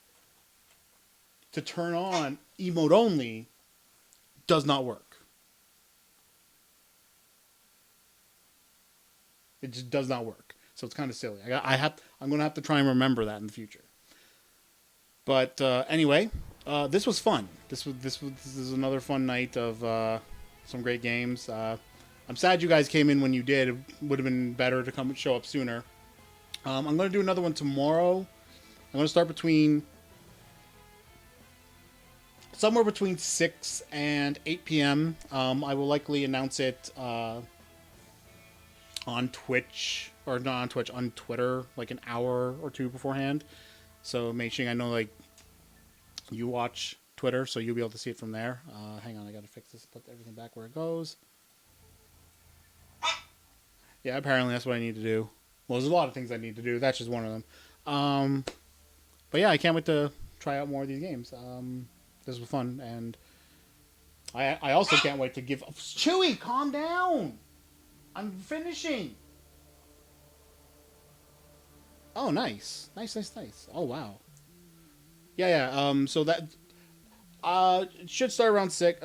to turn on emote only does not work. It just does not work. So it's kind of silly. I'm going to have to try and remember that in the future. But anyway, this was fun. This is another fun night of some great games. I'm sad you guys came in when you did. It would have been better to come and show up sooner. I'm going to do another one tomorrow. I'm going to start somewhere between 6 and 8 p.m. I will likely announce it on Twitch, or not on Twitch, on Twitter, like an hour or two beforehand. So make sure, I know like you watch Twitter, so you'll be able to see it from there. Hang on, I gotta fix this, put everything back where it goes. Yeah, apparently that's what I need to do. Well, there's a lot of things I need to do. That's just one of them. But yeah, I can't wait to try out more of these games. This was fun, and I also can't wait to give... Chewy, calm down! I'm finishing! Oh, nice. Nice. Oh, wow. Yeah. So that it should start around 6.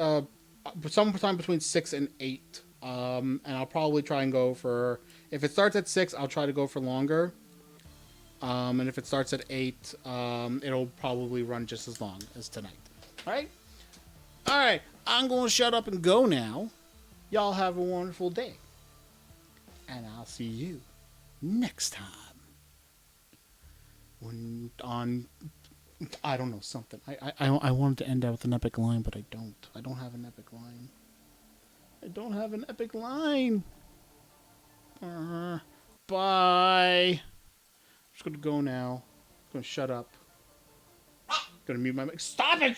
Sometime between 6 and 8. And I'll probably try and go for... If it starts at 6, I'll try to go for longer. And if it starts at 8, it'll probably run just as long as tonight. Alright? Alright. I'm going to shut up and go now. Y'all have a wonderful day. And I'll see you next time. When on, I don't know, something. I wanted to end out with an epic line, but I don't. I don't have an epic line. Bye. I'm just gonna go now. I'm gonna shut up. Gonna mute my mic. Stop it,